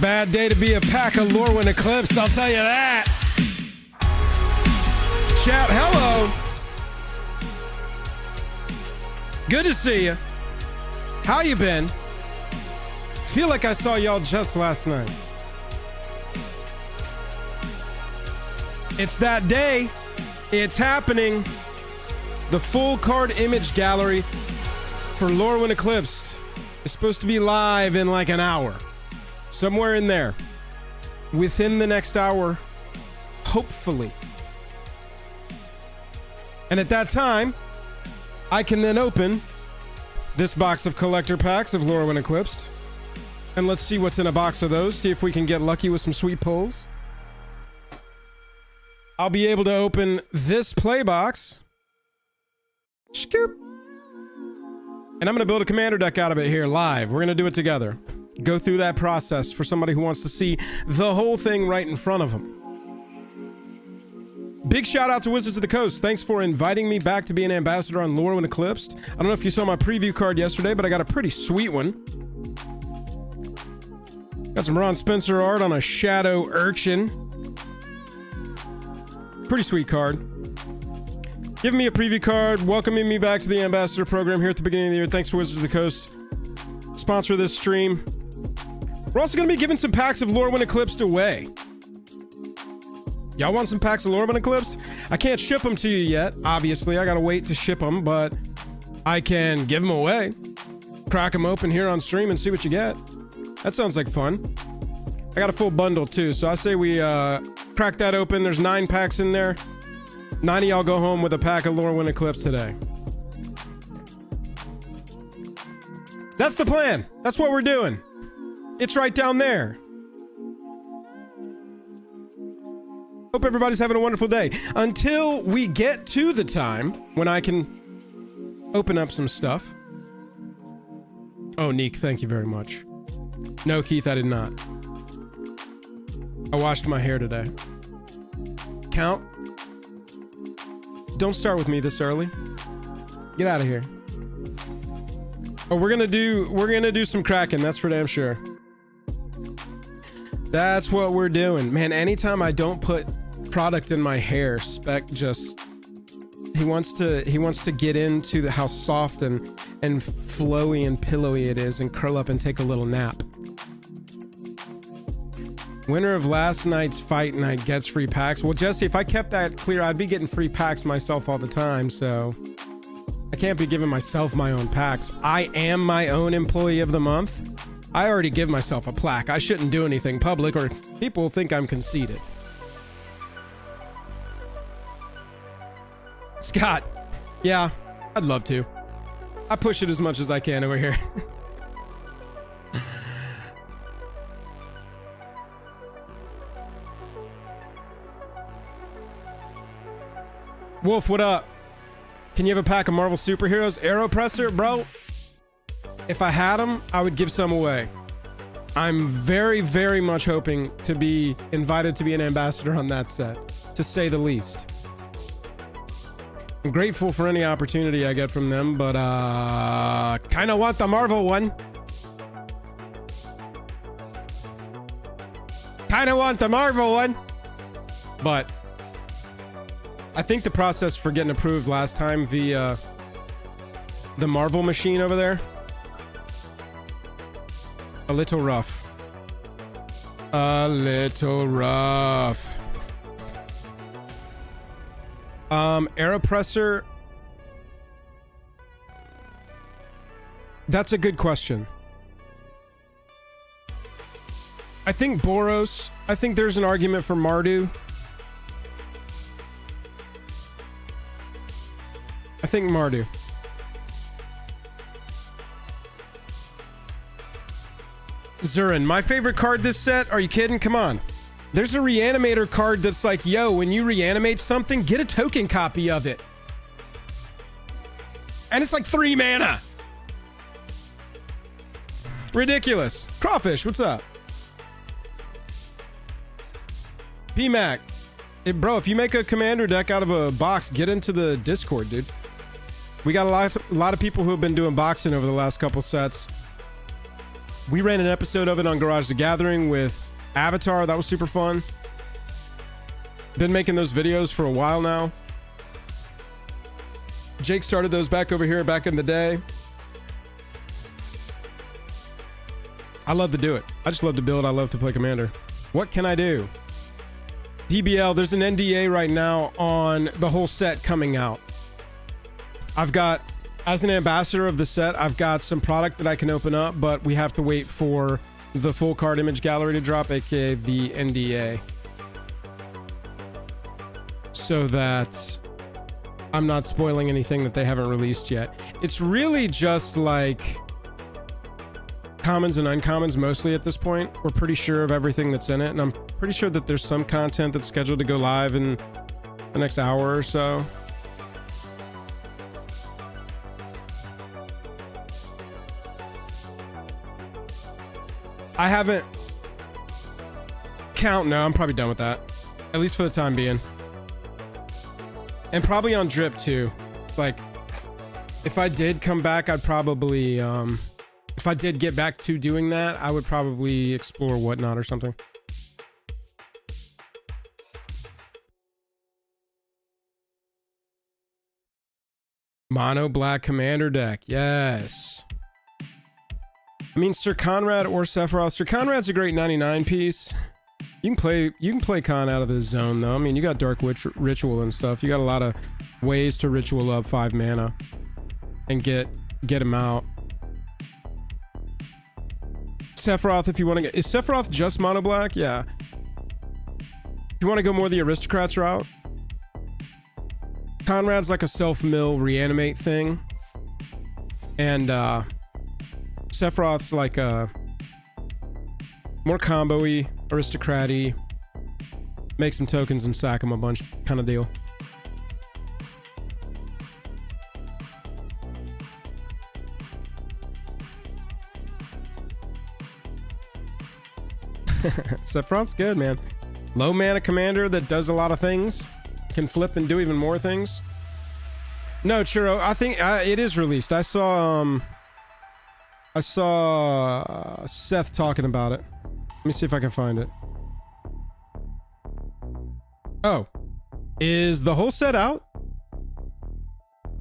bad day to be a pack of Lorwyn Eclipsed, I'll tell you that. Chat, hello. Good to see you. How you been? Feel like I saw y'all just last night. It's that day. It's happening. The full card image gallery for Lorwyn Eclipsed is supposed to be live in like an hour. Somewhere in there. Within the next hour. Hopefully. And at that time, I can then open this box of collector packs of Lorwyn Eclipsed. And let's see what's in a box of those. See if we can get lucky with some sweet pulls. I'll be able to open this play box. Scoop. And I'm going to build a commander deck out of it here live. We're going to do it together. Go through that process for somebody who wants to see the whole thing right in front of them. Big shout out to Wizards of the Coast. Thanks for inviting me back to be an ambassador on Lorwyn Eclipsed. I don't know if you saw my preview card yesterday, but I got a pretty sweet one. Got some Ron Spencer art on a Shadow Urchin. Pretty sweet card. Giving me a preview card, welcoming me back to the ambassador program here at the beginning of the year. Thanks to Wizards of the Coast. Sponsor this stream. We're also going to be giving some packs of Lorwyn Eclipsed away. Y'all want some packs of Lorwyn Eclipsed? I can't ship them to you yet. Obviously, I got to wait to ship them, but I can give them away. Crack them open here on stream and see what you get. That sounds like fun. I got a full bundle too, so I say we crack that open. There's 9 packs in there. 9 of y'all go home with a pack of Lorwyn Eclipsed today. That's the plan. That's what we're doing. It's right down there. Hope everybody's having a wonderful day. Until we get to the time when I can open up some stuff. Oh, Neek, thank you very much. No, Keith, I did not. I washed my hair today. Count. Don't start with me this early. Get out of here. Oh, we're gonna do some cracking, that's for damn sure. That's what we're doing. Man, anytime I don't put product in my hair, Spec just he wants to get into how soft and flowy and pillowy it is and curl up and take a little nap. Winner of last night's fight night gets free packs. Well, Jesse, if I kept that clear, I'd be getting free packs myself all the time, so I can't be giving myself my own packs. I am my own employee of the month. I already give myself a plaque. I shouldn't do anything public or people will think I'm conceited. Scott. Yeah, I'd love to. I push it as much as I can over here. Wolf, what up? Can you have a pack of Marvel superheroes? Aeropresser, bro. If I had them, I would give some away. I'm very, very much hoping to be invited to be an ambassador on that set, to say the least. I'm grateful for any opportunity I get from them, but kind of want the Marvel one. Kind of want the Marvel one. But I think the process for getting approved last time via the Marvel machine over there, a little rough. A little rough. Aeropresser. That's a good question. I think Boros. I think there's an argument for Mardu. I think Mardu. Zurin, my favorite card this set? Are you kidding? Come on. There's a Reanimator card that's like, yo, when you reanimate something, get a token copy of it. And it's like 3 mana. Ridiculous. Crawfish, what's up? PMAC. Bro, if you make a commander deck out of a box, get into the Discord, dude. We got a lot of people who have been doing boxing over the last couple sets. We ran an episode of it on Garage the Gathering with Avatar. That was super fun. Been making those videos for a while now. Jake started those back over here back in the day. I love to do it. I just love to build. I love to play Commander. What can I do? DBL, there's an NDA right now on the whole set coming out. I've got, as an ambassador of the set, I've got some product that I can open up, but we have to wait for the full card image gallery to drop, aka the NDA. So that I'm not spoiling anything that they haven't released yet. It's really just like commons and uncommons mostly at this point. We're pretty sure of everything that's in it, and I'm pretty sure that there's some content that's scheduled to go live in the next hour or so. I haven't no, I'm probably done with that, at least for the time being. And probably on drip too. Like, if I did come back, I'd probably if I did get back to doing that, I would probably explore Whatnot or something. Mono black commander deck. Yes. I mean, Sir Conrad or Sephiroth. Sir Conrad's a great 99 piece. You can play Con out of the zone though. I mean, you got Dark Ritual and stuff. You got a lot of ways to ritual up 5 mana and get him out. Sephiroth, if you want to get, is Sephiroth just mono black? Yeah. If you want to go more the aristocrats route, Conrad's like a self-mill reanimate thing, and Sephiroth's like a more combo-y, aristocrat-y, make some tokens and sack them a bunch kind of deal. Sephiroth's good, man. Low mana commander that does a lot of things, can flip and do even more things. No, Churro, I think it is released. I saw Seth talking about it. Let me see if I can find it. Oh, is the whole set out?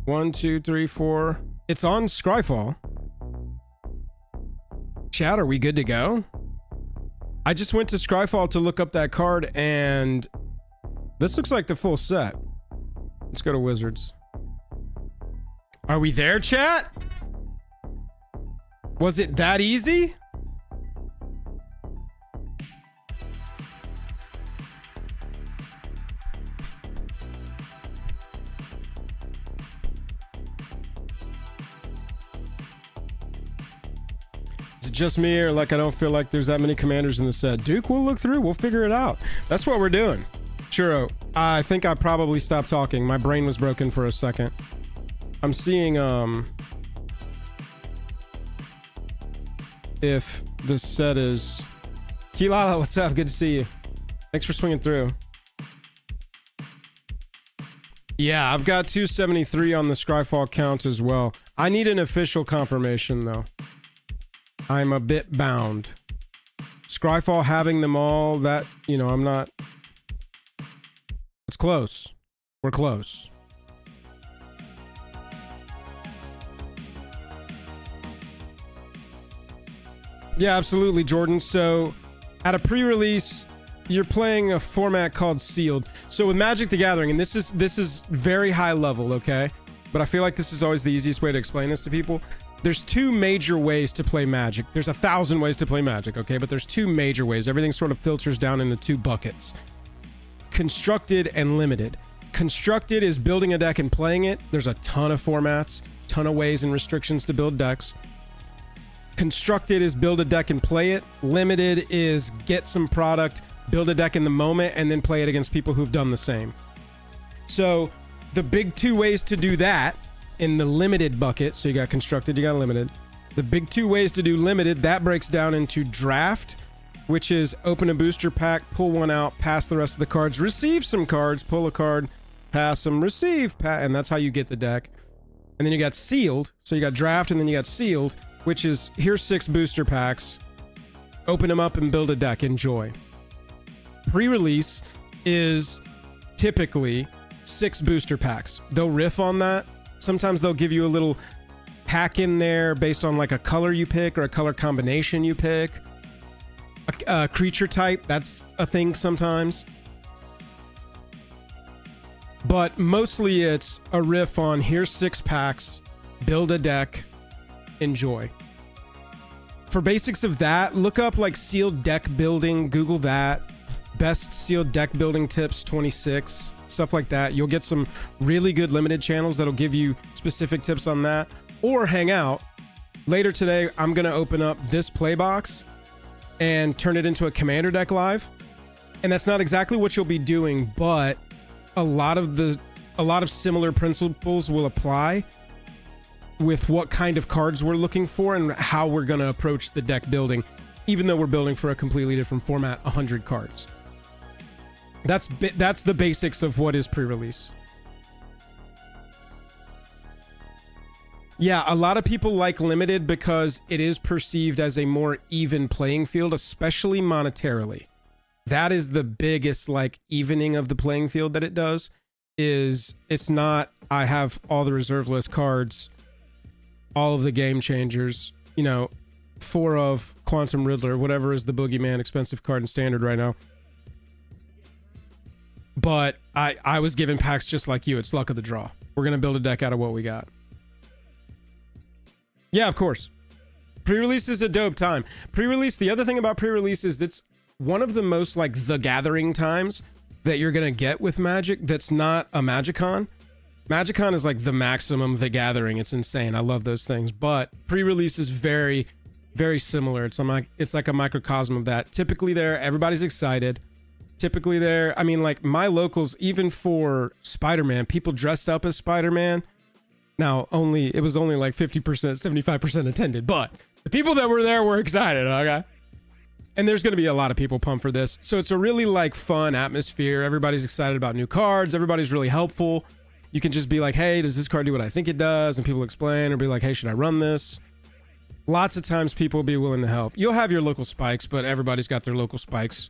1, 2, 3, 4. It's on Scryfall. Chat, are we good to go? I just went to Scryfall to look up that card, and this looks like the full set. Let's go to Wizards. Are we there, chat? Was it that easy? Is it just me, or like I don't feel like there's that many commanders in the set? Duke, we'll look through. We'll figure it out. That's what we're doing. Churro, I think I probably stopped talking. My brain was broken for a second. I'm seeing if this set is... Kilala, what's up? Good to see you. Thanks for swinging through. Yeah, I've got 273 on the Scryfall count as well. I need an official confirmation though. I'm a bit bound. Scryfall having them all, that, you know, I'm not... It's close. We're close. Yeah, absolutely, Jordan. So, at a pre-release, you're playing a format called Sealed. So with Magic the Gathering, and this is very high level, okay? But I feel like this is always the easiest way to explain this to people. There's two major ways to play Magic. There's 1,000 ways to play Magic, okay? But there's two major ways. Everything sort of filters down into two buckets. Constructed and limited. Constructed is building a deck and playing it. There's a ton of formats, ton of ways and restrictions to build decks. Constructed is build a deck and play it. Limited is get some product, build a deck in the moment, and then play it against people who've done the same. So the big two ways to do that in the limited bucket, so you got constructed, you got limited. The big two ways to do limited, that breaks down into draft, which is open a booster pack, pull one out, pass the rest of the cards, receive some cards, pull a card, pass them, receive, and that's how you get the deck. And then you got sealed, so you got draft and then you got sealed. which is here's 6 booster packs. Open them up and build a deck. Enjoy. Pre-release is typically 6 booster packs. They'll riff on that. Sometimes they'll give you a little pack in there based on like a color you pick or a color combination you pick. A creature type, that's a thing sometimes. But mostly it's a riff on here's 6 packs, build a deck, enjoy. For basics of that, look up like sealed deck building, Google that. Best sealed deck building tips 26, stuff like that. You'll get some really good limited channels that'll give you specific tips on that. Or hang out. Later today, I'm going to open up this play box and turn it into a commander deck live. And that's not exactly what you'll be doing, but a lot of similar principles will apply with what kind of cards we're looking for and how we're going to approach the deck building, even though we're building for a completely different format, 100 cards. That's the basics of what is pre-release. Yeah, a lot of people like limited because it is perceived as a more even playing field, especially monetarily. That is the biggest like evening of the playing field that it does. Is it's not I have all the reserve list cards, all of the game changers, 4 of Quantum Riddler, whatever is the boogeyman expensive card in standard right now. But I was given packs just like you. It's luck of the draw. We're gonna build a deck out of what we got. Yeah, of course. Pre-release is a dope time. Pre-release, the other thing about pre-release is it's one of the most like the gathering times that you're gonna get with Magic that's not a Magicon. Magicon is like the maximum the gathering. It's insane. I love those things. But pre-release is very, very similar. It's like a microcosm of that. Typically there, everybody's excited. Typically there, I mean, like my locals, even for Spider-Man, people dressed up as Spider-Man. Now, it was only like 50%, 75% attended, but the people that were there were excited, okay? And there's going to be a lot of people pumped for this. So it's a really like fun atmosphere. Everybody's excited about new cards. Everybody's really helpful. You can just be like, hey, does this card do what I think it does? And people explain or be like, hey, should I run this? Lots of times people will be willing to help. You'll have your local spikes, but everybody's got their local spikes.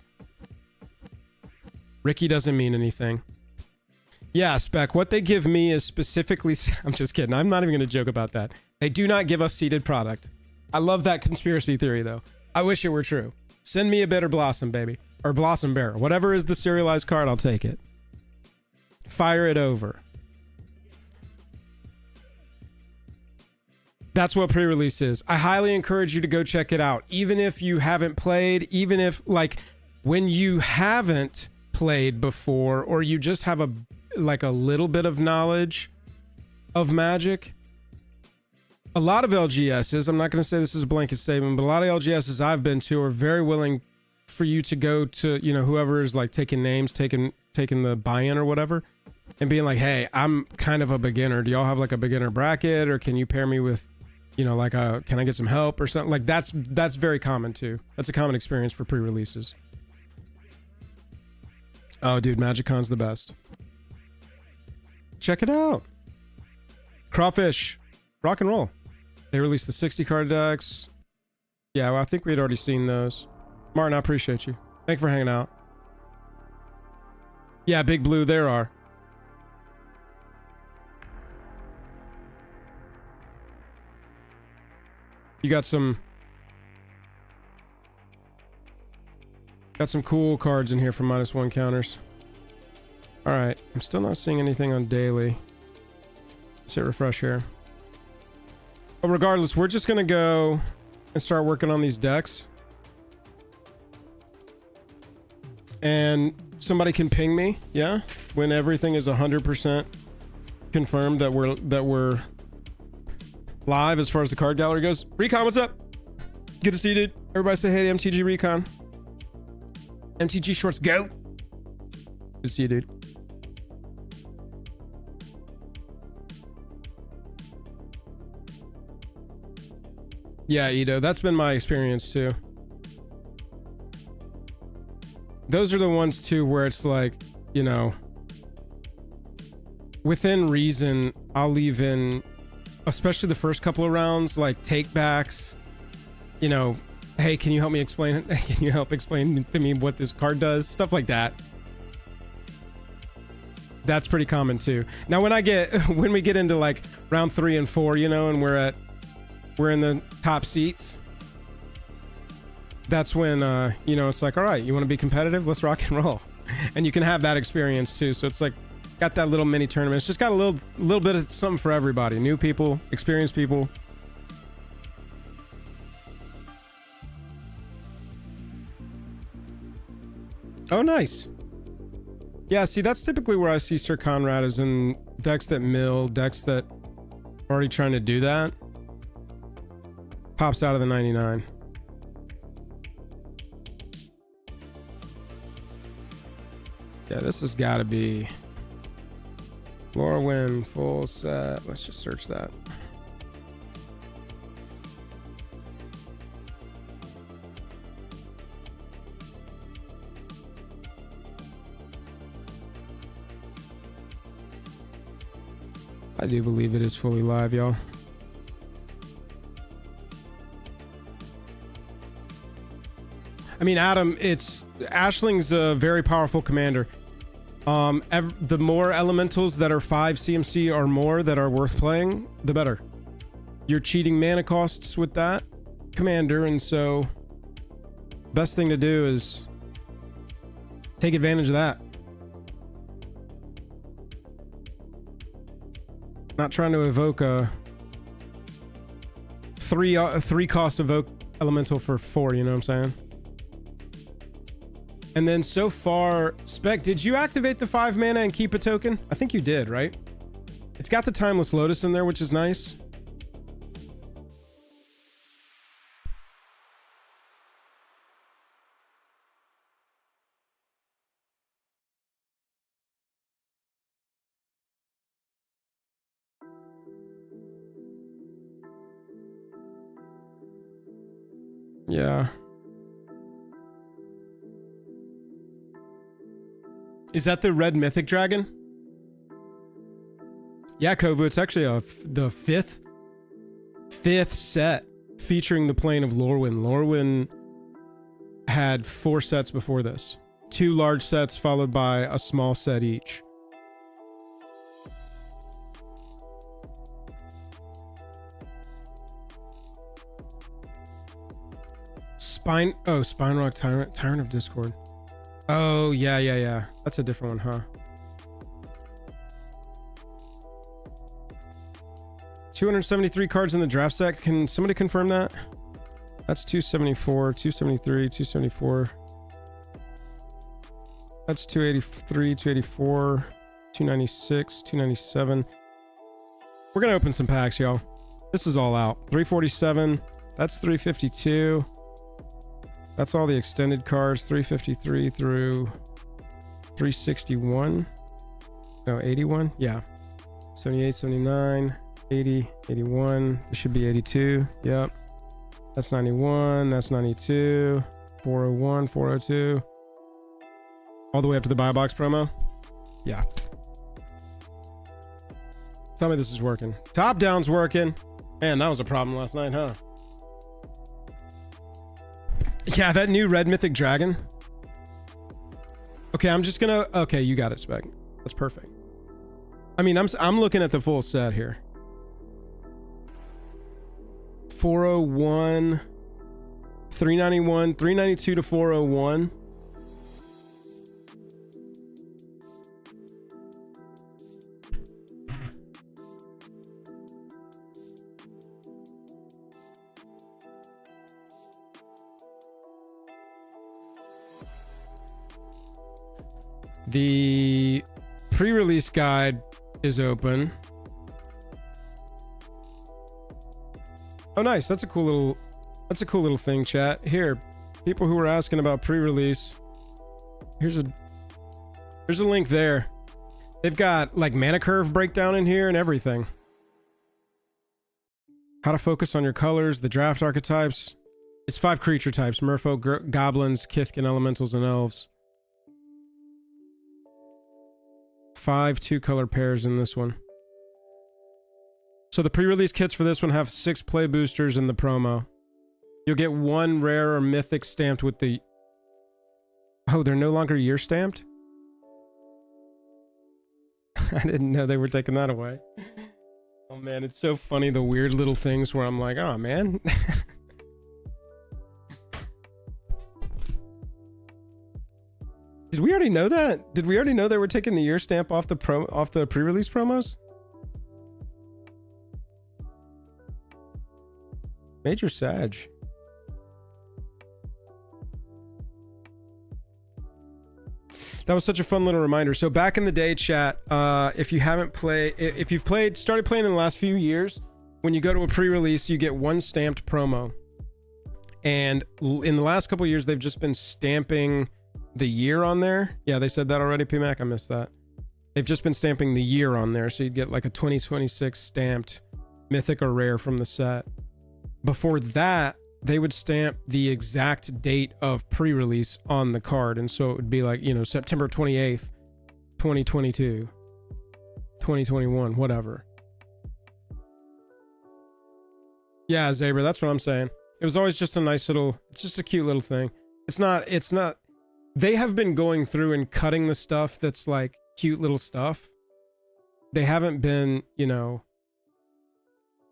Ricky doesn't mean anything. Yeah, Spec, what they give me is specifically... I'm just kidding. I'm not even going to joke about that. They do not give us seeded product. I love that conspiracy theory, though. I wish it were true. Send me a Bitter Blossom, baby. Or Blossom Bearer. Whatever is the serialized card, I'll take it. Fire it over. That's what pre-release is. I highly encourage you to go check it out. Even if you haven't played, even if, like, when you haven't played before, or you just have a little bit of knowledge of Magic. A lot of LGSs, I'm not going to say this is a blanket statement, but a lot of LGSs I've been to are very willing for you to go to, whoever is like taking names, taking the buy-in or whatever, and being like, hey, I'm kind of a beginner. Do y'all have like a beginner bracket, or can you pair me with, can I get some help or something? Like that's very common too. That's a common experience for pre-releases. Oh, dude, Magicon's the best. Check it out. Crawfish. Rock and roll. They released the 60 card decks. Yeah, well, I think we had already seen those. Martin, I appreciate you. Thank you for hanging out. Yeah, Big Blue, there are. You got some cool cards in here for -1 counters. All right, I'm still not seeing anything on daily. Let's hit refresh here. But regardless, we're just gonna go and start working on these decks. And somebody can ping me, yeah, when everything is 100% confirmed that we're live as far as the card gallery goes. Recon, what's up? Good to see you, dude. Everybody say hey to MTG Recon. MTG Shorts, go. Good to see you, dude. Yeah, Ito, that's been my experience too. Those are the ones too where it's like, within reason, I'll leave in especially the first couple of rounds, like take backs, you know, hey, can you help me explain it? Can you help explain to me what this card does? Stuff like that. That's pretty common too. Now when we get into like round 3 and 4, you know, and we're in the top seats, that's when you know, it's like, all right, you want to be competitive? Let's rock and roll. And you can have that experience too. So it's like got that little mini tournament. It's just got a little bit of something for everybody. New people, experienced people. Oh, nice. Yeah, see, that's typically where I see Sir Conrad, is in decks that mill, decks that are already trying to do that. Pops out of the 99. Yeah, this has got to be Lorwyn full set. Let's just search that. I do believe it is fully live, y'all. I mean, Adam, Ashling's a very powerful commander. The more elementals that are 5 CMC or more that are worth playing, the better. You're cheating mana costs with that commander, and so best thing to do is take advantage of that. Not trying to evoke a 3 cost evoke elemental for 4, you know what I'm saying? And then so far, Spec, did you activate the 5 mana and keep a token? I think you did, right? It's got the Timeless Lotus in there, which is nice. Yeah. Is that the red mythic dragon? Yeah, Kovu, it's actually the fifth set featuring the plane of Lorwyn. Lorwyn had 4 sets before this. 2 large sets followed by a small set each. Spine Rock Tyrant of Discord. Oh, yeah. That's a different one, huh? 273 cards in the draft set. Can somebody confirm that? That's 274, 273, 274. That's 283, 284, 296, 297. We're gonna open some packs, y'all. This is all out. 347. That's 352. That's all the extended cards, 353 through 361. No, 81. Yeah. 78, 79, 80, 81. This should be 82. Yep. That's 91. That's 92. 401, 402. All the way up to the buy box promo. Yeah. Tell me this is working. Top down's working. Man, that was a problem last night, huh? Yeah, that new red mythic dragon. Okay, I'm just gonna... Okay, you got it, Spec. That's perfect. I mean, I'm looking at the full set here. 401, 391, 392 to 401. The pre-release guide is open. Oh, nice. That's a cool little thing, chat. Here, people who were asking about pre-release, here's a link there. They've got like mana curve breakdown in here and everything. How to focus on your colors, the draft archetypes. It's 5 creature types: merfolk, goblins, kithkin, elementals, and elves. 5 2-color pairs in this one. So the pre-release kits for this one have 6 play boosters in the promo. You'll get 1 rare or mythic stamped with the... Oh, they're no longer year stamped? I didn't know they were taking that away. Oh man, it's so funny, the weird little things where I'm like, oh man. Did we already know that? Did we already know they were taking the year stamp off the pre-release promos? Major Sag. That was such a fun little reminder. So back in the day, chat, if you haven't played, if you've started playing in the last few years, when you go to a pre-release, you get 1 stamped promo. And in the last couple of years, they've just been stamping the year on there. Yeah, they said that already, PMAC. I missed that. They've just been stamping the year on there. So you'd get like a 2026 stamped mythic or rare from the set. Before that, they would stamp the exact date of pre-release on the card. And so it would be like, you know, September 28th, 2022, 2021, whatever. Yeah, Zaber, that's what I'm saying. It was always just a nice little, it's just a cute little thing. It's not, they have been going through and cutting the stuff that's like cute little stuff. They haven't been, you know,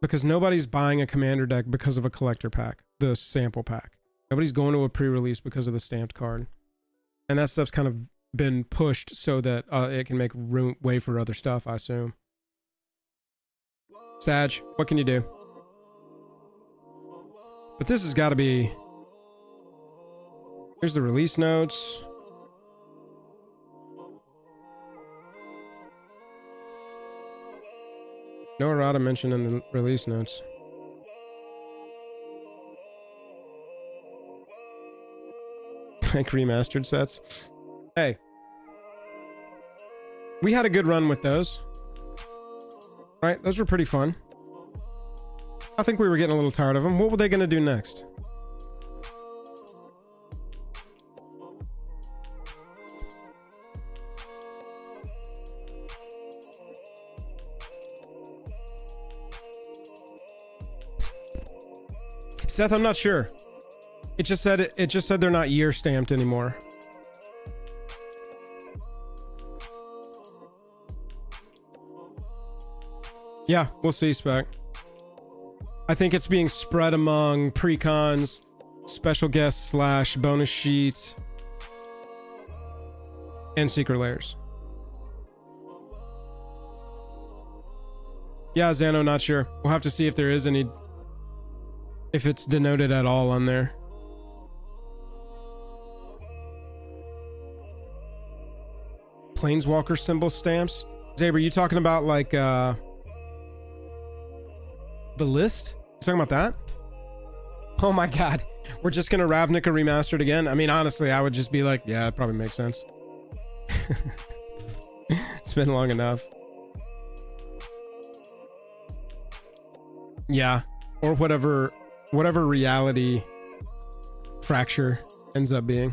because nobody's buying a commander deck because of a collector pack, the sample pack. Nobody's going to a pre-release because of the stamped card. And that stuff's kind of been pushed so that it can make way for other stuff, I assume. Sag, what can you do? But this has got to be... Here's the release notes. No errata mentioned in the release notes. Like remastered sets. Hey. We had a good run with those. Right? Those were pretty fun. I think we were getting a little tired of them. What were they going to do next? Seth, I'm not sure. It just said they're not year stamped anymore. Yeah, we'll see, Spec. I think it's being spread among pre-cons, special guests / bonus sheets, and secret layers. Yeah, Zano, not sure. We'll have to see if there is any... If it's denoted at all on there. Planeswalker symbol stamps. Zaber, you talking about like the list? You talking about that? Oh my god. We're just gonna Ravnica remastered again? I mean, honestly, I would just be like, yeah, it probably makes sense. It's been long enough. Yeah. Or whatever reality fracture ends up being.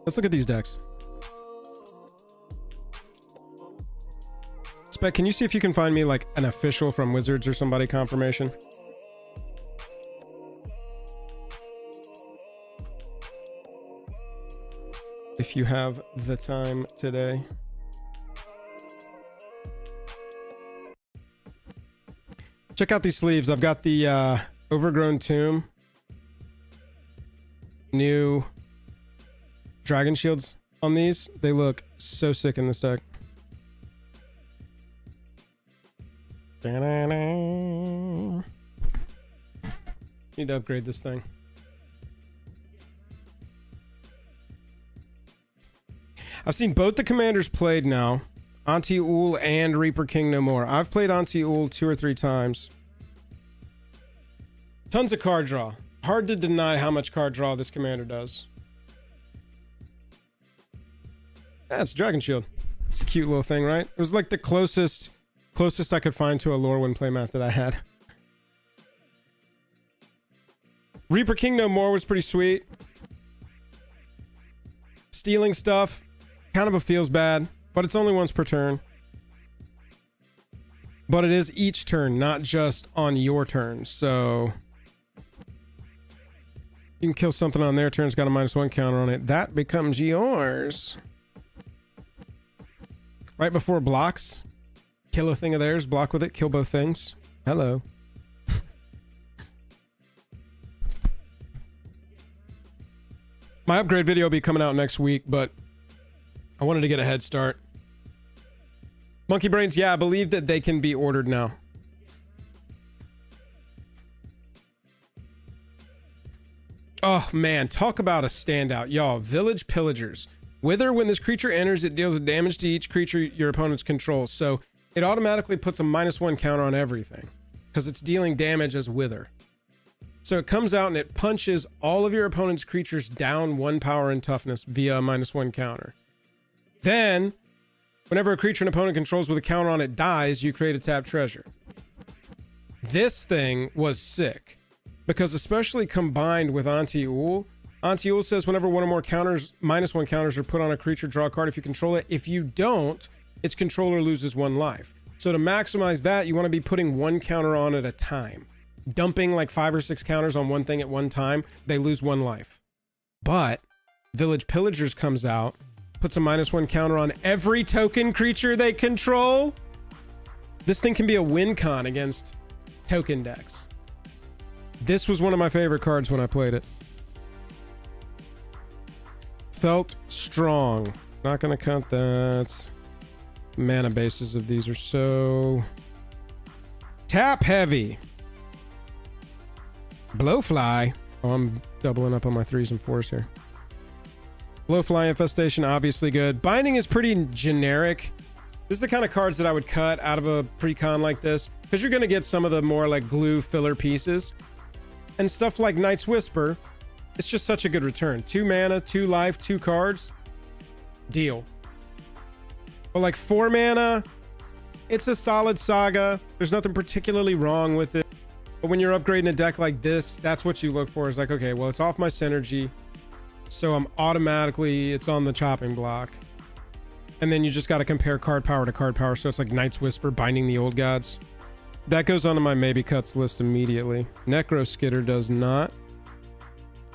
Let's look at these decks. Spec, can you see if you can find me like an official from Wizards or somebody confirmation? If you have the time today. Check out these sleeves. I've got the Overgrown Tomb. New Dragon Shields on these. They look so sick in this deck. Need to upgrade this thing. I've seen both the commanders played now. Auntie Ool and Reaper King No More. I've played Auntie Ool 2 or 3 times. Tons of card draw. Hard to deny how much card draw this commander does. That's Dragon Shield. It's a cute little thing, right? It was like the closest I could find to a Lorwyn playmat that I had. Reaper King No More was pretty sweet. Stealing stuff. Kind of a feels bad. But it's only once per turn. But it is each turn, not just on your turn. So you can kill something on their turn. It's got a -1 counter on it. That becomes yours. Right before blocks. Kill a thing of theirs, block with it, kill both things. Hello. My upgrade video will be coming out next week, but I wanted to get a head start. Monkey Brains, yeah, I believe that they can be ordered now. Oh man, talk about a standout. Y'all, Village Pillagers. Wither, when this creature enters, it deals damage to each creature your opponents controls. So it automatically puts a -1 counter on everything because it's dealing damage as Wither. So it comes out and it punches all of your opponent's creatures down 1 power and toughness via a -1 counter. Then, whenever a creature an opponent controls with a counter on it dies, you create a tapped treasure. This thing was sick because, especially combined with Anti-Ul, Anti-Ul says whenever one or more counters, -1 counters are put on a creature, draw a card if you control it. If you don't, its controller loses 1 life. So to maximize that, you want to be putting 1 counter on at a time. Dumping like 5 or 6 counters on one thing at one time, they lose 1 life. But Village Pillagers comes out, puts a -1 counter on every token creature they control. This thing can be a win con against token decks. This was one of my favorite cards when I played it. Felt strong. Not gonna count that. Mana bases of these are so tap heavy. Blowfly. Oh, I'm doubling up on my 3s and 4s here. Blowfly Infestation, obviously good. Binding is pretty generic. This is the kind of cards that I would cut out of a pre-con like this, because you're going to get some of the more like glue filler pieces. And stuff like Night's Whisper, it's just such a good return. 2 mana, 2 life, 2 cards. Deal. But like 4 mana, it's a solid saga. There's nothing particularly wrong with it. But when you're upgrading a deck like this, that's what you look for. Is like, okay, well, it's off my synergy. So I'm automatically, it's on the chopping block. And then you just got to compare card power to card power. So it's like Night's Whisper, Binding the Old Gods. That goes onto my maybe cuts list immediately. Necroskitter does not.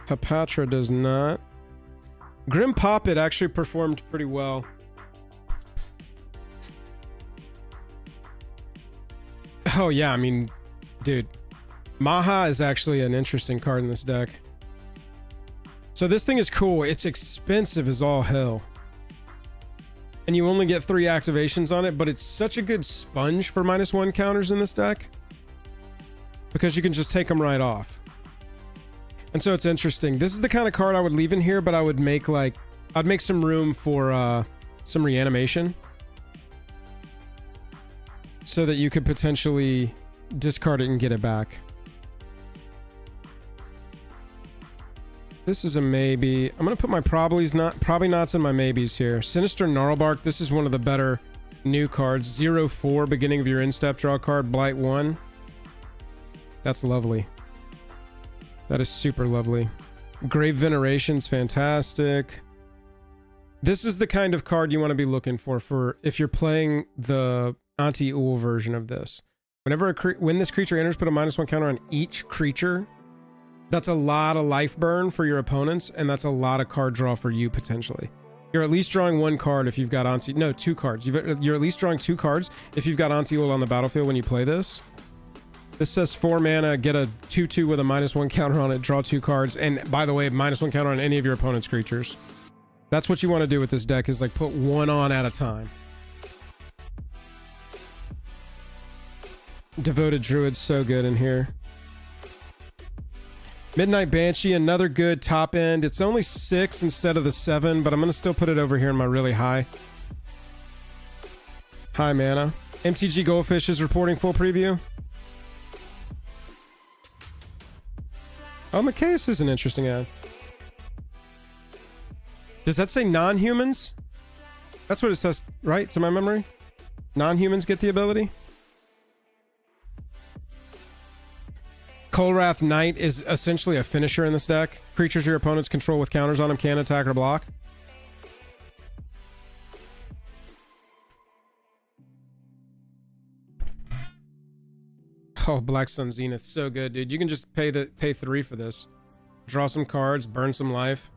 Hapatra does not. Grim Poppet actually performed pretty well. Oh yeah, I mean, dude. Maha is actually an interesting card in this deck. So this thing is cool. It's expensive as all hell. And you only get 3 activations on it, but it's such a good sponge for -1 counters in this deck. Because you can just take them right off. And so it's interesting. This is the kind of card I would leave in here, but I would make like... I'd make some room for some reanimation. So that you could potentially discard it and get it back. This is a maybe. I'm going to put my probably nots and my maybes here. Sinister Gnarlbark. This is one of the better new cards. 0/4, beginning of your in-step draw card. Blight 1. That's lovely. That is super lovely. Grave Veneration's fantastic. This is the kind of card you want to be looking for if you're playing the Anti-Ul version of this. When this creature enters, put a -1 counter on each creature. That's a lot of life burn for your opponents, and that's a lot of card draw for you potentially. You're at least drawing 1 card if you've got no, 2 cards. You're at least drawing 2 cards if you've got Anti-Ul on the battlefield when you play this. This says 4 mana, get a 2/2 with a -1 counter on it, draw 2 cards, and by the way, -1 counter on any of your opponent's creatures. That's what you want to do with this deck, is like put 1 on at a time. Devoted Druid's so good in here. Midnight Banshee, another good top end. It's only 6 instead of the 7, but I'm going to still put it over here in my really high mana. MTG Goldfish is reporting full preview. Oh, McCase is an interesting ad. Does that say non-humans? That's what it says, right? To my memory? Non-humans get the ability? Kolrath Knight is essentially a finisher in this deck. Creatures your opponents control with counters on them can attack or block. Oh, Black Sun Zenith, so good, dude. You can just pay 3 for this. Draw some cards, burn some life.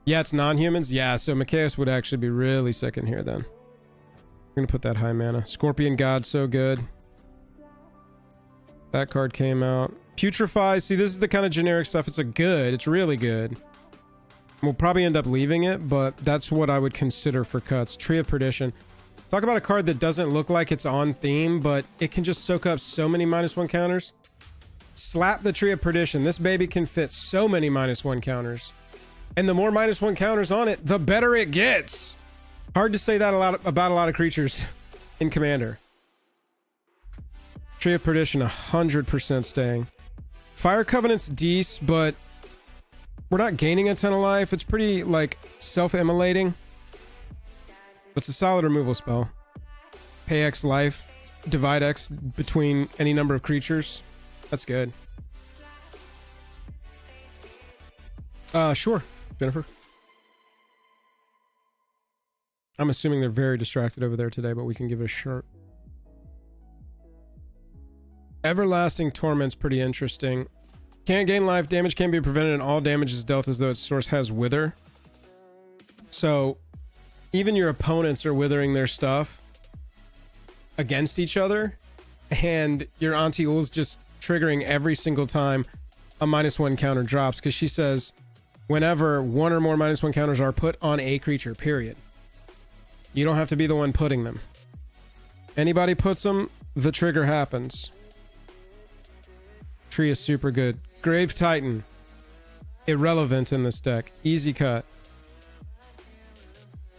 Yeah, it's non-humans. Yeah, so Machias would actually be really sick in here then. I'm gonna put that high mana. Scorpion God, so good. That card came out. Putrefy. See, this is the kind of generic stuff. It's it's really good. We'll probably end up leaving it, but that's what I would consider for cuts. Tree of Perdition. Talk about a card that doesn't look like it's on theme, but it can just soak up so many -1 counters. Slap the Tree of Perdition. This baby can fit so many -1 counters. And the more -1 counters on it, the better it gets. Hard to say that about a lot of creatures in Commander. Tree of Perdition, 100% staying. Fire Covenant's decent, but we're not gaining a ton of life. It's pretty, like, self-immolating. It's a solid removal spell. Pay X life, divide X between any number of creatures. That's good. Sure, Jennifer. I'm assuming they're very distracted over there today, but we can give it a shot. Everlasting Torment's pretty interesting. Can't gain life. Damage can be prevented, and all damage is dealt as though its source has Wither. So, even your opponents are withering their stuff against each other, and your Auntie Ul's just triggering every single time a -1 counter drops, because she says whenever 1 or more -1 counters are put on a creature, period. You don't have to be the one putting them. Anybody puts them, the trigger happens. Tree is super good. Grave Titan. Irrelevant in this deck. Easy cut.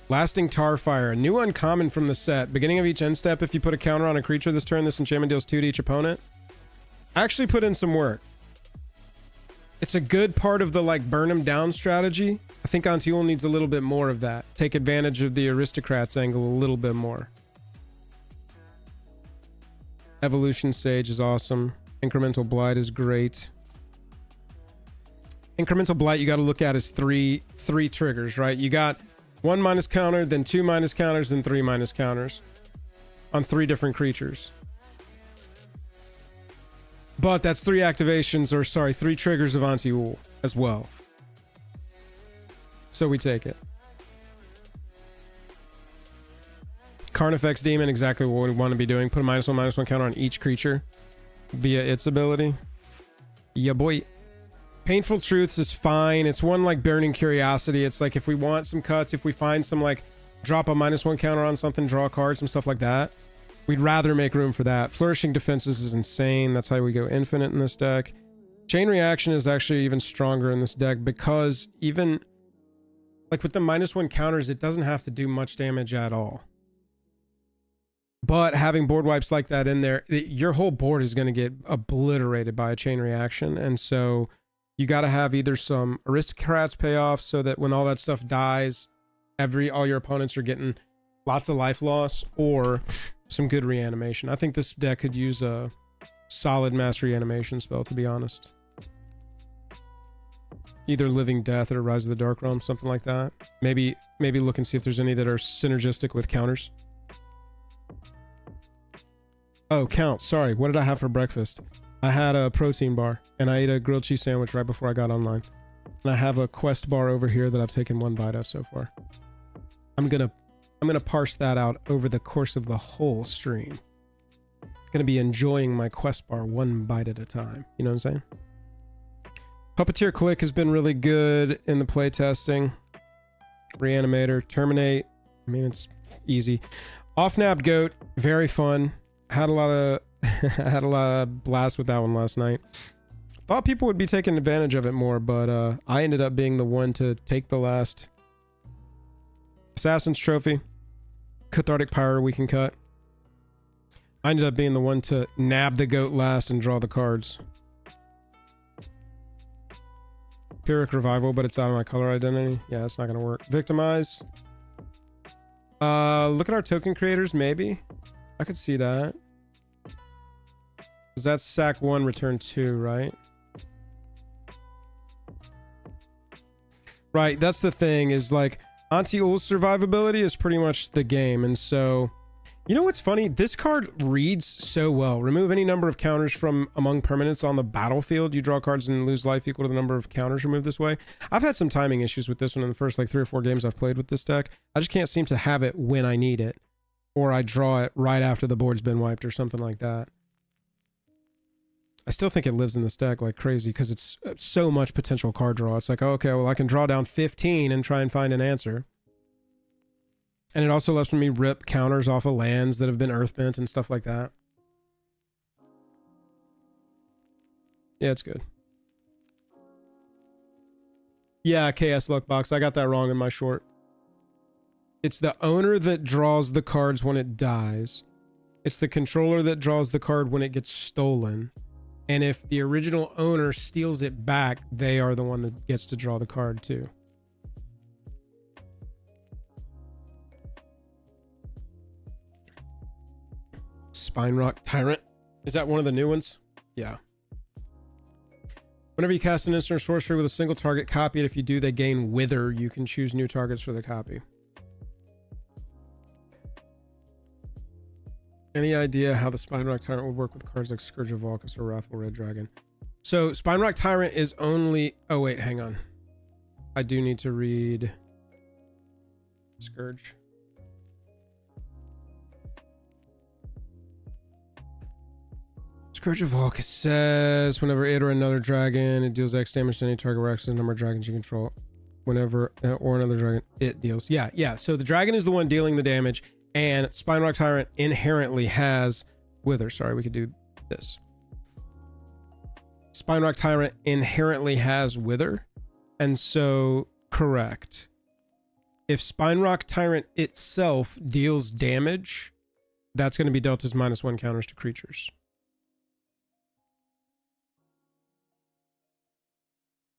Lasting Tarfire. A new uncommon from the set. Beginning of each end step, if you put a counter on a creature this turn, this enchantment deals 2 to each opponent. Actually put in some work. It's a good part of the, like, burn them down strategy. I think Auntie Ul needs a little bit more of that. Take advantage of the aristocrats angle a little bit more. Evolution Sage is awesome. Incremental Blight is great. Incremental Blight you got to look at as three triggers, right? You got 1 minus counter, then 2 minus counters, then 3 minus counters on 3 different creatures. But that's 3 activations, or sorry, 3 triggers of Auntie Ul as well. So we take it. Carnifex Demon, exactly what we want to be doing. Put a -1/-1 counter on each creature via its ability. Yeah, boy. Painful Truths is fine. It's one like Burning Curiosity. It's like if we want some cuts, if we find some like drop a -1 counter on something, draw a card, some stuff like that, we'd rather make room for that. Flourishing Defenses is insane. That's how we go infinite in this deck. Chain Reaction is actually even stronger in this deck because even like with the -1 counters, it doesn't have to do much damage at all. But having board wipes like that in there, your whole board is going to get obliterated by a Chain Reaction. And so you got to have either some Aristocrats payoff so that when all that stuff dies, all your opponents are getting lots of life loss, or some good reanimation. I think this deck could use a solid mass reanimation spell, to be honest. Either Living Death or Rise of the Dark Realm, something like that. Maybe look and see if there's any that are synergistic with counters. Oh, count. Sorry. What did I have for breakfast? I had a protein bar, and I ate a grilled cheese sandwich right before I got online. And I have a Quest bar over here that I've taken 1 bite of so far. I'm gonna parse that out over the course of the whole stream. Gonna be enjoying my Quest bar 1 bite at a time. You know what I'm saying? Puppeteer Click has been really good in the playtesting. Reanimator, Terminate. I mean, it's easy. Off-nabbed Goat, very fun. Had a lot of blast with that one last night. Thought people would be taking advantage of it more, but I ended up being the one to take the last. Assassin's Trophy. Cathartic Pyro we can cut. I ended up being the one to nab the goat last and draw the cards. Pyrrhic Revival, but it's out of my color identity. Yeah, that's not going to work. Victimize. Look at our token creators, maybe. I could see that. Because that's sack 1, return 2, right? Right, that's the thing, is like, Auntie Ul's survivability is pretty much the game, and so You know what's funny? This card reads so well. Remove any number of counters from among permanents on the battlefield. You draw cards and lose life equal to the number of counters removed this way. I've had some timing issues with this one in the first like 3 or 4 games I've played with this deck. I just can't seem to have it when I need it. Or I draw it right after the board's been wiped or something like that. I still think it lives in this deck like crazy because it's so much potential card draw. It's like, oh, okay, well I can draw down 15 and try and find an answer. And it also lets me rip counters off of lands that have been earthbent and stuff like that. Yeah, it's good. Yeah, KS Luckbox. I got that wrong in my short. It's the owner that draws the cards when it dies. It's the controller that draws the card when it gets stolen. And if the original owner steals it back, they are the one that gets to draw the card too. Spinerock Tyrant. Is that one of the new ones? Yeah. Whenever you cast an instant or sorcery with a single target, copy it. If you do, they gain Wither. You can choose new targets for the copy. Any idea how the Spinerock Tyrant would work with cards like Scourge of Valkus or Wrathful Red Dragon? So Spinerock Tyrant is only... Oh wait, hang on. I do need to read Scourge. Scourge of Valkus says whenever it or another dragon, it deals X damage to any target where X is the number of dragons you control. Whenever or another dragon, it deals. Yeah. So the dragon is the one dealing the damage, and Spinerock Tyrant inherently has Wither. Sorry, we could do this. Spinerock Tyrant inherently has Wither, and so correct. If Spinerock Tyrant itself deals damage, that's going to be dealt as -1 counters to creatures.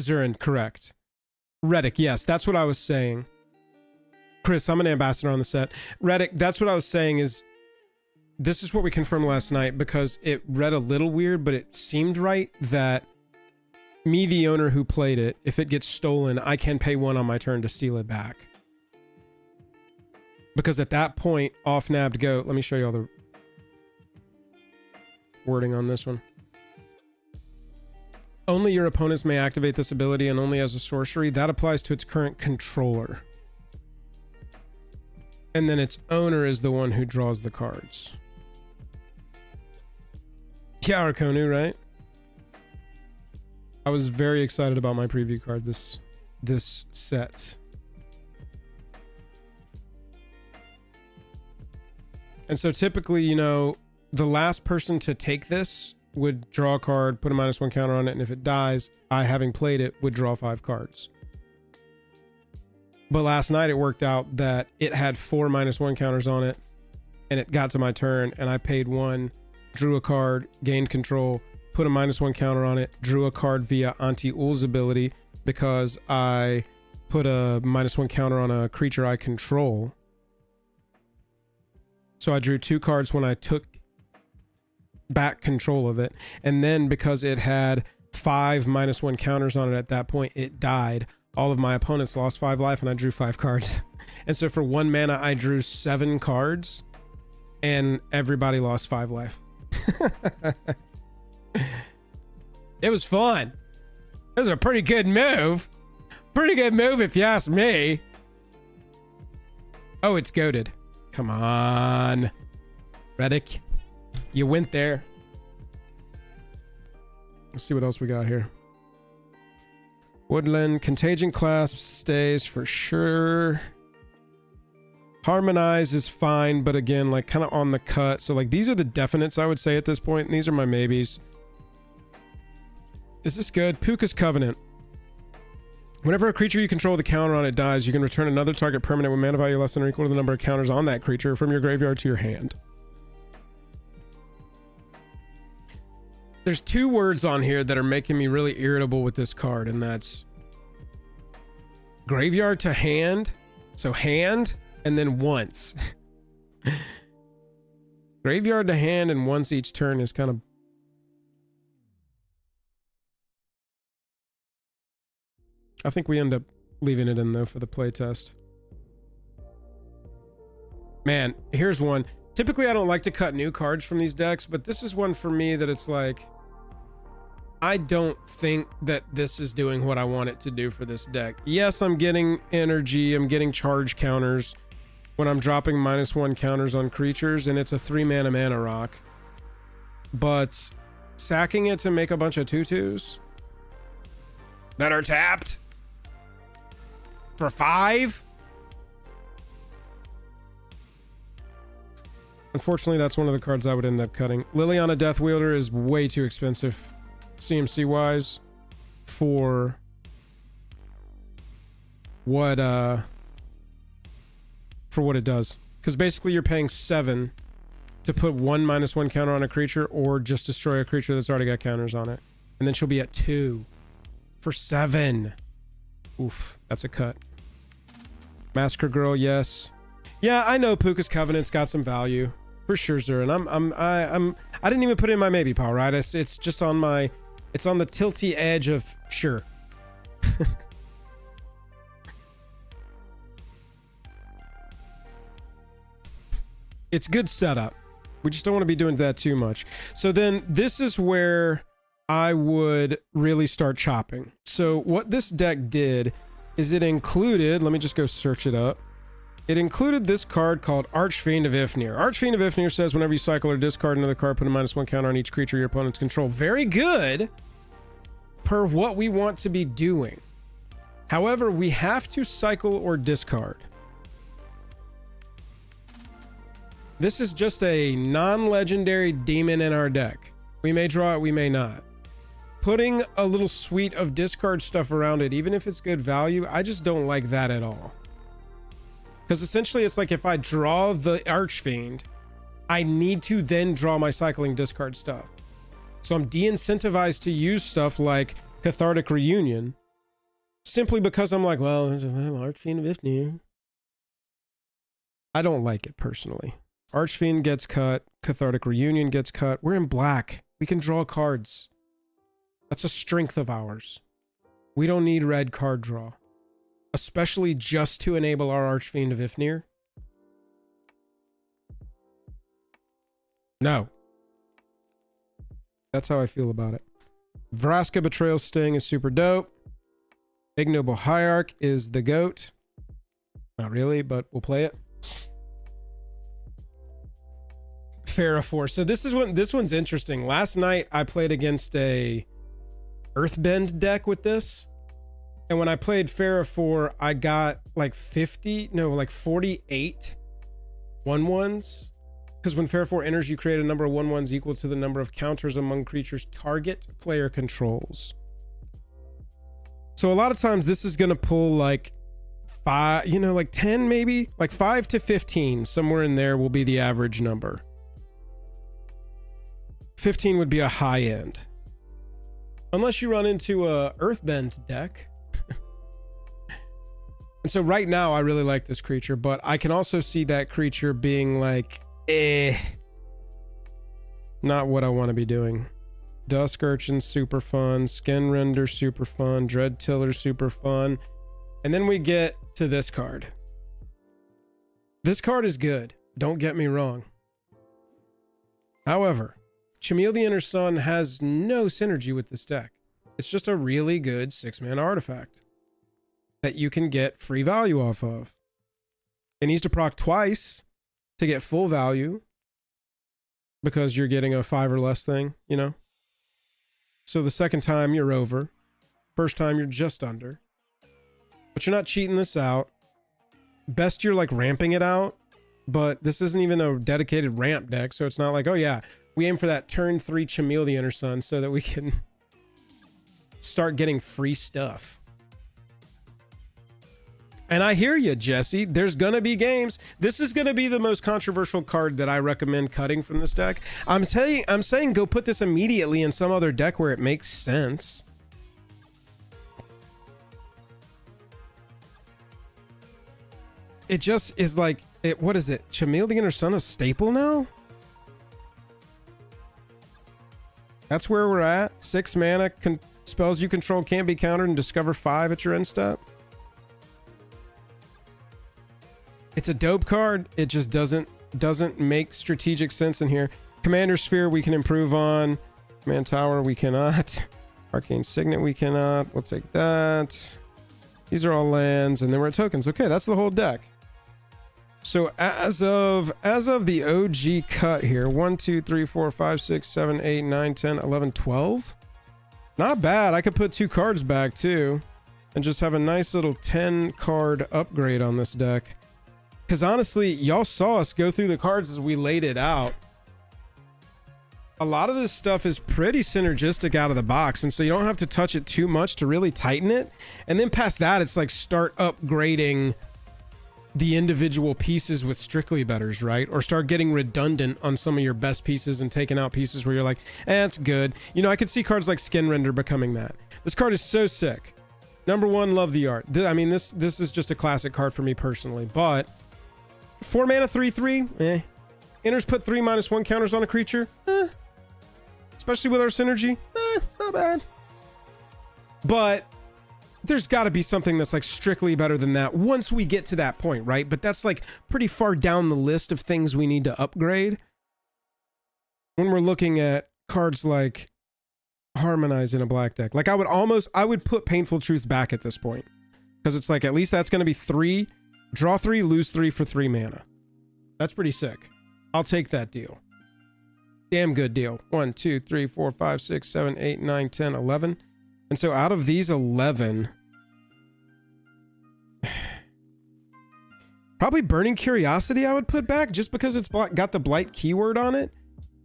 Zurin, correct. Reddick, yes, that's what I was saying. Chris, I'm an ambassador on the set. Reddick, that's what I was saying is, this is what we confirmed last night because it read a little weird, but it seemed right that me, the owner who played it, if it gets stolen, I can pay 1 on my turn to steal it back. Because at that point, off nabbed go. Let me show you all the wording on this one. Only your opponents may activate this ability and only as a sorcery. That applies to its current controller. And then its owner is the one who draws the cards. Yeah, Arconu, right? I was very excited about my preview card this set. And so typically, you know, the last person to take this would draw a card, put a -1 counter on it, and if it dies, I, having played it, would draw 5 cards. But last night it worked out that it had 4 -1 counters on it, and it got to my turn, and I paid 1, drew a card, gained control, put a -1 counter on it, drew a card via Auntie Ul's ability because I put a -1 counter on a creature I control. So I drew 2 cards when I took back control of it, and then because it had 5 -1 counters on it at that point, it died. All of my opponents lost 5 life, and I drew 5 cards. And so for 1 mana, I drew 7 cards, and everybody lost 5 life. It was fun. It was a pretty good move. Pretty good move if you ask me. Oh, it's goated. Come on, Reddick. You went there. Let's see what else we got here. Woodland. Contagion Clasp stays for sure. Harmonize is fine, but again, like kind of on the cut. So like these are the definites I would say at this point, and these are my maybes. Is this good? Puka's Covenant. Whenever a creature you control the counter on it dies, you can return another target permanent with mana value less than or equal to the number of counters on that creature from your graveyard to your hand. There's 2 words on here that are making me really irritable with this card, and that's graveyard to hand. So hand, and then once. Graveyard to hand and once each turn is kind of... I think we end up leaving it in, though, for the playtest. Man, here's one. Typically, I don't like to cut new cards from these decks, but this is one for me that it's like, I don't think that this is doing what I want it to do for this deck. Yes, I'm getting energy, I'm getting charge counters when I'm dropping -1 counters on creatures, and it's a 3-mana mana rock. But sacking it to make a bunch of 2/2s that are tapped for 5? Unfortunately, that's one of the cards I would end up cutting. Liliana Death Wielder is way too expensive, CMC wise, for what it does. Because basically you're paying 7 to put 1 -1 counter on a creature, or just destroy a creature that's already got counters on it. And then she'll be at 2 for 7. Oof, that's a cut. Massacre Girl, yes. Yeah, I know Puka's Covenant's got some value. For sure, sir. And I didn't even put it in my maybe pile, right? It's just on my, it's on the tilty edge of sure. It's good setup. We just don't want to be doing that too much. So then this is where I would really start chopping. So what this deck did is it included, let me just go search it up. It included this card called Archfiend of Ifnir. Archfiend of Ifnir says whenever you cycle or discard another card, put a -1 counter on each creature your opponents control. Very good per what we want to be doing. However, we have to cycle or discard. This is just a non-legendary demon in our deck. We may draw it, we may not. Putting a little suite of discard stuff around it, even if it's good value, I just don't like that at all. Because essentially it's like if I draw the Archfiend, I need to then draw my cycling discard stuff. So I'm de-incentivized to use stuff like Cathartic Reunion, simply because I'm like, well, there's an Archfiend of Ifnir. I don't like it personally. Archfiend gets cut, Cathartic Reunion gets cut. We're in black. We can draw cards. That's a strength of ours. We don't need red card draw. Especially just to enable our Archfiend of Ifnir. No. That's how I feel about it. Vraska Betrayal Sting is super dope. Ignoble Hierarch is the GOAT. Not really, but we'll play it. Pharaoh. So this one's interesting. Last night I played against a Earthbend deck with this. And when I played Pharaoh 4, I got like 48 1/1s. Because when Pharaoh 4 enters, you create a number of 1/1s equal to the number of counters among creatures target player controls. So a lot of times this is going to pull like 5, like 10 maybe, like 5 to 15, somewhere in there will be the average number. 15 would be a high end. Unless you run into a Earthbend deck. And so right now I really like this creature, but I can also see that creature being like, not what I want to be doing. Dusk Urchin, super fun. Skin Render, super fun. Dread Tiller, super fun. And then we get to this card. This card is good. Don't get me wrong. However, Chameel the Inner Sun has no synergy with this deck. It's just a really good 6-mana artifact that you can get free value off of. It needs to proc twice to get full value because you're getting a 5 or less thing, So the second time you're over. First time you're just under. But you're not cheating this out. Best you're like ramping it out, but this isn't even a dedicated ramp deck, so it's not like, oh yeah, we aim for that turn 3 Chameel the Inner Sun so that we can start getting free stuff. And I hear you, Jesse. There's going to be games. This is going to be the most controversial card that I recommend cutting from this deck. I'm saying go put this immediately in some other deck where it makes sense. It just is like, what is it? Chameel the Inner Sun a staple now? That's where we're at. 6 mana, spells you control can't be countered, and discover 5 at your end step. It's a dope card. It just doesn't doesn't make strategic sense in here. Commander Sphere we can improve on. Command Tower we cannot. Arcane Signet we cannot. We'll take that. These are all lands, and then we're at tokens. Okay, that's the whole deck. So as of the OG cut here, 1, 2, 3, 4, 5, 6, 7, 8, 9, 10, 11, 12. Not bad. I could put 2 cards back too and just have a nice little 10 card upgrade on this deck. Because honestly, y'all saw us go through the cards as we laid it out. A lot of this stuff is pretty synergistic out of the box, and so you don't have to touch it too much to really tighten it. And then past that, it's like start upgrading the individual pieces with strictly betters, right? Or start getting redundant on some of your best pieces and taking out pieces where you're like, it's good. You know, I could see cards like Skin Render becoming that. This card is so sick. Number one, love the art. I mean, this is just a classic card for me personally, but 4 mana, 3/3, Enters put 3/-1 counters on a creature, especially with our synergy, not bad. But there's got to be something that's like strictly better than that once we get to that point, right? But that's like pretty far down the list of things we need to upgrade when we're looking at cards like Harmonize in a black deck. Like I would put Painful Truth back at this point, because it's like at least that's going to be 3, draw 3, lose 3 for 3 mana. That's pretty sick. I'll take that deal. Damn good deal. 1, 2, 3, 4, 5, 6, 7, 8, 9, 10, 11. And so out of these 11, probably Burning Curiosity I would put back, just because it's got the Blight keyword on it.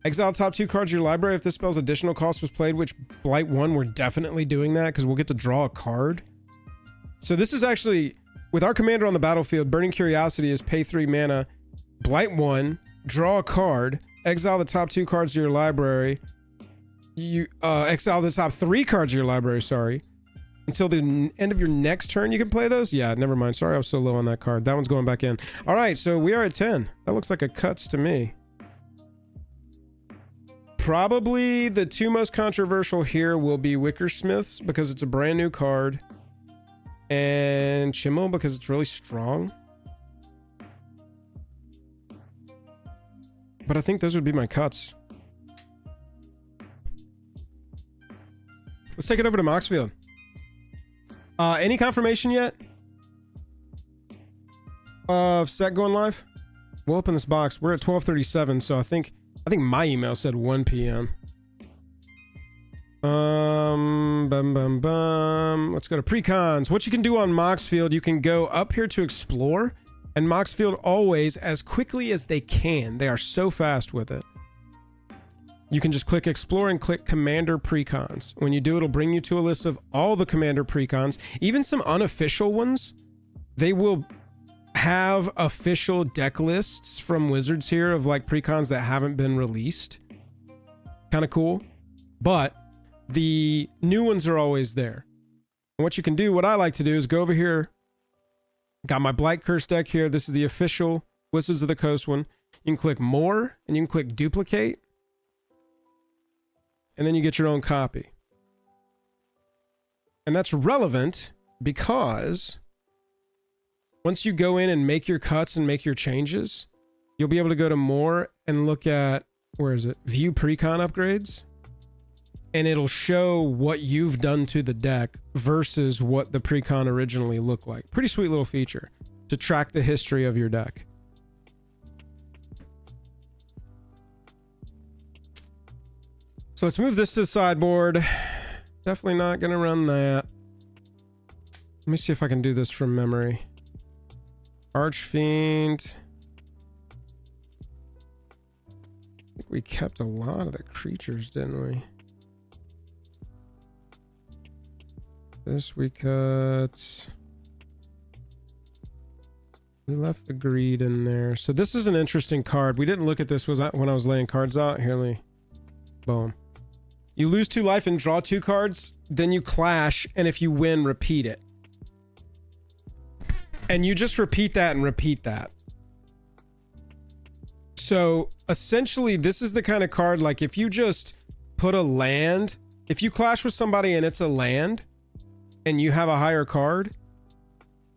Exile top 2 cards of your library if this spell's additional cost was played, which Blight 1, we're definitely doing that because we'll get to draw a card. So this is actually, with our commander on the battlefield, Burning Curiosity is pay 3 mana, Blight 1, draw a card, exile the top 2 cards of your library. You exile the top 3 cards of your library, sorry. Until the end of your next turn, you can play those? Yeah, never mind. Sorry, I was so low on that card. That one's going back in. All right, so we are at 10. That looks like a cuts to me. Probably the 2 most controversial here will be Wickersmiths, because it's a brand new card. And Chimmel, because it's really strong. But I think those would be my cuts. Let's take it over to Moxfield. Any confirmation yet of set going live? We'll open this box. We're at 12:37, so I think my email said 1 p.m. Let's go to precons. What you can do on Moxfield, you can go up here to explore, and Moxfield always, as quickly as they can, they are so fast with it. You can just click explore and click commander precons. When you do, it'll bring you to a list of all the commander precons, even some unofficial ones. They will have official deck lists from Wizards here of like precons that haven't been released. Kind of cool. But the new ones are always there. And what you can do, what I like to do is go over here. Got my Blight Curse deck here. This is the official Wizards of the Coast one. You can click more and you can click duplicate. And then you get your own copy. And that's relevant because once you go in and make your cuts and make your changes, you'll be able to go to more and look at, where is it? View precon upgrades. And it'll show what you've done to the deck versus what the precon originally looked like. Pretty sweet little feature to track the history of your deck. So let's move this to the sideboard. Definitely not going to run that. Let me see if I can do this from memory. Archfiend. I think we kept a lot of the creatures, didn't we? This we cut. We left the greed in there. So this is an interesting card. We didn't look at this when I was laying cards out. Here, let me... Boom. You lose 2 life and draw 2 cards, then you clash, and if you win, repeat it. And you just repeat that and repeat that. So essentially, this is the kind of card, like if you just put a land, if you clash with somebody and it's a land, and you have a higher card,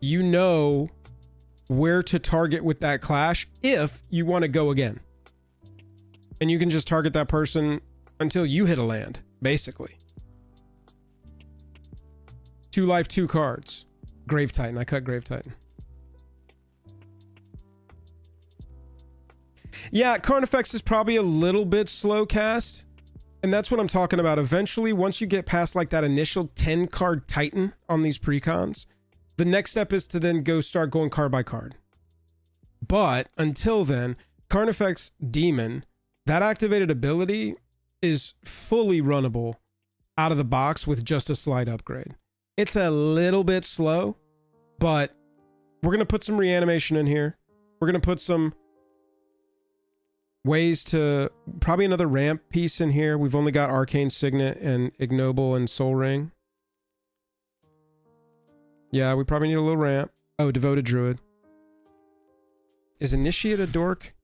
you know where to target with that clash if you want to go again. And you can just target that person until you hit a land, basically. 2 life, 2 cards. Grave Titan. I cut Grave Titan. Yeah, Carnifex is probably a little bit slow cast. And that's what I'm talking about. Eventually, once you get past like that initial 10 card Titan on these precons, the next step is to then go start going card by card. But until then, Carnifex Demon, that activated ability is fully runnable out of the box with just a slight upgrade. It's a little bit slow, but we're going to put some reanimation in here. We're going to put some ways to... Probably another ramp piece in here. We've only got Arcane Signet and Ignoble and Soul Ring. Yeah, we probably need a little ramp. Oh, Devoted Druid. Is Initiate a dork?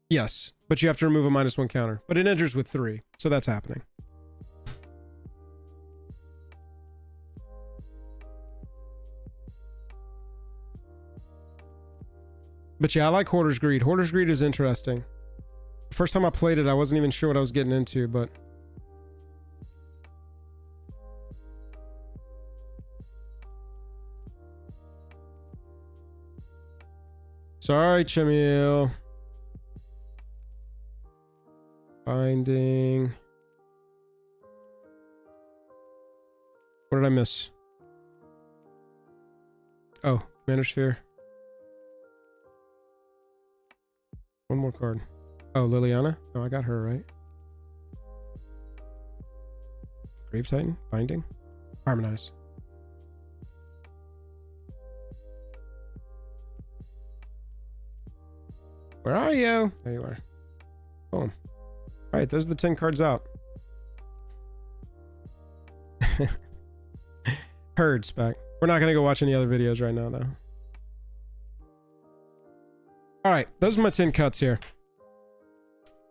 Yes, but you have to remove a -1 counter. But it enters with 3, so that's happening. But yeah, I like Hoarder's Greed. Hoarder's Greed is interesting. First time I played it, I wasn't even sure what I was getting into, but... Sorry, Chamiel. Binding. What did I miss? Oh, Commander Sphere. One more card. Oh, Liliana? Oh, I got her, right? Grave Titan? Binding? Harmonize. Where are you? There you are. Boom. Alright, those are the 10 cards out. Herd's back. We're not going to go watch any other videos right now, though. Alright, those are my 10 cuts here.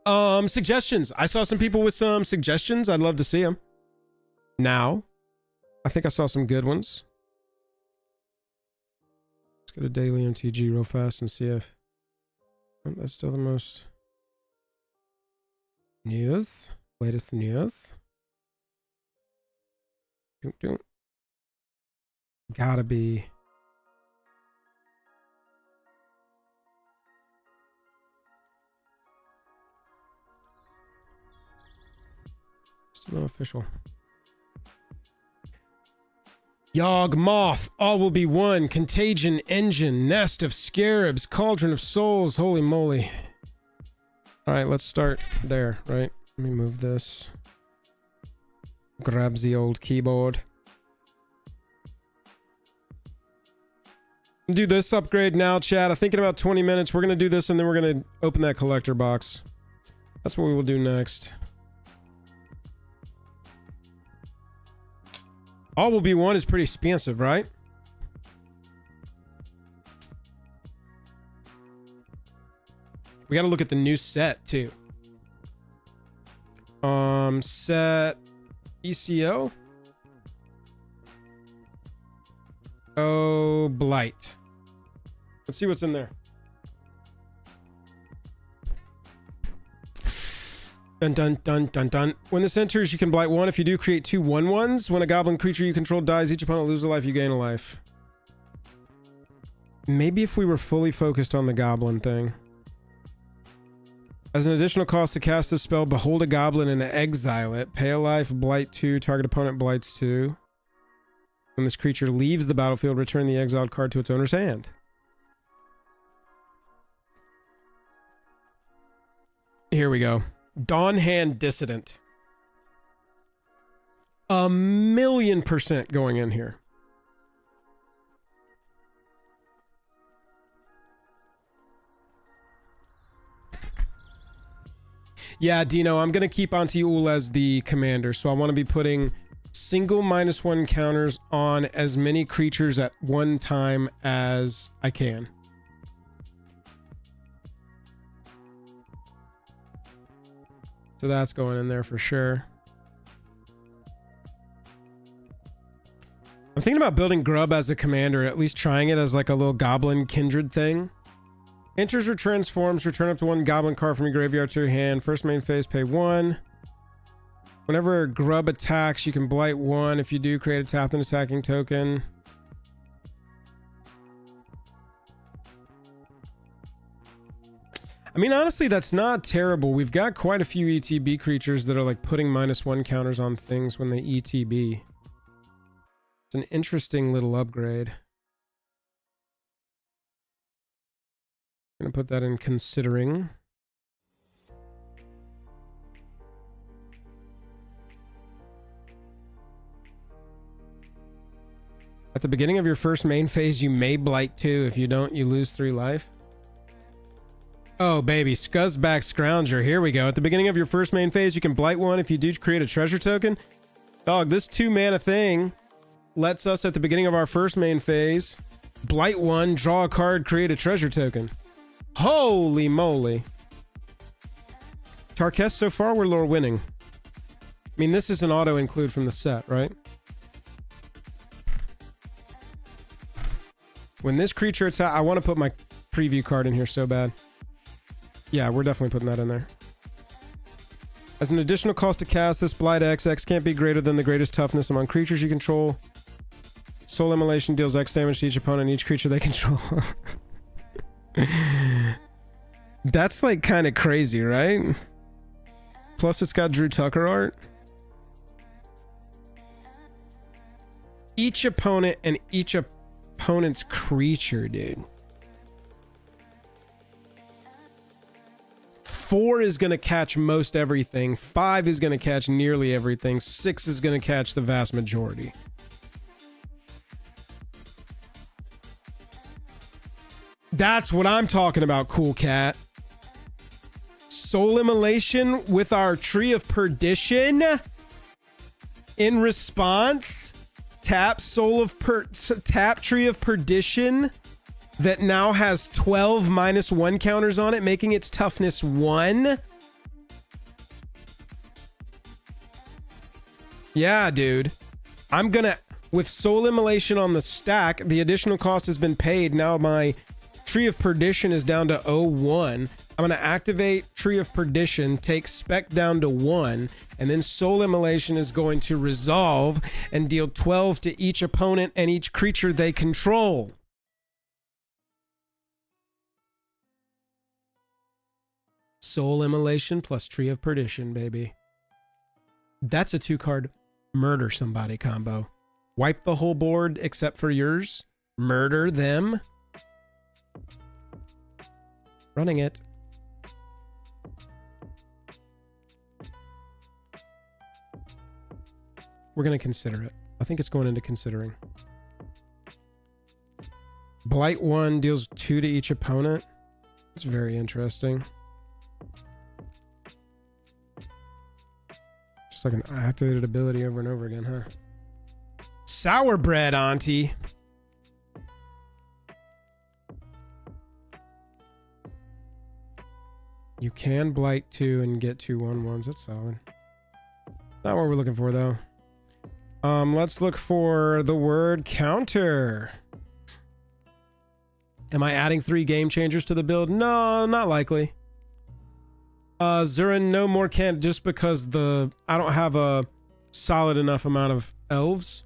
Suggestions. I saw some people with some suggestions. I'd love to see them. Now, I think I saw some good ones. Let's get a daily MTG real fast and see if... Oh, that's still the most... News. Latest news. Gotta be... Still no official. Yogg Moth, all will be one. Contagion Engine, Nest of Scarabs, Cauldron of Souls. Holy moly. Alright, let's start there, right? Let me move this. Grabs the old keyboard. Do this upgrade now, chat. I think in about 20 minutes we're going to do this and then we're going to open that collector box. That's what we will do next. All will be one is pretty expensive, right? We got to look at the new set too. Set ECO. Oh, Blight. Let's see what's in there. Dun dun dun dun dun. When this enters, you can blight 1. If you do, create 2 1/1s. When a goblin creature you control dies, each opponent loses a life, you gain a life. Maybe if we were fully focused on the goblin thing. As an additional cost to cast this spell, behold a goblin and exile it. Pay a life, blight 2, target opponent blights 2. When this creature leaves the battlefield, return the exiled card to its owner's hand. Here we go. Dawnhand Dissident. 1,000,000% going in here. Yeah, Dino, I'm going to keep Anti-Ul as the commander, so I want to be putting single -1 counters on as many creatures at one time as I can. So that's going in there for sure. I'm thinking about building Grub as a commander, at least trying it as like a little goblin kindred thing. Enters or transforms, return up to 1 goblin card from your graveyard to your hand. First main phase, pay 1. Whenever Grub attacks, you can blight 1. If you do, create a tapped and attacking token. I mean, honestly, that's not terrible. We've got quite a few ETB creatures that are like putting -1 counters on things when they ETB. It's an interesting little upgrade. I'm gonna put that in considering. At the beginning of your first main phase, you may blight 2. If you don't, you lose 3 life. Oh, baby. Scuzzback Scrounger. Here we go. At the beginning of your first main phase, you can blight 1. If you do, create a treasure token. Dog, this 2-mana thing lets us, at the beginning of our first main phase, blight 1, draw a card, create a treasure token. Holy moly. Tarkest, so far, we're lore winning. I mean, this is an auto-include from the set, right? When this creature attacks... I want to put my preview card in here so bad. Yeah, we're definitely putting that in there. As an additional cost to cast, this Blight X can't be greater than the greatest toughness among creatures you control. Soul Immolation deals X damage to each opponent and each creature they control. That's like kind of crazy, right? Plus it's got Drew Tucker art. Each opponent and each opponent's creature, dude. 4 is going to catch most everything. 5 is going to catch nearly everything. 6 is going to catch the vast majority. That's what I'm talking about, cool cat. Soul Immolation with our Tree of Perdition. In response, tap Tree of Perdition. That now has 12 -1 counters on it, making its toughness 1. Yeah, dude. I'm gonna... With Soul Immolation on the stack, the additional cost has been paid. Now my Tree of Perdition is down to 0-1. I'm gonna activate Tree of Perdition, take Spec down to 1, and then Soul Immolation is going to resolve and deal 12 to each opponent and each creature they control. Soul Immolation plus Tree of Perdition, baby. That's a 2-card murder somebody combo. Wipe the whole board except for yours. Murder them. Running it. We're going to consider it. I think it's going into considering. Blight 1 deals 2 to each opponent. It's very interesting. Just like an activated ability over and over again, huh? Sour bread, auntie. You can blight 2 and get 2 1/1s. That's solid. Not what we're looking for, though. Let's look for the word counter. Am I adding 3 game changers to the build? No, not likely. Zurin, no more can't, just because I don't have a solid enough amount of elves.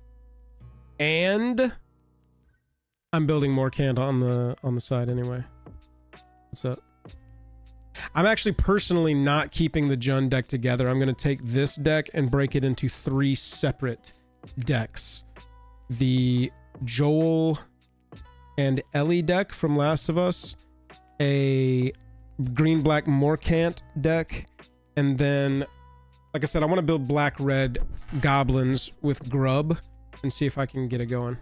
And I'm building more canned on the side anyway. What's up? I'm actually personally not keeping the Jun deck together. I'm going to take this deck and break it into 3 separate decks. The Joel and Ellie deck from Last of Us, a green-black Morkant deck, and then, like I said, I want to build black-red goblins with Grub and see if I can get it going.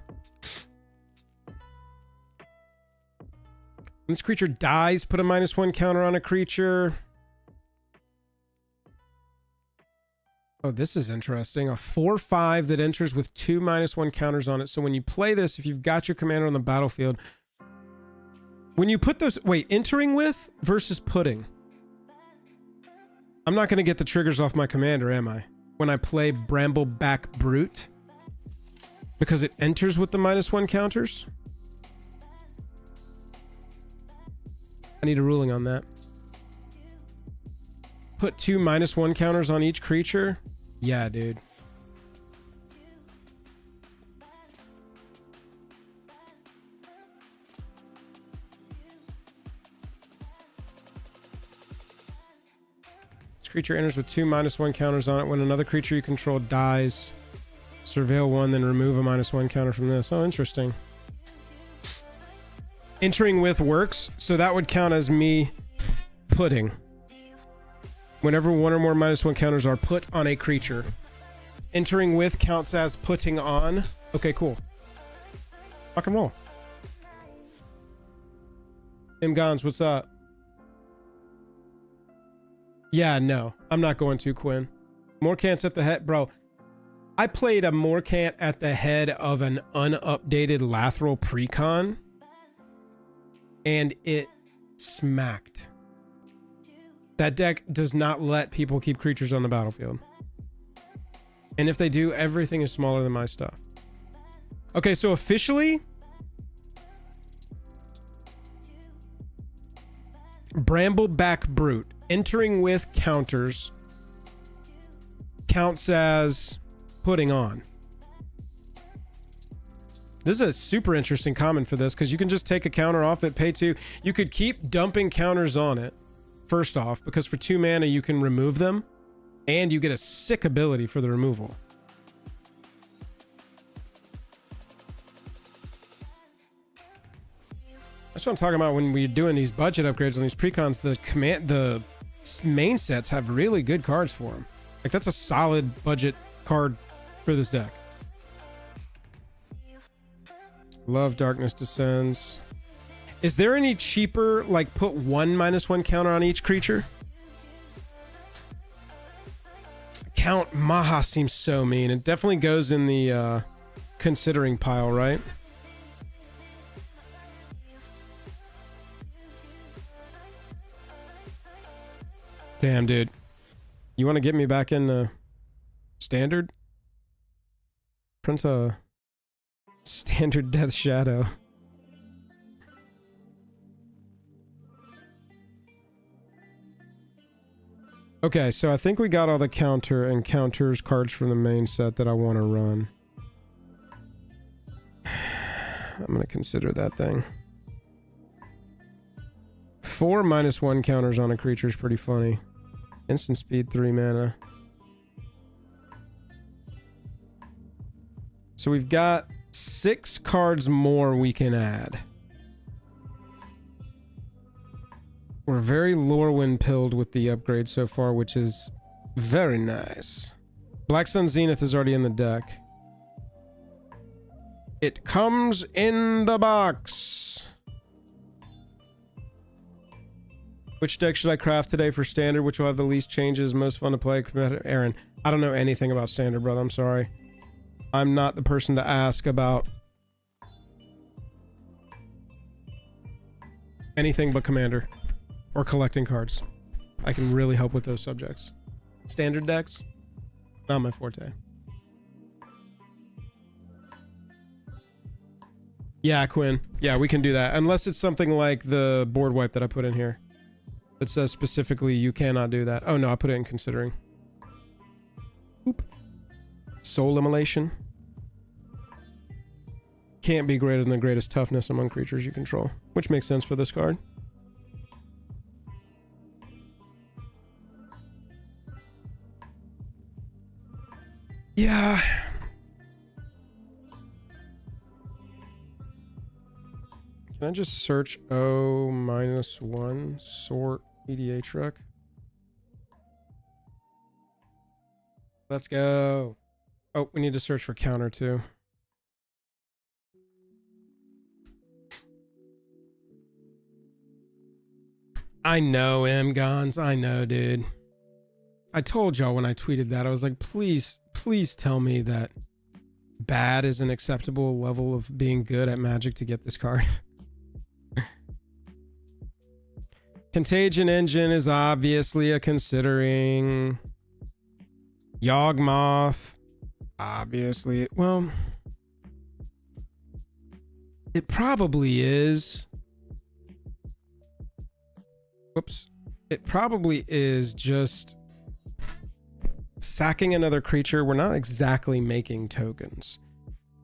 When this creature dies, put a -1 counter on a creature. Oh, this is interesting. A 4/5 that enters with 2 -1 counters on it. So when you play this, if you've got your commander on the battlefield, when you put those... Wait, entering with versus putting. I'm not going to get the triggers off my commander, am I? When I play Brambleback Brute. Because it enters with the -1 counters? I need a ruling on that. Put 2 -1 counters on each creature? Yeah, dude. This creature enters with 2 -1 counters on it. When another creature you control dies, surveil 1, then remove a -1 counter from this. Oh, interesting. Entering with works, so that would count as me putting. Whenever 1 or more -1 counters are put on a creature. Entering with counts as putting on. Okay, cool. Rock and roll. Gons, what's up? Yeah, no. I'm not going to, Quinn. Morcant's at the head. Bro, I played a Morcant at the head of an unupdated Lathril Precon. And it smacked. That deck does not let people keep creatures on the battlefield. And if they do, everything is smaller than my stuff. Okay, so officially, Brambleback Brute entering with counters counts as putting on. This is a super interesting comment for this because you can just take a counter off it, pay 2. You could keep dumping counters on it, first off, because for 2 mana you can remove them, and you get a sick ability for the removal. That's what I'm talking about when we're doing these budget upgrades on these precons. The main sets have really good cards for them. Like, that's a solid budget card for this deck. Love Darkness Descends. Is there any cheaper, like, put 1 -1 counter on each creature? Count Maha seems so mean. It definitely goes in the considering pile, right? Damn, dude. You want to get me back in standard? Print a standard Death Shadow. Okay, so I think we got all the counter and counters cards from the main set that I want to run. I'm going to consider that thing. 4 -1 counters on a creature is pretty funny. Instant speed, 3 mana. So we've got 6 cards more we can add. We're very Lorwyn pilled with the upgrade so far, which is very nice. Black Sun Zenith is already in the deck. It comes in the box. Which deck should I craft today for standard? Which will have the least changes, most fun to play? Aaron, I don't know anything about standard, brother. I'm sorry. I'm not the person to ask about anything but commander or collecting cards. I can really help with those subjects. Standard decks, not my forte. Yeah, Quinn. Yeah, we can do that. Unless it's something like the board wipe that I put in here that says specifically you cannot do that. Oh no, I put it in considering. Oop. Soul Immolation. Can't be greater than the greatest toughness among creatures you control, which makes sense for this card. Yeah. Can I just search O -1 sort EDA truck? Let's go. Oh, we need to search for counter too. I know, Gons. I know, dude. I told y'all when I tweeted that, I was like, please tell me that bad is an acceptable level of being good at Magic to get this card. Contagion Engine is obviously a considering. Yawgmoth, obviously. Well, It probably is. Whoops. It probably is just sacking another creature. We're not exactly making tokens.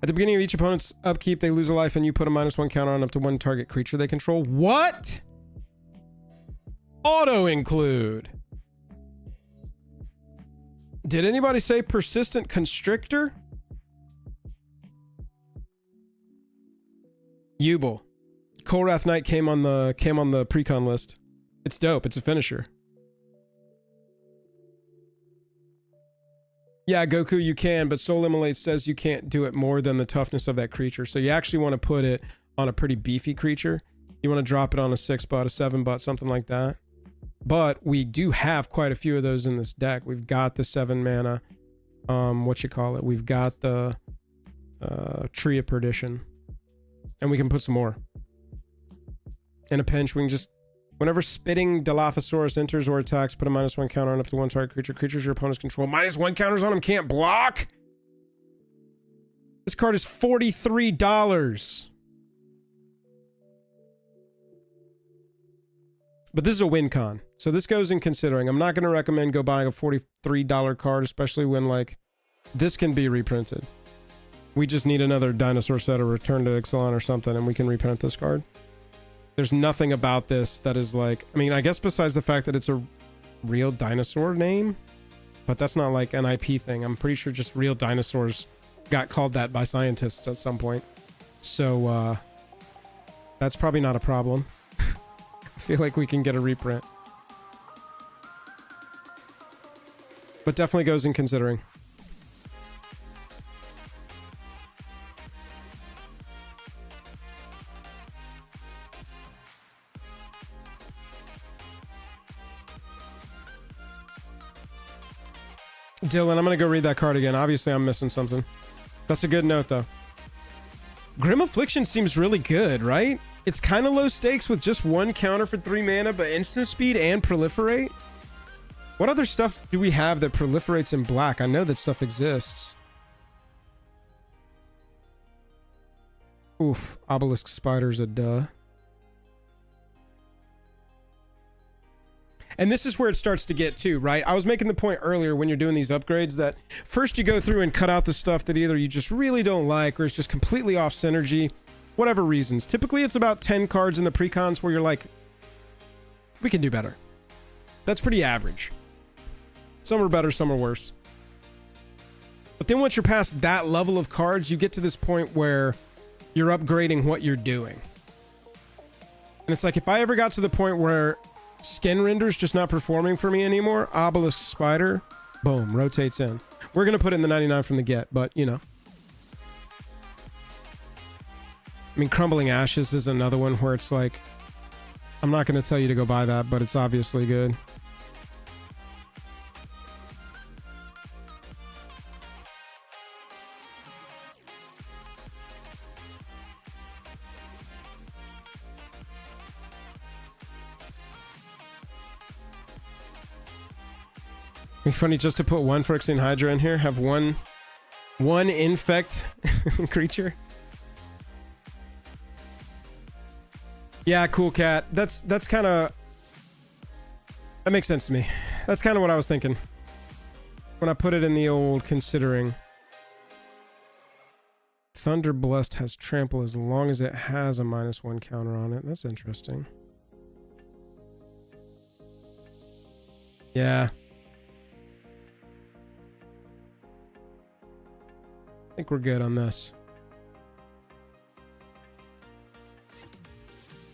At the beginning of each opponent's upkeep, they lose a life and you put a -1 counter on up to one target creature they control. What? Auto include. Did anybody say persistent constrictor? Yubel. Kolrath Knight came on the precon list. It's dope. It's a finisher. Yeah, Goku, you can, but Soul Immolate says you can't do it more than the toughness of that creature. So you actually want to put it on a pretty beefy creature. You want to drop it on a 6-butt, a 7-butt, something like that. But we do have quite a few of those in this deck. We've got the 7 mana, we've got the Tree of Perdition. And we can put some more. In a pinch, we can just, whenever Spitting Dilophosaurus enters or attacks, put a -1 counter on up to one target creature. Creatures your opponents control. -1 counters on them can't block? This card is $43. But this is a win con. So this goes in considering. I'm not going to recommend go buying a $43 card, especially when, like, this can be reprinted. We just need another dinosaur set or Return to Ixalan or something, and we can reprint this card. There's nothing about this that is like... I mean, I guess besides the fact that it's a real dinosaur name, but that's not like an IP thing. I'm pretty sure just real dinosaurs got called that by scientists at some point. So, that's probably not a problem. I feel like we can get a reprint. But definitely goes in considering. Dylan, I'm going to go read that card again. Obviously, I'm missing something. That's a good note, though. Grim Affliction seems really good, right? It's kind of low stakes with just 1 counter for 3 mana, but instant speed and proliferate? What other stuff do we have that proliferates in black? I know that stuff exists. Oof, Obelisk Spider's a duh. And this is where it starts to get too, right? I was making the point earlier when you're doing these upgrades that first you go through and cut out the stuff that either you just really don't like or it's just completely off synergy, whatever reasons. Typically it's about 10 cards in the precons where you're like, we can do better. That's pretty average. Some are better, some are worse. But then once you're past that level of cards, you get to this point where you're upgrading what you're doing. And it's like, if I ever got to the point where Skin Render's just not performing for me anymore, Obelisk Spider, boom, rotates in. We're going to put it in the 99 from the get, but, you know. I mean, Crumbling Ashes is another one where it's like, I'm not going to tell you to go buy that, but it's obviously good. It'd be funny just to put 1 Phyrexian Hydra in here, have one infect creature. Yeah, cool cat. That's kind of, that makes sense to me. That's kind of what I was thinking when I put it in the old considering. Thunder Blessed has trample as long as it has a -1 counter on it. That's interesting. Yeah. I think we're good on this.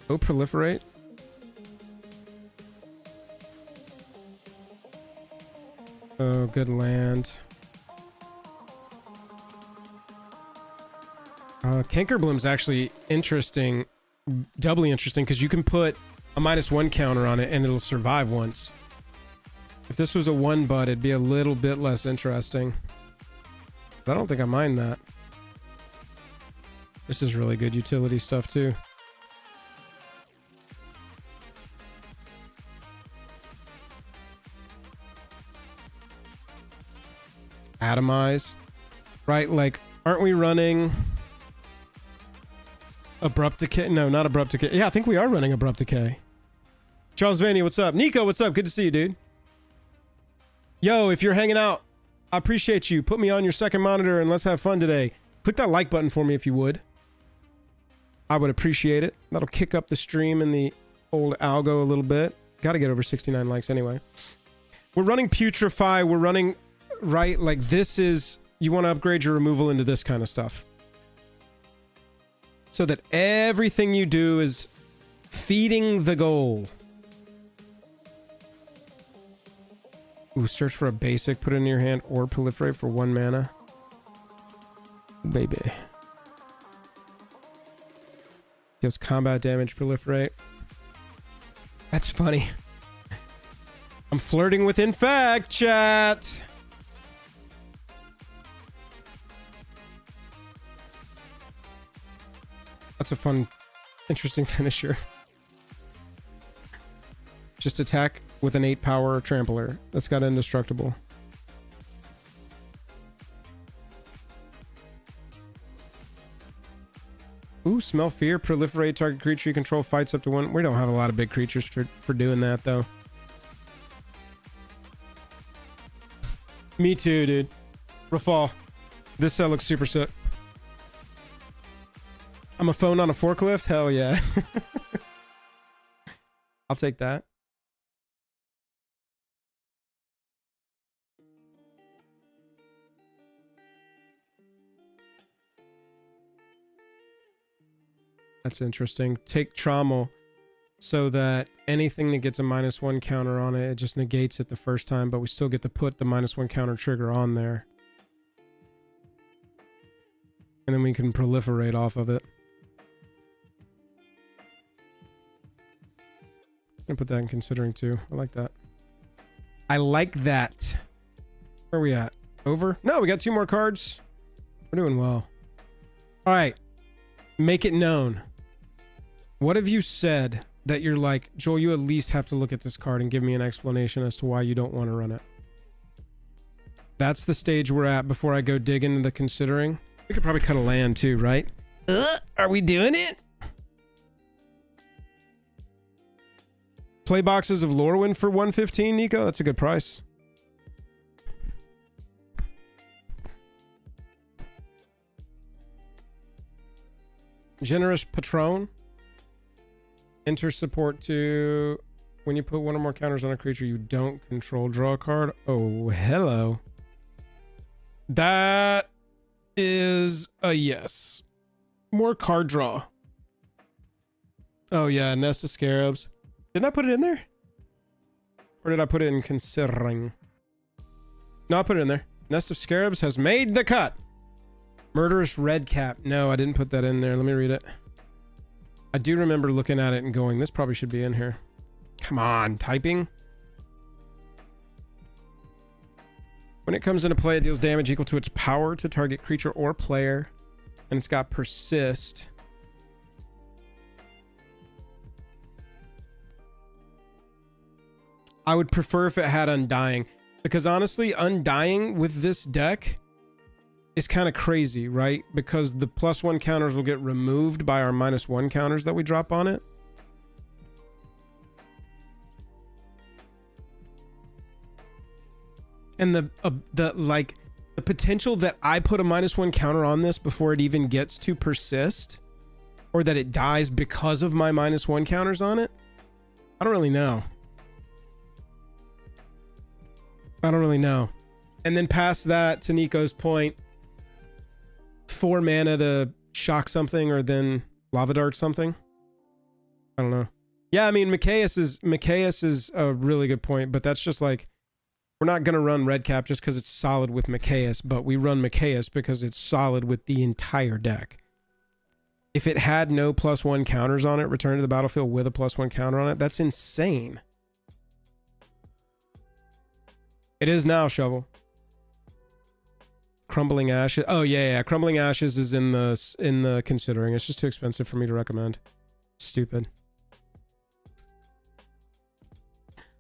Oh, proliferate. Oh, good land. Cankerbloom's actually interesting, doubly interesting, because you can put a -1 counter on it and it'll survive once. If this was a 1-butt, it'd be a little bit less interesting. But I don't think I mind that. This is really good utility stuff too. Atomize. Right, like, aren't we running... Abrupt Decay? No, not Abrupt Decay. Yeah, I think we are running Abrupt Decay. Charles Vanny, what's up? Nico, what's up? Good to see you, dude. Yo, if you're hanging out, I appreciate you. Put me on your second monitor and let's have fun today. Click that like button for me if you would. I would appreciate it. That'll kick up the stream and the old algo a little bit. Got to get over 69 likes anyway. We're running Putrefy. We're running, right, like this is, you want to upgrade your removal into this kind of stuff. So that everything you do is feeding the goal. Ooh, search for a basic, put it in your hand, or proliferate for 1 mana. Baby. Deals combat damage, proliferate. That's funny. I'm flirting with Infect, chat. That's a fun, interesting finisher. Just attack with an 8 power trampler. That's got indestructible. Ooh, smell fear, proliferate, target creature you control fights up to 1. We don't have a lot of big creatures for doing that though. Me too, dude. Rafal. This set looks super sick. I'm a phone on a forklift? Hell yeah. I'll take that. That's interesting. Take Trommel so that anything that gets a -1 counter on it, it just negates it the first time, but we still get to put the -1 counter trigger on there. And then we can proliferate off of it. I'm gonna put that in considering too. I like that. I like that. Where are we at? Over? No, we got 2 more cards. We're doing well. All right. Make it known. What have you said that you're like, Joel, you at least have to look at this card and give me an explanation as to why you don't want to run it? That's the stage we're at before I go dig into the considering. We could probably cut a land too, right? Are we doing it? Play boxes of Lorwyn for 115, Nico? That's a good price. Generous Patron. Enter support to when you put 1 or more counters on a creature you don't control, draw a card. Oh, hello. That is a yes. More card draw. Oh yeah, Nest of Scarabs. Didn't I put it in there? Or did I put it in considering? No, I put it in there. Nest of Scarabs has made the cut. Murderous Redcap. No, I didn't put that in there. Let me read it. I do remember looking at it and going, this probably should be in here. Come on, typing. When it comes into play, it deals damage equal to its power to target creature or player. And it's got persist. I would prefer if it had Undying. Because honestly, Undying with this deck is kind of crazy, right? Because the +1 counters will get removed by our -1 counters that we drop on it. And the potential that I put a -1 counter on this before it even gets to persist, or that it dies because of my -1 counters on it, I don't really know. I don't really know. And then past that, to Nico's point, 4 mana to shock something or then lava dart something. I don't know. Yeah, I mean, Mikaeus is a really good point, but that's just like, we're not going to run Redcap just because it's solid with Mikaeus, but we run Mikaeus because it's solid with the entire deck. If it had no +1 counters on it, return to the battlefield with a +1 counter on it, that's insane. It is now, Shovel. Crumbling Ashes. Oh yeah. Crumbling Ashes is in the considering. It's just too expensive for me to recommend. Stupid.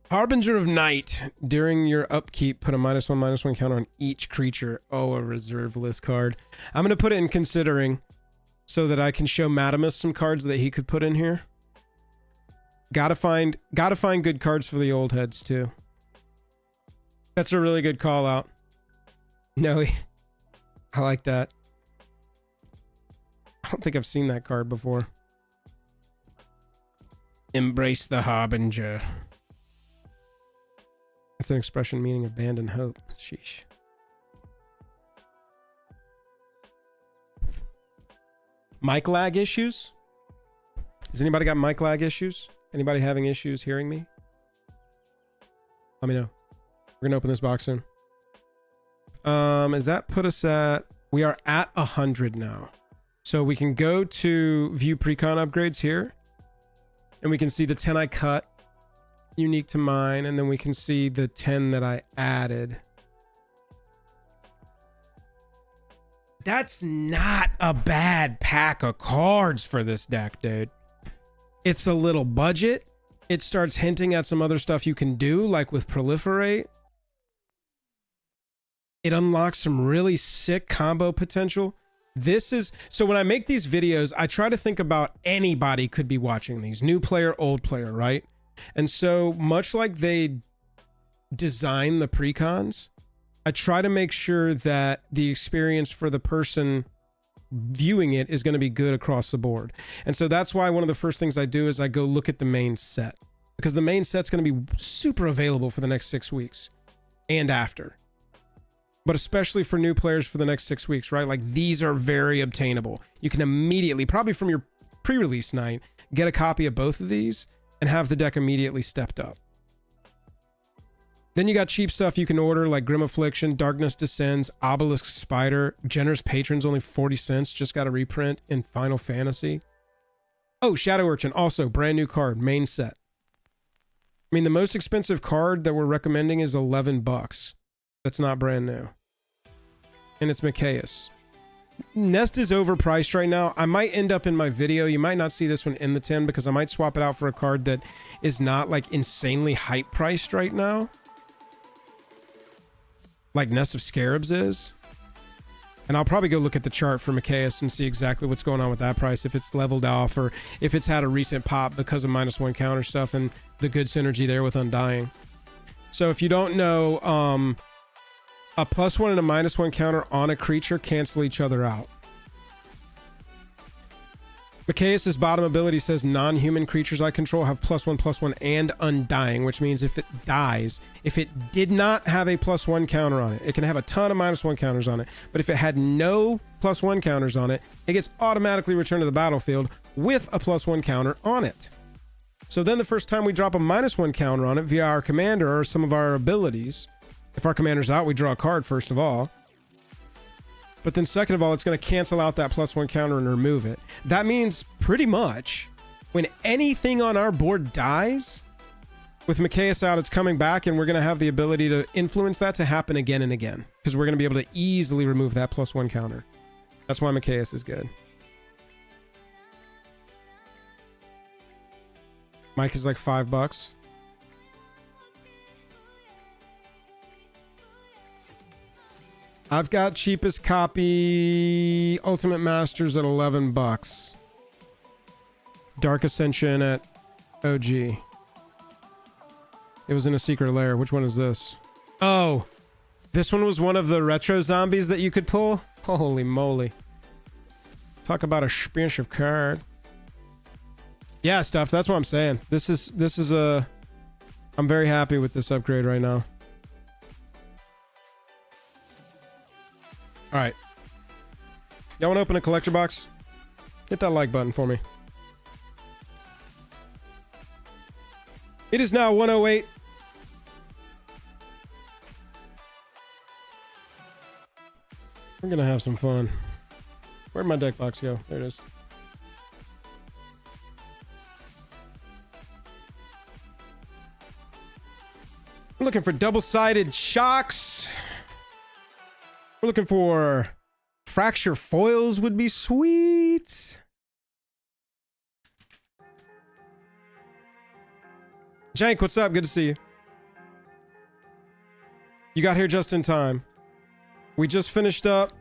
Harbinger of Night. During your upkeep, put a -1/-1 counter on each creature. Oh, a reserve list card. I'm gonna put it in considering. so that I can show Madamus some cards that he could put in here. Gotta find good cards for the old heads too. That's a really good call out. No, I like that. I don't think I've seen that card before. Embrace the Harbinger. That's an expression meaning abandon hope. Sheesh. Mic lag issues? Has anybody got mic lag issues? Anybody having issues hearing me? Let me know. We're gonna open this box soon. Does that put us at... We are at 100 now. So we can go to view precon upgrades here. And we can see the 10 I cut. Unique to mine. And then we can see the 10 that I added. That's not a bad pack of cards for this deck, dude. It's a little budget. It starts hinting at some other stuff you can do, like with Proliferate. It unlocks some really sick combo potential. This is... So when I make these videos, I try to think about anybody could be watching these. New player, old player, right? And so much like they design the precons, I try to make sure that the experience for the person viewing it is going to be good across the board. And so that's why one of the first things I do is I go look at the main set, because the main set's going to be super available for the next 6 weeks and after. But especially for new players for the next 6 weeks, right? Like these are very obtainable. You can immediately, probably from your pre-release night, get a copy of both of these and have the deck immediately stepped up. Then you got cheap stuff you can order like Grim Affliction, Darkness Descends, Obelisk Spider, Generous Patrons, only 40 cents. Just got a reprint in Final Fantasy. Oh, Shadow Urchin, also brand new card, main set. I mean, the most expensive card that we're recommending is $11. That's not brand new. And it's Micaeus. Nest is overpriced right now. I might end up in my video. You might not see this one in the 10 because I might swap it out for a card that is not like insanely hype priced right now. Like Nest of Scarabs is. And I'll probably go look at the chart for Micaeus and see exactly what's going on with that price, if it's leveled off or if it's had a recent pop because of -1 counter stuff and the good synergy there with Undying. So if you don't know, a +1 and a -1 counter on a creature cancel each other out. Micaeus' bottom ability says non-human creatures I control have +1/+1 and Undying, which means if it dies, if it did not have a +1 counter on it, it can have a ton of -1 counters on it, but if it had no +1 counters on it, it gets automatically returned to the battlefield with a +1 counter on it. So then the first time we drop a -1 counter on it via our commander or some of our abilities, if our commander's out, we draw a card first of all. But then second of all, it's going to cancel out that +1 counter and remove it. That means pretty much when anything on our board dies, with Micaeus out, it's coming back and we're going to have the ability to influence that to happen again and again. Because we're going to be able to easily remove that +1 counter. That's why Micaeus is good. Mike is like $5. I've got cheapest copy Ultimate Masters at $11. Dark Ascension at OG. It was in a secret lair. Which one is this? Oh, this one was one of the retro zombies that you could pull? Holy moly. Talk about a expensive card. Yeah, stuff. That's what I'm saying. This is a... I'm very happy with this upgrade right now. All right. Y'all want to open a collector box? Hit that like button for me. It is now 1:08. We're going to have some fun. Where'd my deck box go? There it is. We're looking for double-sided shocks. We're looking for fracture foils would be sweet. Jank, what's up? Good to see you. You got here just in time. We just finished up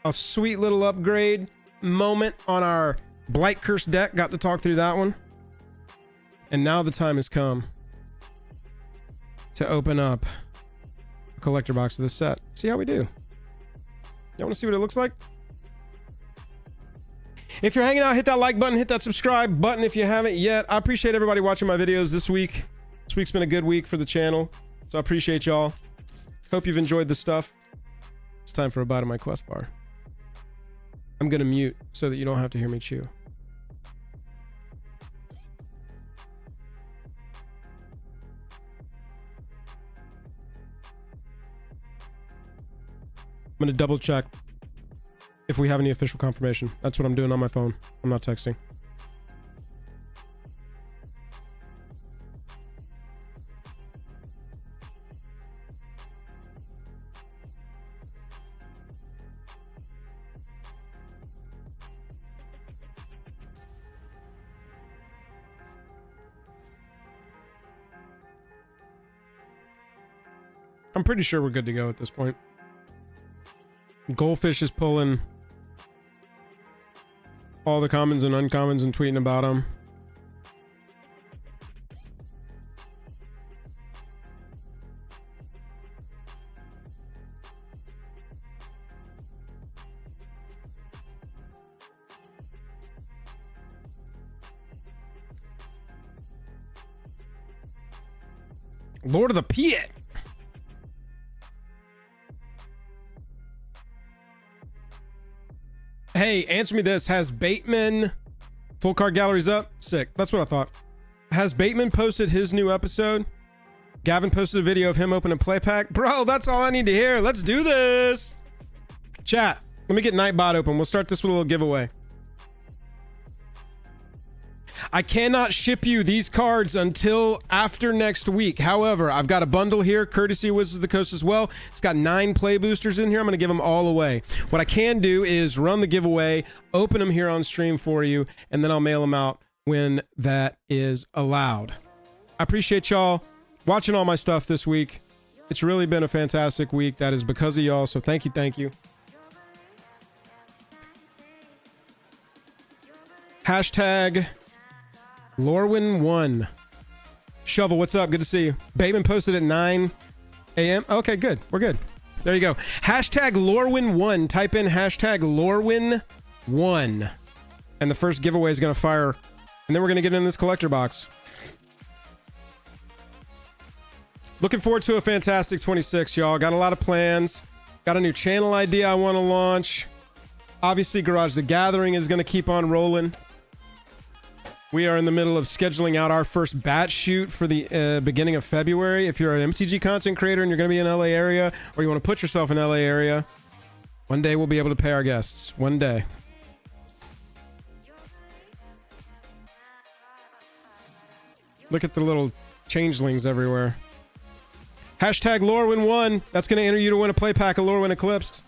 a sweet little upgrade moment on our Blight Curse deck. Got to talk through that one. And now the time has come to open up a collector box of this set. See how we do. Y'all want to see what it looks like? If you're hanging out, hit that like button, hit that subscribe button if you haven't yet. I appreciate everybody watching my videos this week. This week's been a good week for the channel, so I appreciate y'all. Hope you've enjoyed the stuff. It's time for a bite of my quest bar. I'm gonna mute so that you don't have to hear me chew. I'm gonna double check if we have any official confirmation. That's what I'm doing on my phone. I'm not texting. I'm pretty sure we're good to go at this point. Goldfish is pulling all the commons and uncommons and tweeting about them. Lord of the Pit. Hey, answer me this. Has Bateman... Full card gallery's up? Sick. That's what I thought. Has Bateman posted his new episode? Gavin posted a video of him opening play pack. Bro, that's all I need to hear. Let's do this. Chat, let me get Nightbot open. We'll start this with a little giveaway. I cannot ship you these cards until after next week. However, I've got a bundle here, courtesy of Wizards of the Coast as well. It's got 9 play boosters in here. I'm going to give them all away. What I can do is run the giveaway, open them here on stream for you, and then I'll mail them out when that is allowed. I appreciate y'all watching all my stuff this week. It's really been a fantastic week. That is because of y'all, so thank you, thank you. Hashtag... Lorwyn1. Shovel, what's up? Good to see you. Bateman posted at 9 a.m. Okay, good. We're good. There you go. Hashtag Lorwyn1. Type in hashtag Lorwyn1. And the first giveaway is going to fire. And then we're going to get in this collector box. Looking forward to a fantastic 26, y'all. Got a lot of plans. Got a new channel idea I want to launch. Obviously, Garage the Gathering is going to keep on rolling. We are in the middle of scheduling out our first batch shoot for the beginning of February. If you're an MTG content creator and you're going to be in LA area, or you want to put yourself in LA area, one day we'll be able to pay our guests. One day. Look at the little changelings everywhere. Hashtag Lorwyn1. That's going to enter you to win a play pack of Lorwyn Eclipsed.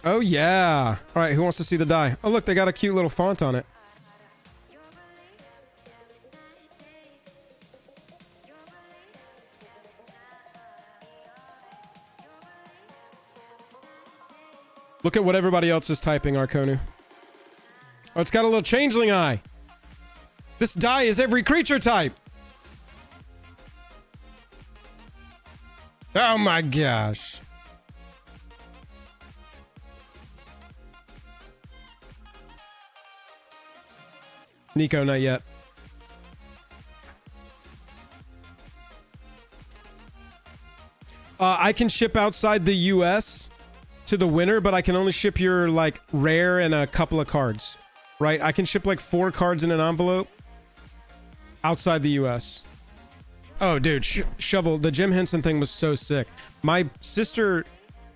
Oh, yeah. All right, who wants to see the die? Oh, look, they got a cute little font on it. Look at what everybody else is typing, Arconu. Oh, it's got a little changeling eye. This die is every creature type. Oh, my gosh. Nico, not yet. I can ship outside the US to the winner, but I can only ship your, like, rare and a couple of cards. Right? I can ship, like, 4 cards in an envelope outside the US. Oh, dude. Shovel, the Jim Henson thing was so sick. My sister...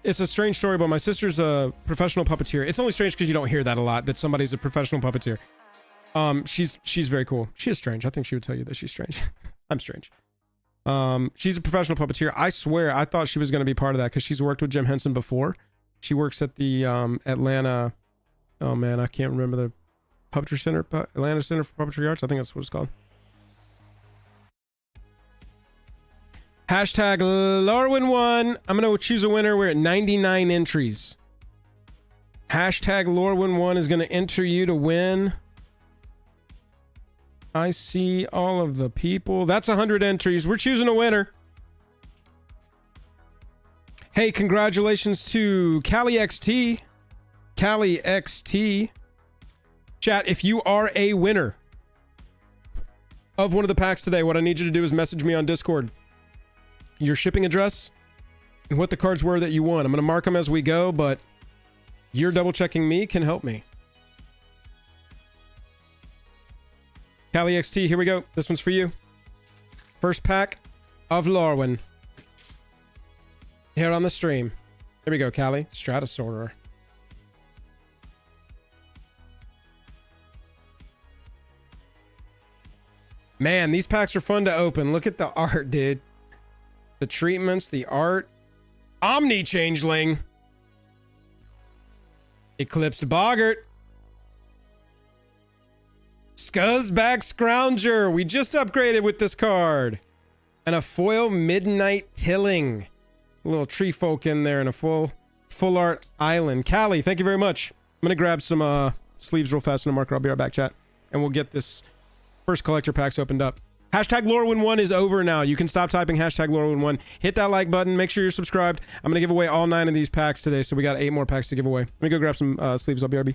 It's a strange story, but my sister's a professional puppeteer. It's only strange because you don't hear that a lot, that somebody's a professional puppeteer. She's very cool. She is strange. I think she would tell you that she's strange. I'm strange. She's a professional puppeteer. I swear I thought she was going to be part of that because she's worked with Jim Henson before. She works at the Atlanta... Oh man, I can't remember the Puppetry Center. Atlanta Center for Puppetry Arts. I think that's what it's called. Hashtag Lorwyn1. I'm going to choose a winner. We're at 99 entries. Hashtag Lorwyn1 is going to enter you to win. I see all of the people. That's 100 entries. We're choosing a winner. Hey, congratulations to Cali XT. Cali XT. Chat, if you are a winner of one of the packs today, what I need you to do is message me on Discord your shipping address and what the cards were that you won. I'm going to mark them as we go, but you're double checking me can help me. Cali XT, here we go. This one's for you. First pack of Lorwyn. Here on the stream. Here we go, Cali. Stratosaur. Man, these packs are fun to open. Look at the art, dude. The treatments, the art. Omni Changeling. Eclipsed Boggart. Scuzzbag Scrounger. We just upgraded with this card. And a foil Midnight Tilling. A little tree folk in there and a full art island. Cali, thank you very much. I'm going to grab some sleeves real fast in a marker. I'll be right back, chat. And we'll get this first collector packs opened up. Hashtag Lorwyn1 is over now. You can stop typing hashtag Lorwyn1. Hit that like button. Make sure you're subscribed. I'm going to give away all 9 of these packs today, so we got 8 more packs to give away. Let me go grab some sleeves. I'll be RB.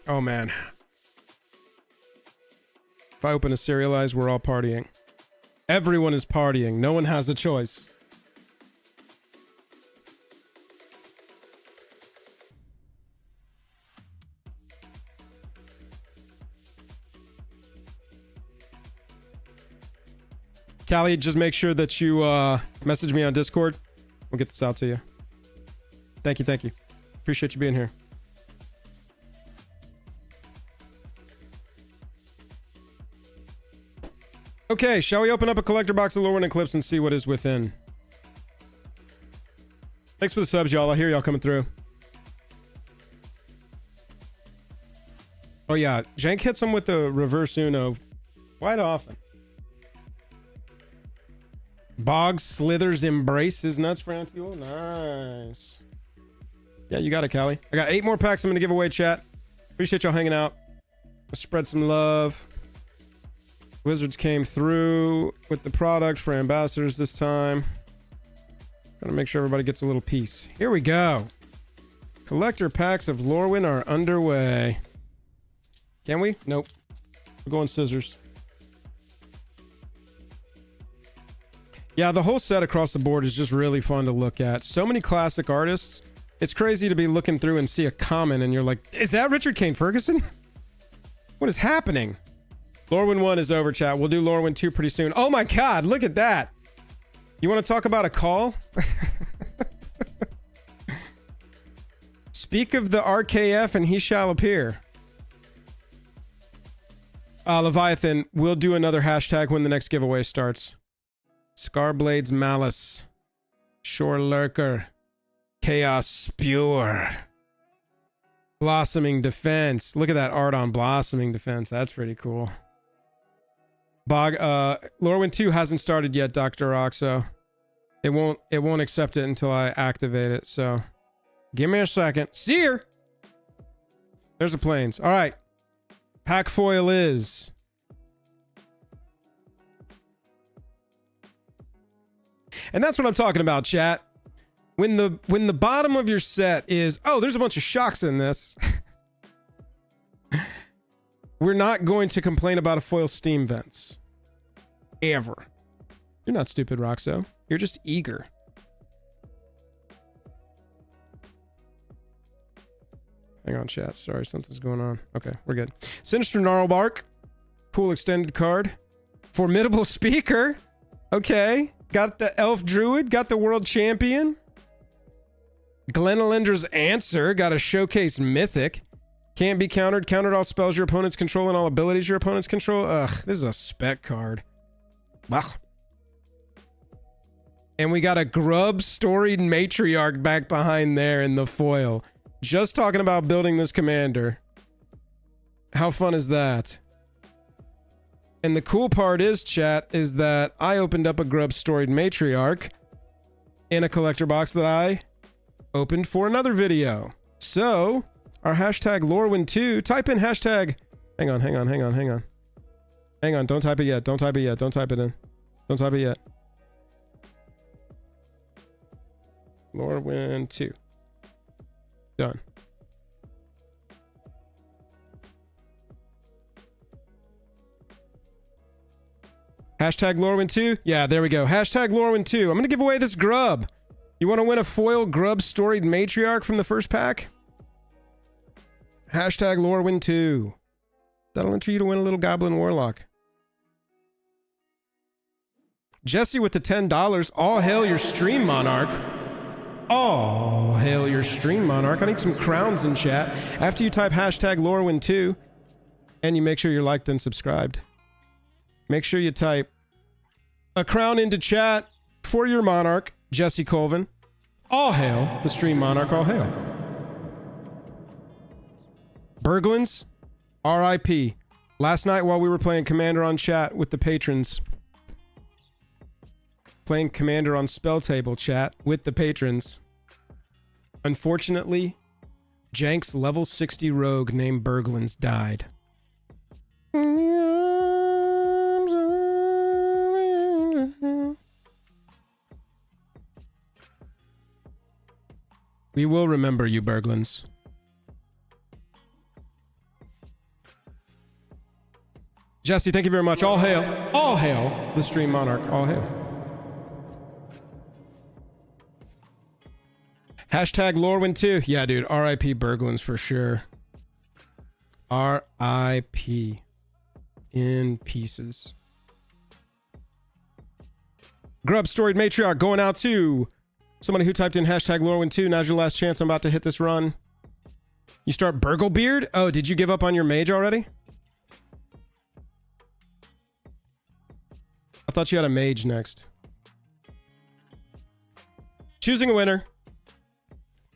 Oh man. If I open a serialized, we're all partying. Everyone is partying. No one has a choice. Cali, just make sure that you message me on Discord. We'll get this out to you. Thank you, thank you. Appreciate you being here. Okay, shall we open up a collector box of Lorwyn Eclipse and see what is within? Thanks for the subs, y'all. I hear y'all coming through. Oh yeah, Jank hits him with the reverse Uno quite often. Boggs Slithers Embrace his nuts for anti-wall. Nice. Yeah, you got it, Cali. I got 8 more packs I'm going to give away, chat. Appreciate y'all hanging out. Let's spread some love. Wizards came through with the product for ambassadors this time. Gotta make sure everybody gets a little piece. Here we go. Collector packs of Lorwyn are underway. Can we? Nope. We're going scissors. Yeah, the whole set across the board is just really fun to look at. So many classic artists. It's crazy to be looking through and see a common and you're like, is that Richard Kane Ferguson? What is happening? Lorwyn 1 is over, chat. We'll do Lorwyn 2 pretty soon. Oh my god, look at that. You want to talk about a call? Speak of the RKF and he shall appear. Leviathan, we'll do another hashtag when the next giveaway starts. Scarblade's Malice. Shore Lurker. Chaos Spewer. Blossoming Defense. Look at that art on Blossoming Defense. That's pretty cool. Lorwyn 2 hasn't started yet, Dr. Oxo. It won't accept it until I activate it, so give me a second. See her. There's the planes. All right. Pack foil is and that's what I'm talking about, chat. When the bottom of your set is, oh, there's a bunch of shocks in this. We're not going to complain about a foil steam vents. Ever. You're not stupid, Roxo. You're just eager. Hang on, chat. Sorry, something's going on. Okay, we're good. Sinister Gnarlbark. Cool extended card. Formidable Speaker. Okay. Got the Elf Druid. Got the World Champion. Glenalendra's Answer. Got a Showcase Mythic. Can't be countered. Countered all spells your opponents control and all abilities your opponents control. Ugh, this is a spec card. Ugh. And we got a Grub Storied Matriarch back behind there in the foil. Just talking about building this commander. How fun is that? And the cool part is, chat, is that I opened up a Grub Storied Matriarch in a collector box that I opened for another video. So, our hashtag Lorwyn2, type in hashtag... Hang on. Hang on, don't type it yet. Don't type it yet. Don't type it in. Don't type it yet. Lorwyn2. Done. Hashtag Lorwyn2. Yeah, there we go. Hashtag Lorwyn2. I'm going to give away this grub. You want to win a foil Grub Storied Matriarch from the first pack? Hashtag Lorwyn2. That'll enter you to win a little Goblin Warlock. Jesse with the $10. All hail your stream, Monarch. All hail your stream, Monarch. I need some crowns in chat. After you type hashtag Lorwyn2, and you make sure you're liked and subscribed, make sure you type a crown into chat for your Monarch, Jesse Colvin. All hail the stream, Monarch. All hail. Berglins, RIP. Last night while we were playing Commander on chat with the patrons, playing Commander on Spell Table chat with the patrons, unfortunately, Jank's level 60 rogue named Berglins died. We will remember you, Berglins. Jesse, thank you very much. All hail the stream, Monarch. All hail. Hashtag Lorwyn2. Yeah, dude. R.I.P. Berglins for sure. R.I.P. in pieces. Grub Storied Matriarch going out to somebody who typed in hashtag Lorwyn2. Now's your last chance. I'm about to hit this run. You start Burglebeard? Oh, did you give up on your mage already? I thought you had a mage next. Choosing a winner.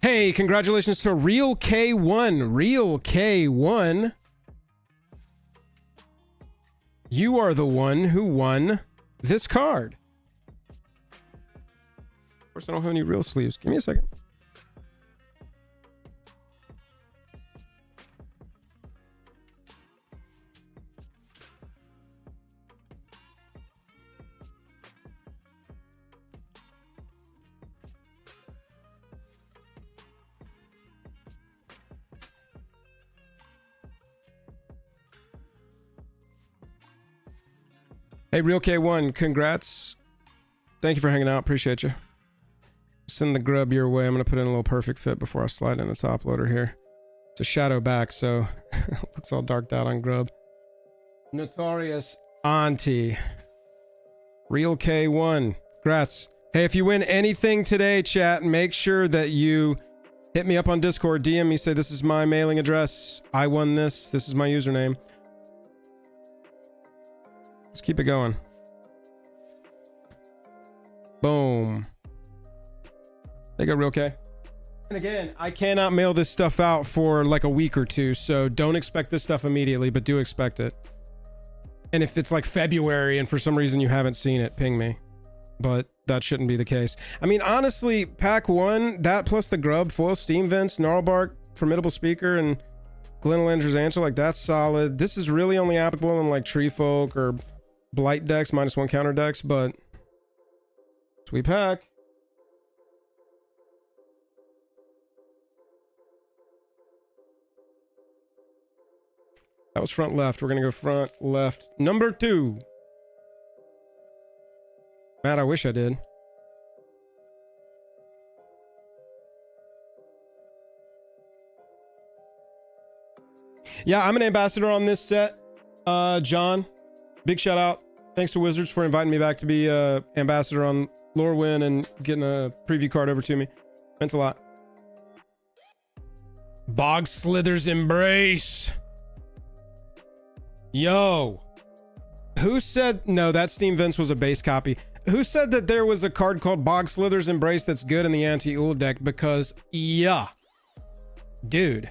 Hey, congratulations to Real K1. Real K1. You are the one who won this card. Of course, I don't have any real sleeves. Give me a second. Hey, Real K1, congrats. Thank you for hanging out. Appreciate you. Send the grub your way. I'm going to put in a little perfect fit before I slide in a top loader here. It's a shadow back, so it looks all darked out on grub. Notorious Auntie. Real K1. Congrats. Hey, if you win anything today, chat, make sure that you hit me up on Discord. DM me, say this is my mailing address. I won this. This is my username. Let's keep it going. Boom. They got Real K. And again, I cannot mail this stuff out for like a week or two, so don't expect this stuff immediately, but do expect it. And if it's like February and for some reason you haven't seen it, ping me. But that shouldn't be the case. I mean, honestly, pack 1, that plus the grub, foil steam vents, Gnarlbark, formidable speaker, and Glenalendra's Answer, like that's solid. This is really only applicable in like Tree Folk or Blight decks, -1 counter decks, but sweet pack. That was front left. We're gonna go front left. Number 2. Matt, I wish I did. Yeah, I'm an ambassador on this set. John, big shout out. Thanks to Wizards for inviting me back to be ambassador on Lorwyn and getting a preview card over to me. Meant a lot. Bog Slither's Embrace. Yo. Who said... No, that Steam Vince was a base copy. Who said that there was a card called Bog Slither's Embrace that's good in the anti-Ul deck? Because, yeah. Dude.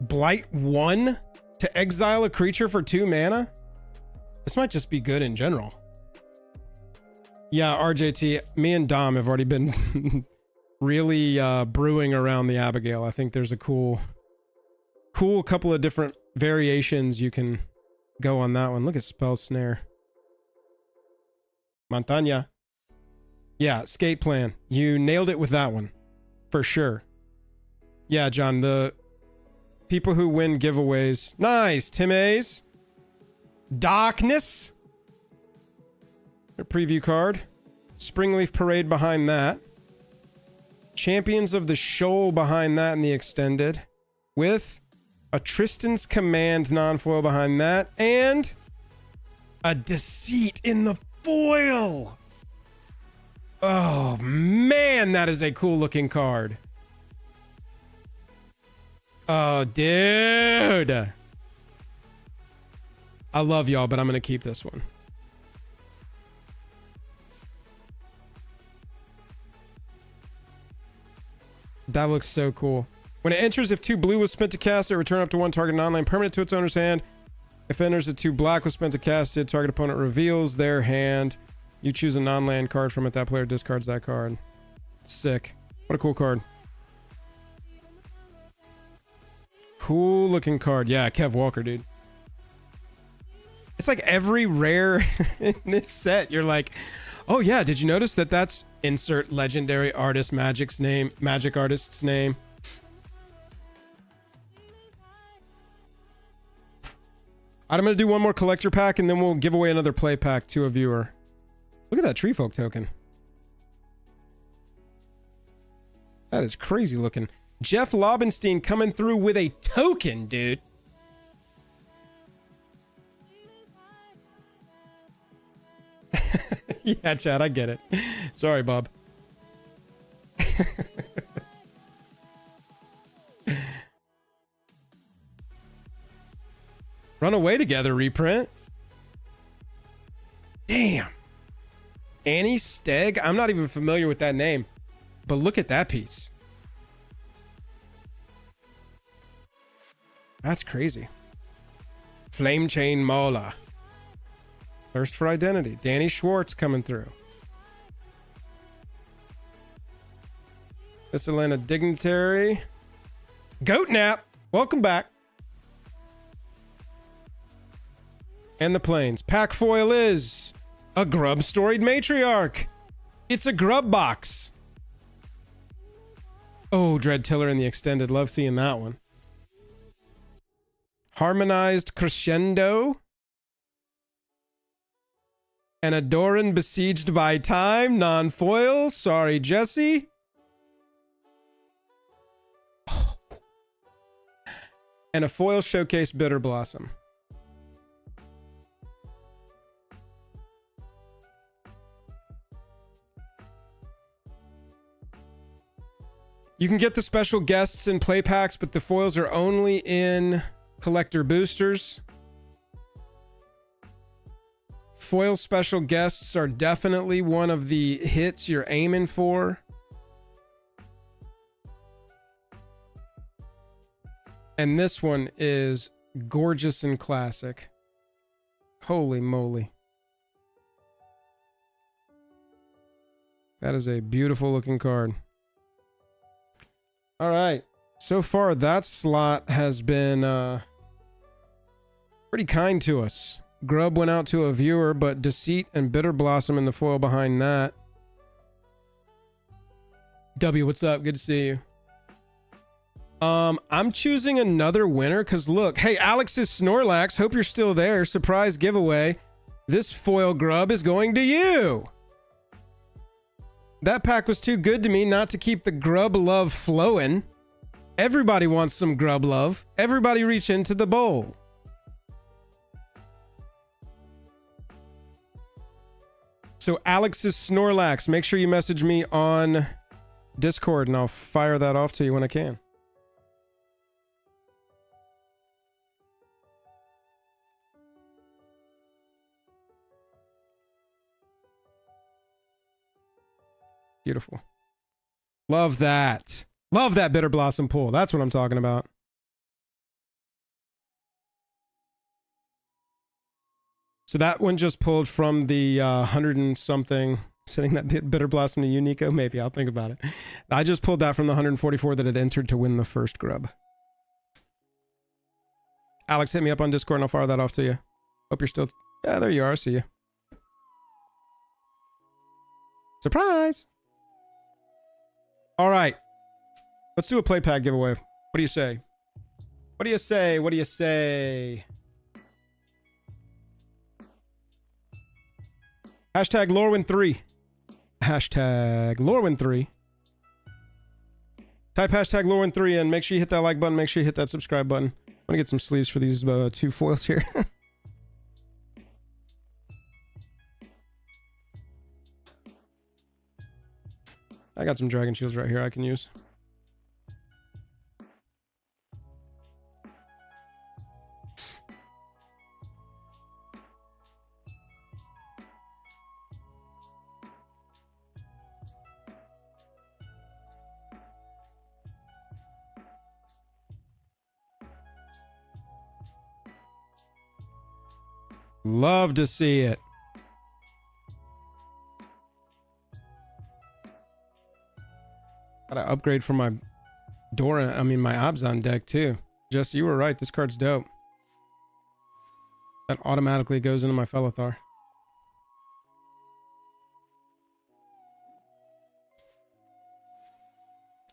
Blight 1 to exile a creature for 2 mana? This might just be good in general. Yeah, RJT, me and Dom have already been really brewing around the Abigail. I think there's a cool couple of different variations you can go on that one. Look at Spell Snare. Montaña. Yeah, Skate Plan. You nailed it with that one. For sure. Yeah, John, the people who win giveaways. Nice, Tim A's. Darkness. A preview card. Springleaf Parade behind that. Champions of the Shoal behind that in the extended. With a Tristan's Command non-foil behind that. And a Deceit in the foil. Oh, man, that is a cool looking card. Oh, dude. I love y'all, but I'm going to keep this one. That looks so cool. When it enters, if 2 blue was spent to cast it, return up to 1 target non-land permanent to its owner's hand. If it enters, the 2 black was spent to cast it, target opponent reveals their hand. You choose a non-land card from it. That player discards that card. Sick. What a cool card. Cool looking card. Yeah, Kev Walker, dude. It's like every rare in this set, you're like, oh yeah, did you notice that that's insert legendary artist magic artist's name? I'm going to do one more collector pack and then we'll give away another play pack to a viewer. Look at that Tree Folk token. That is crazy looking. Jeff Lobenstein coming through with a token, dude. Yeah, Chad, I get it. Sorry, Bob. Run Away Together reprint. Damn. Annie Steg? I'm not even familiar with that name. But look at that piece. That's crazy. Flame Chain Mola. Thirst for Identity. Danny Schwartz coming through. This Atlanta Dignitary. Goat Nap. Welcome back. And the Plains. Pack foil is a Grub Storied Matriarch. It's a Grub box. Oh, Dread Tiller in the extended. Love seeing that one. Harmonized Crescendo. And Adoran Besieged by Time. Non-foil. Sorry, Jesse. Oh. And a foil Showcase Bitter Blossom. You can get the special guests in play packs, but the foils are only in collector boosters. Foil special guests are definitely one of the hits you're aiming for. And this one is gorgeous and classic. Holy moly. That is a beautiful looking card. All right. So far, that slot has been pretty kind to us. Grub went out to a viewer, but Deceit and Bitter Blossom in the foil behind that. W, what's up? Good to see you. I'm choosing another winner because look, hey, Alex's Snorlax, hope you're still there. Surprise giveaway. This foil grub is going to you. That pack was too good to me not to keep the grub love flowing. Everybody wants some grub love. Everybody reach into the bowl. So Alex's Snorlax, make sure you message me on Discord and I'll fire that off to you when I can. Beautiful. Love that. Love that Bitter Blossom pull. That's what I'm talking about. So that one just pulled from the 100 and something. Sending that Bitter Blossom to you, Nico. Maybe I'll think about it. I just pulled that from the 144 that had entered to win the first grub. Alex, hit me up on Discord and I'll fire that off to you. Hope you're still... Yeah, there you are. I see you. Surprise! All right. Let's do a play pack giveaway. What do you say? What do you say? What do you say? Hashtag Lorwyn3. Hashtag Lorwyn3. Type hashtag Lorwyn3 and make sure you hit that like button. Make sure you hit that subscribe button. I'm going to get some sleeves for these two foils here. I got some dragon shields right here I can use. Love to see it. Gotta upgrade for my Dora, my Abzan deck too. Jesse, you were right. This card's dope. That automatically goes into my Felithar.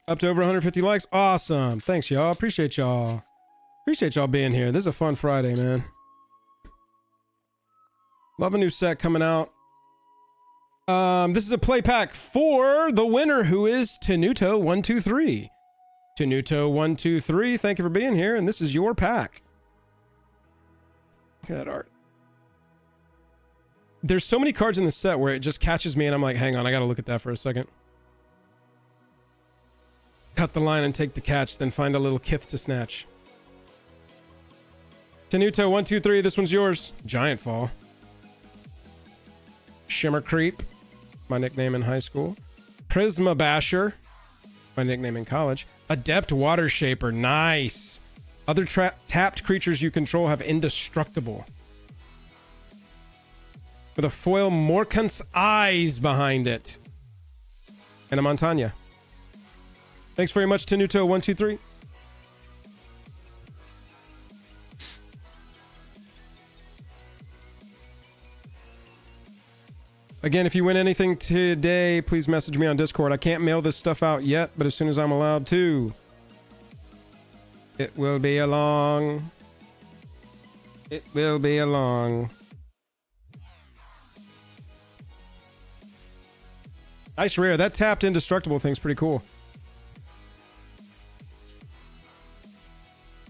Up to over 150 likes. Awesome. Thanks, y'all. Appreciate y'all. Appreciate y'all being here. This is a fun Friday, man. Love a new set coming out. This is a play pack for the winner, who is Tenuto123. Tenuto123, thank you for being here, and this is your pack. Look at that art. There's so many cards in this set where it just catches me and I'm like, hang on, I gotta look at that for a second. Cut the line and take the catch, then find a little kith to snatch. Tenuto123, this one's yours. Giant Fall. Shimmer Creep, my nickname in high school. Prisma Basher, my nickname in college. Adept Water Shaper, nice. Other tapped creatures you control have Indestructible. With a foil Morkant's Eyes behind it. And a Montagna. Thanks very much, Tenuto123. Again, if you win anything today, please message me on Discord. I can't mail this stuff out yet, but as soon as I'm allowed to, it will be along. It will be along. Nice rare. That tapped Indestructible thing's pretty cool.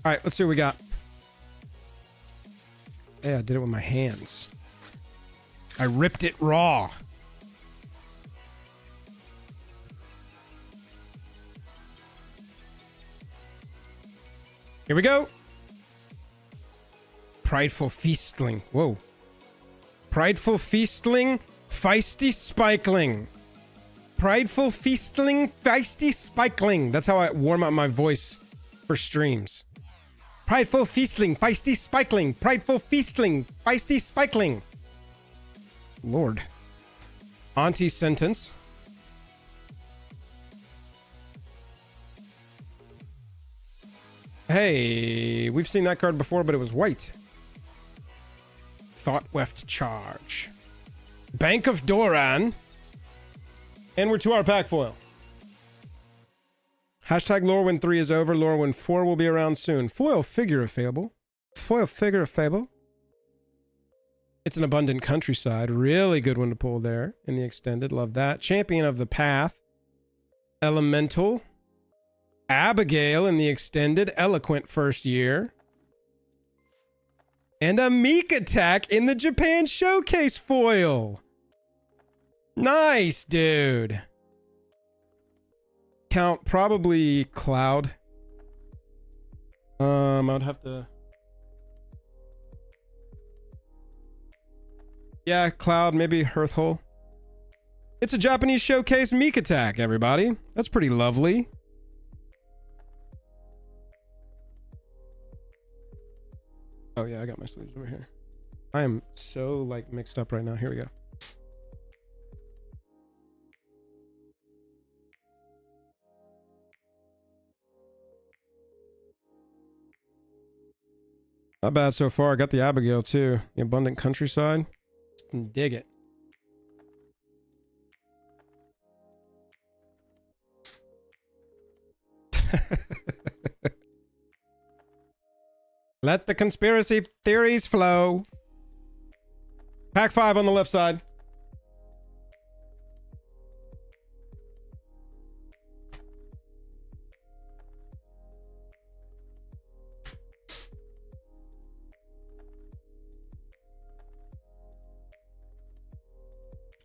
All right, let's see what we got. Yeah, I did it with my hands. I ripped it raw. Here we go. Prideful Feastling. Whoa. Prideful Feastling, Feisty Spikeling. Prideful Feastling, Feisty Spikeling. That's how I warm up my voice for streams. Prideful Feastling, Feisty Spikeling. Prideful Feastling, Feisty Spikeling. Lord. Auntie Sentence. Hey, we've seen that card before, but it was white. Thought Weft Charge. Bank of Doran. And we're to our pack foil. Hashtag Lorwyn3 is over. Lorwyn4 will be around soon. Foil Figure of Fable. Foil Figure of Fable. It's an Abundant Countryside. Really good one to pull there in the extended. Love that. Champion of the Path. Elemental. Abigail in the extended eloquent first year. And a Meek Attack in the Japan Showcase foil. Nice, dude. Count probably Cloud. I'd have to... Yeah, Cloud, maybe Hearthhole. It's a Japanese Showcase Meek Attack, everybody. That's pretty lovely. Oh yeah, I got my sleeves over here. I am so like mixed up right now. Here we go. Not bad so far. I got the Abigail too. The Abundant Countryside. Dig it. Let the conspiracy theories flow. Pack 5 on the left side.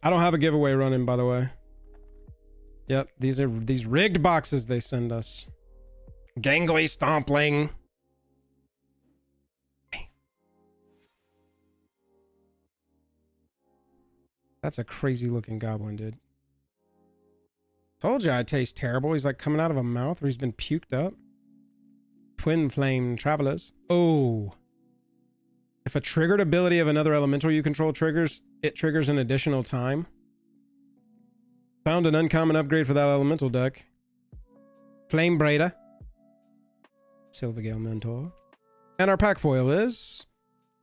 I don't have a giveaway running, by the way. Yep, these are these rigged boxes they send us. Gangly Stompling. That's a crazy looking goblin, dude. Told you I taste terrible. He's like coming out of a mouth where he's been puked up. Twin Flame Travelers. Oh. If a triggered ability of another elemental you control triggers, it triggers an additional time. Found an uncommon upgrade for that elemental deck. Flame Braider. Silvergale Mentor. And our pack foil is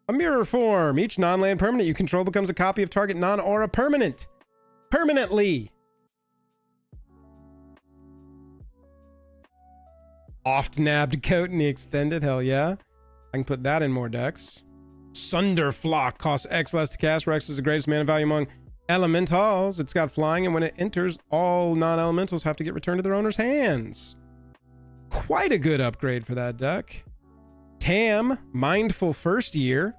a mirror form. Each non-land permanent you control becomes a copy of target non-aura permanent. Permanently. Oft-nabbed coat in the extended. Hell yeah. I can put that in more decks. Sunderflock costs X less to cast. Rex is the greatest mana value among elementals. It's got flying, and when it enters, all non-elementals have to get returned to their owner's hands. Quite a good upgrade for that deck. Tam, Mindful First Year.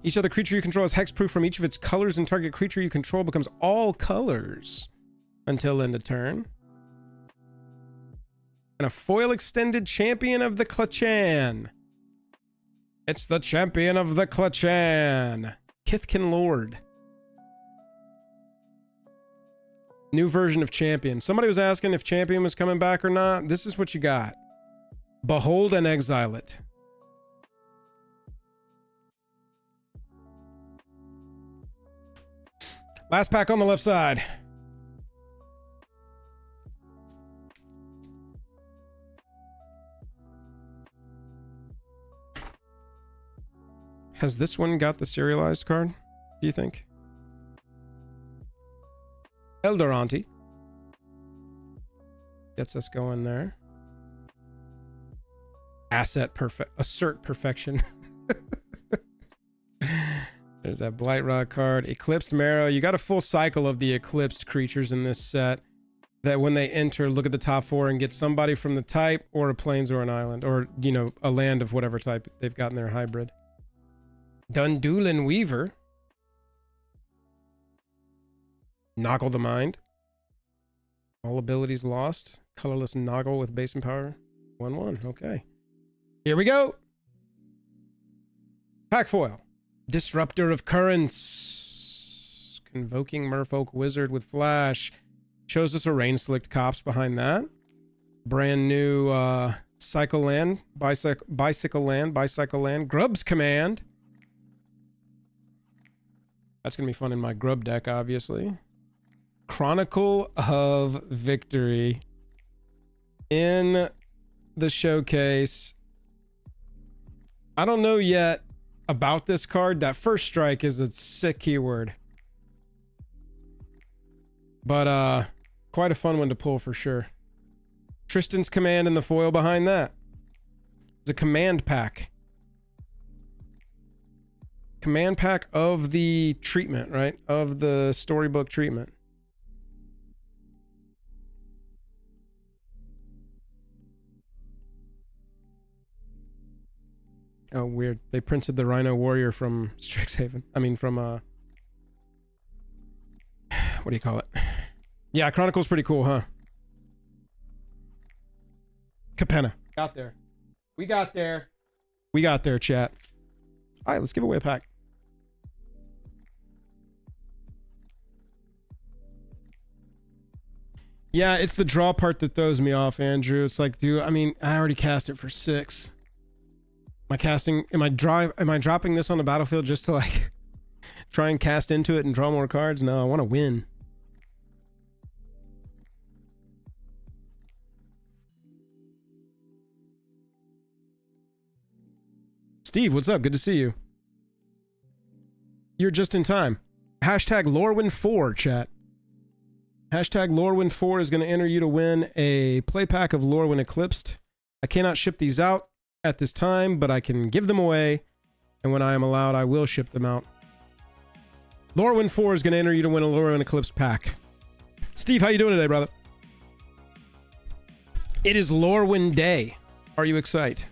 Each other creature you control is hexproof from each of its colors, and target creature you control becomes all colors until end of turn. And a foil extended Champion of the Klachan. It's the Champion of the Klachan. Kithkin Lord. New version of Champion. Somebody was asking if Champion was coming back or not. This is what you got. Behold and exile it. Last pack on the left side. Has this one got the serialized card, do you think? Eldoranti. Gets us going there. Assert perfection. There's that Blightrot card. Eclipsed Marrow. You got a full cycle of the Eclipsed creatures in this set that when they enter, look at the top 4 and get somebody from the type or a plains or an island or, you know, a land of whatever type they've got in their hybrid. Dundulin Weaver. Noggle the Mind. All abilities lost. Colorless Noggle with base and power. 1/1. Okay. Here we go. Pack foil. Disruptor of Currents. Convoking Merfolk Wizard with Flash. Shows us a Rain Slicked Cops behind that. Brand new Cycle Land. Bicycle Land. Grub's Command. That's going to be fun in my grub deck, obviously. Chronicle of Victory. In the showcase. I don't know yet about this card. That first strike is a sick keyword. But, quite a fun one to pull for sure. Tristan's Command and the foil behind that. It's a command pack. Command pack of the treatment, right? Of the storybook treatment. Oh, weird. They printed the Rhino Warrior from Strixhaven. I mean, from, what do you call it? Yeah, Chronicle's pretty cool, huh? Capenna. Got there. We got there. We got there, chat. All right, let's give away a pack. Yeah, it's the draw part that throws me off, Andrew. It's like, dude, I mean, I already cast it for 6. Am I dropping this on the battlefield just to like try and cast into it and draw more cards? No, I want to win. Steve, what's up? Good to see you. You're just in time. Hashtag Lorwyn4, chat. Hashtag Lorwyn4 is going to enter you to win a play pack of Lorwyn Eclipsed. I cannot ship these out at this time, but I can give them away. And when I am allowed, I will ship them out. Lorwyn4 is going to enter you to win a Lorwyn Eclipsed pack. Steve, how you doing today, brother? It is Lorwyn Day. Are you excited?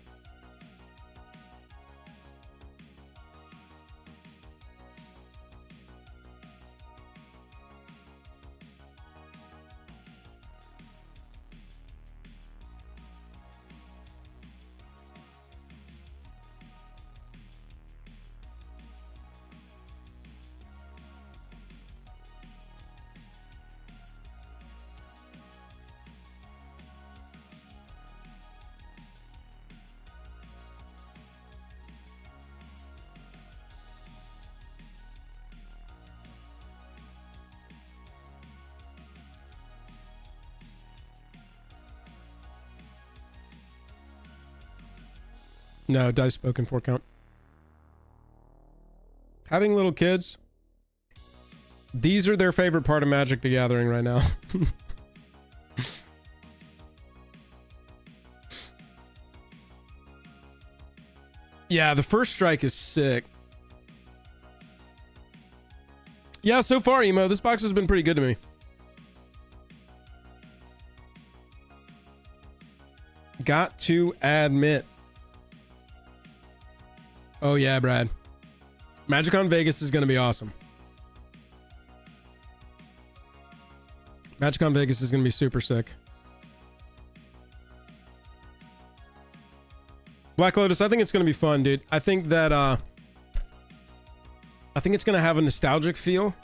No, dice spoken for count. Having little kids, these are their favorite part of Magic the Gathering right now. Yeah, the first strike is sick. Yeah, so far, Emo, this box has been pretty good to me. Got to admit. Oh yeah, Brad. MagicCon Vegas is going to be awesome. MagicCon Vegas is going to be super sick. Black Lotus, I think it's going to be fun, dude. I think that, I think it's going to have a nostalgic feel.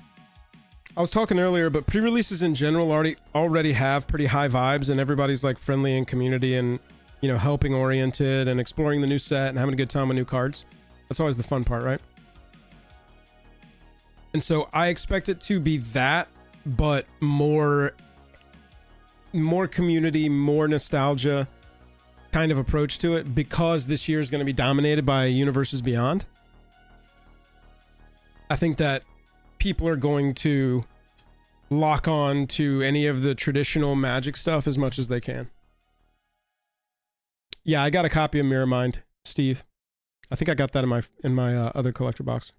I was talking earlier, but pre-releases in general already have pretty high vibes, and everybody's like friendly in community and, you know, helping oriented and exploring the new set and having a good time with new cards. That's always the fun part, right? And so I expect it to be that, but more community, more nostalgia kind of approach to it, because this year is going to be dominated by Universes Beyond. I think that people are going to lock on to any of the traditional Magic stuff as much as they can. Yeah, I got a copy of Mirror Mind, Steve. I think I got that in my other collector box.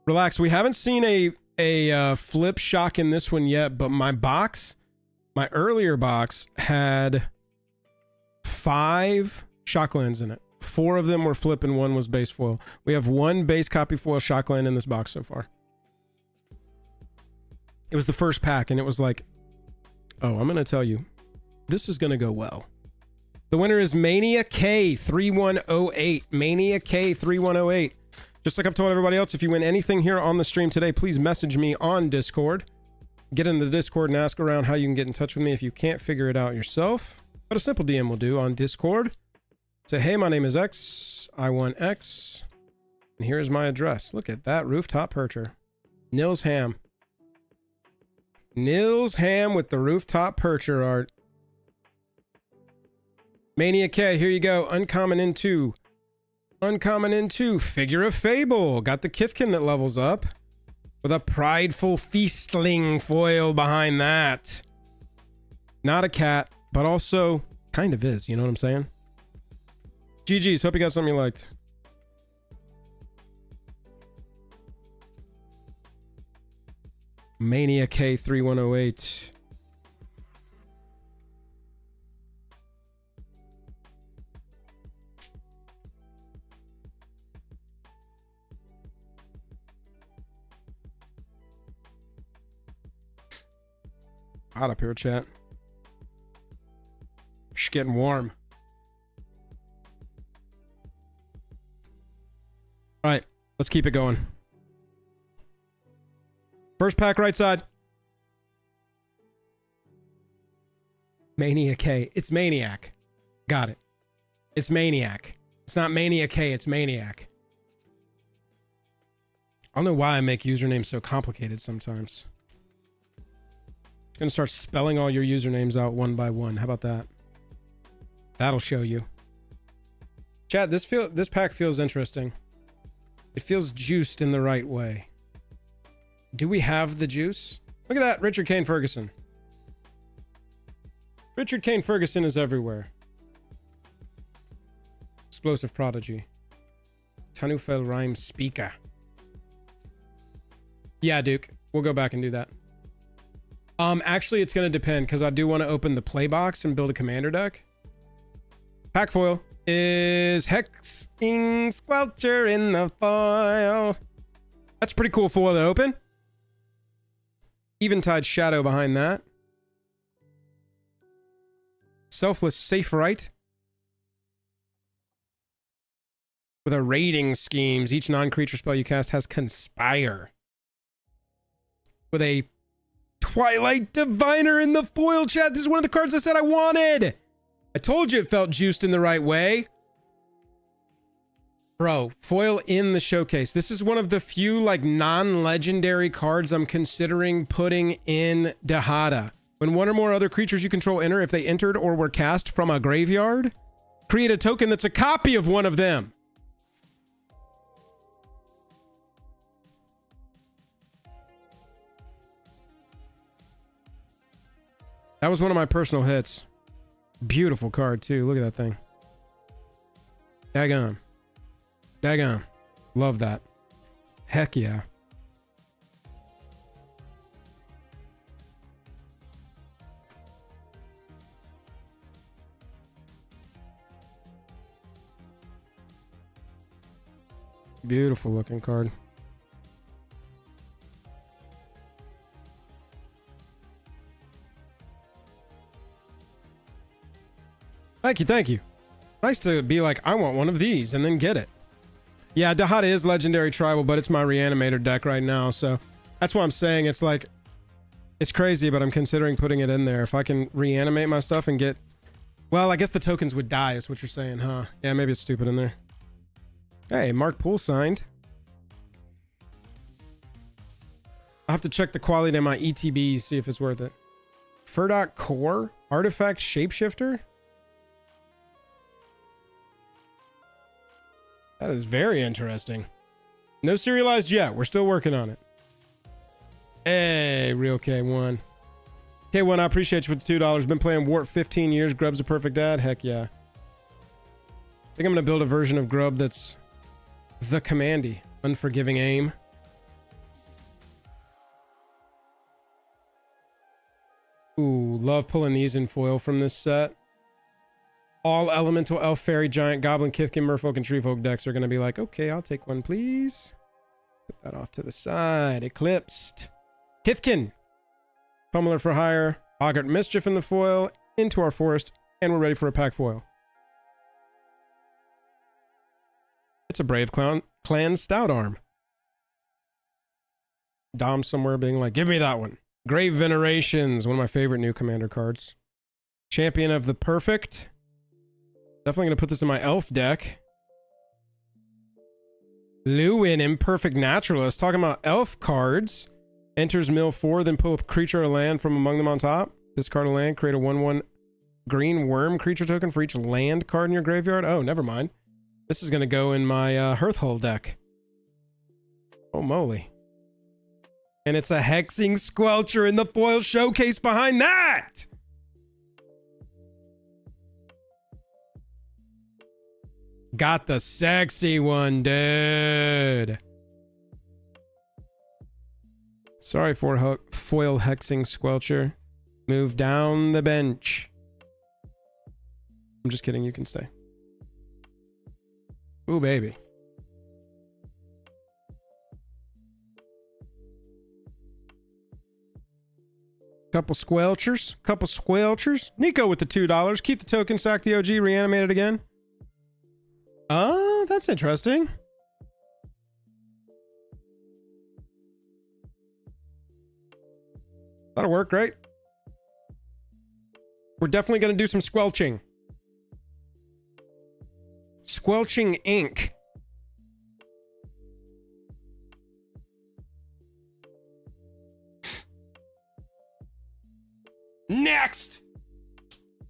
Relax. We haven't seen a flip shock in this one yet, but my earlier box had 5 shocklands in it. 4 of them were flip and 1 was base foil. We have 1 base copy foil shockland in this box so far. It was the first pack, and it was like, oh, I'm going to tell you, this is going to go well. The winner is Mania K3108. Mania K3108. Just like I've told everybody else, if you win anything here on the stream today, please message me on Discord. Get into the Discord and ask around how you can get in touch with me if you can't figure it out yourself. But a simple DM will do on Discord. Say, hey, my name is X. I want X. And here's my address. Look at that rooftop percher. Nils Ham. Nils Ham with the rooftop percher art. Mania K, here you go. Uncommon into. Uncommon into. Figure of Fable. Got the Kithkin that levels up. With a prideful feastling foil behind that. Not a cat, but also kind of is. You know what I'm saying? GG's. Hope you got something you liked. Mania K3108. Hot up here, chat. It's getting warm. All right, let's keep it going. First pack, right side. Mania K. It's Maniac. Got it. It's Maniac. It's not Mania K, it's Maniac. I don't know why I make usernames so complicated sometimes. I'm gonna start spelling all your usernames out one by one. How about that? That'll show you. Chat, this pack feels interesting. It feels juiced in the right way. Do we have the juice? Look at that, Richard Kane Ferguson. Richard Kane Ferguson is everywhere. Explosive Prodigy. Tanufel Rhyme Speaker. Yeah, Duke. We'll go back and do that. Actually, it's going to depend because I do want to open the play box and build a commander deck. Pack foil is Hexing Squelcher in the foil. That's pretty cool foil to open. Eventide Shadow behind that. Selfless Safe Right. With a raiding schemes, each non-creature spell you cast has Conspire. With a Twilight Diviner in the foil, chat. This is one of the cards I said I wanted. I told you it felt juiced in the right way. Bro, foil in the showcase. This is one of the few like non-legendary cards I'm considering putting in Dahada. When one or more other creatures you control enter, if they entered or were cast from a graveyard, create a token that's a copy of one of them. That was one of my personal hits. Beautiful card, too. Look at that thing. Daggone. Daggone. Love that. Heck yeah. Beautiful looking card. Thank you, thank you. Nice to be like, I want one of these, and then get it. Yeah, Dahada is legendary tribal, but it's my reanimator deck right now, so that's why I'm saying it's like, it's crazy, but I'm considering putting it in there. If I can reanimate my stuff and get... Well, I guess the tokens would die, is what you're saying, huh? Yeah, maybe it's stupid in there. Hey, Mark Poole signed. I'll have to check the quality of my ETB, see if it's worth it. Furdock Core? Artifact Shapeshifter? That is very interesting. No serialized yet. We're still working on it. Hey, real K1. K1, I appreciate you for the $2. Been playing Warp 15 years. Grub's a perfect dad. Heck yeah. I think I'm going to build a version of Grub that's the Commandy. Unforgiving Aim. Ooh, love pulling these in foil from this set. All Elemental Elf, Fairy, Giant, Goblin, Kithkin, Merfolk, and Treefolk decks are going to be like, okay, I'll take one, please. Put that off to the side. Eclipsed. Kithkin. Pummeler for Hire. Boggart Mischief in the foil. Into our forest. And we're ready for a pack foil. It's a Brave Clan Stout Arm. Dom somewhere being like, give me that one. Grave Venerations. One of my favorite new commander cards. Champion of the Perfect. Definitely going to put this in my elf deck. Lorwyn, Imperfect Naturalist. Talking about elf cards. Enters mill 4, then pull a creature or land from among them on top. Discard a land, create a 1/1 green worm creature token for each land card in your graveyard. Oh, never mind. This is going to go in my Hearthhull deck. Oh, moly. And it's a Hexing Squelcher in the foil showcase behind that! Got the sexy one, dude. Sorry for foil Hexing Squelcher. Move down the bench. I'm just kidding, you can stay. Ooh, baby. Couple squelchers. Nico with the $2. Keep the token, sack the OG, reanimate it again. Oh, that's interesting. That'll work, right? We're definitely going to do some squelching. Squelching ink. Next!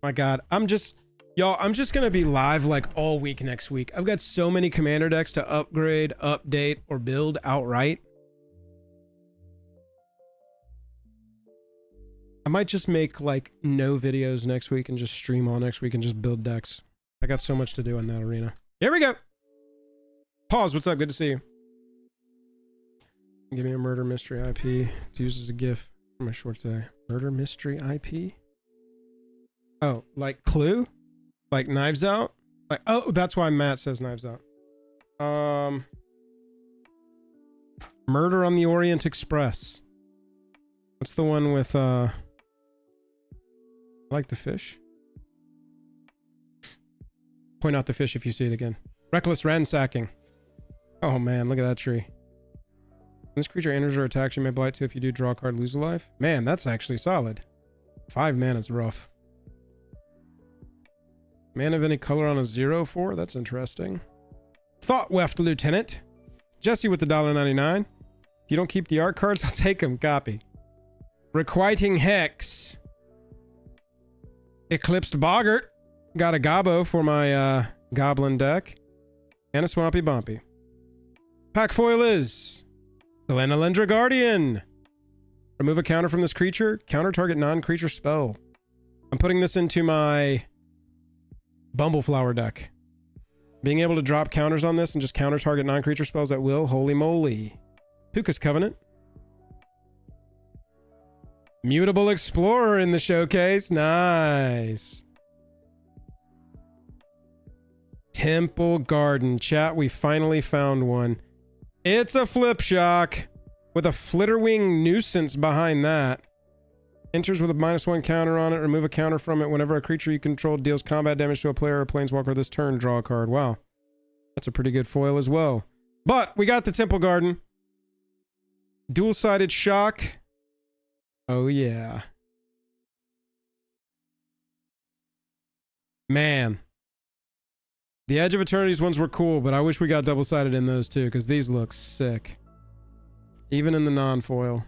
My God, I'm just gonna be live like all week next week. I've got so many commander decks to upgrade, update, or build outright. I might just make like no videos next week and just stream all next week and just build decks. I got so much to do in that arena. Here we go. Pause, what's up? Good to see you. Give me a murder mystery IP to use as a GIF for my short today. Murder mystery IP? Oh, like Clue? Like Knives Out? Like, oh, that's why Matt says Knives Out. Murder on the Orient Express. What's the one with I like the fish. Point out the fish if you see it again. Reckless ransacking. Oh man, look at that tree. When this creature enters or attacks, you may blight 2. If you do, draw a card, lose a life. Man, that's actually solid. 5 mana is rough. Man of any color on a 0/4? That's interesting. Thought Weft Lieutenant. Jesse with the $1.99. If you don't keep the art cards, I'll take them. Copy. Requiting Hex. Eclipsed Boggart. Got a Gobbo for my Goblin deck. And a Swampy Bumpy. Pack foil is Glenalendra Guardian. Remove a counter from this creature. Counter target non-creature spell. I'm putting this into my Bumbleflower deck. Being able to drop counters on this and just counter target non-creature spells at will. Holy moly. Puka's Covenant. Mutable Explorer in the showcase. Nice. Temple Garden. Chat, we finally found one. It's a Flip Shock with a Flitterwing Nuisance behind that. Enters with a -1 counter on it. Remove a counter from it. Whenever a creature you control deals combat damage to a player or planeswalker this turn, draw a card. Wow. That's a pretty good foil as well. But we got the Temple Garden. Dual-sided shock. Oh yeah. Man. The Edge of Eternity's ones were cool, but I wish we got double-sided in those too, because these look sick. Even in the non-foil.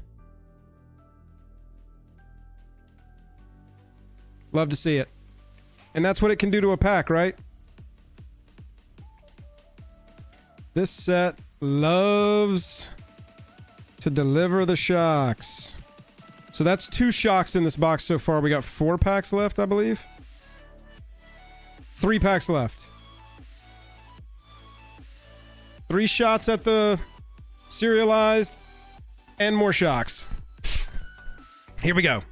Love to see it. And that's what it can do to a pack, right? This set loves to deliver the shocks. So that's 2 shocks in this box so far. We got 4 packs left, I believe. 3 packs left. 3 shots at the serialized and more shocks. Here we go.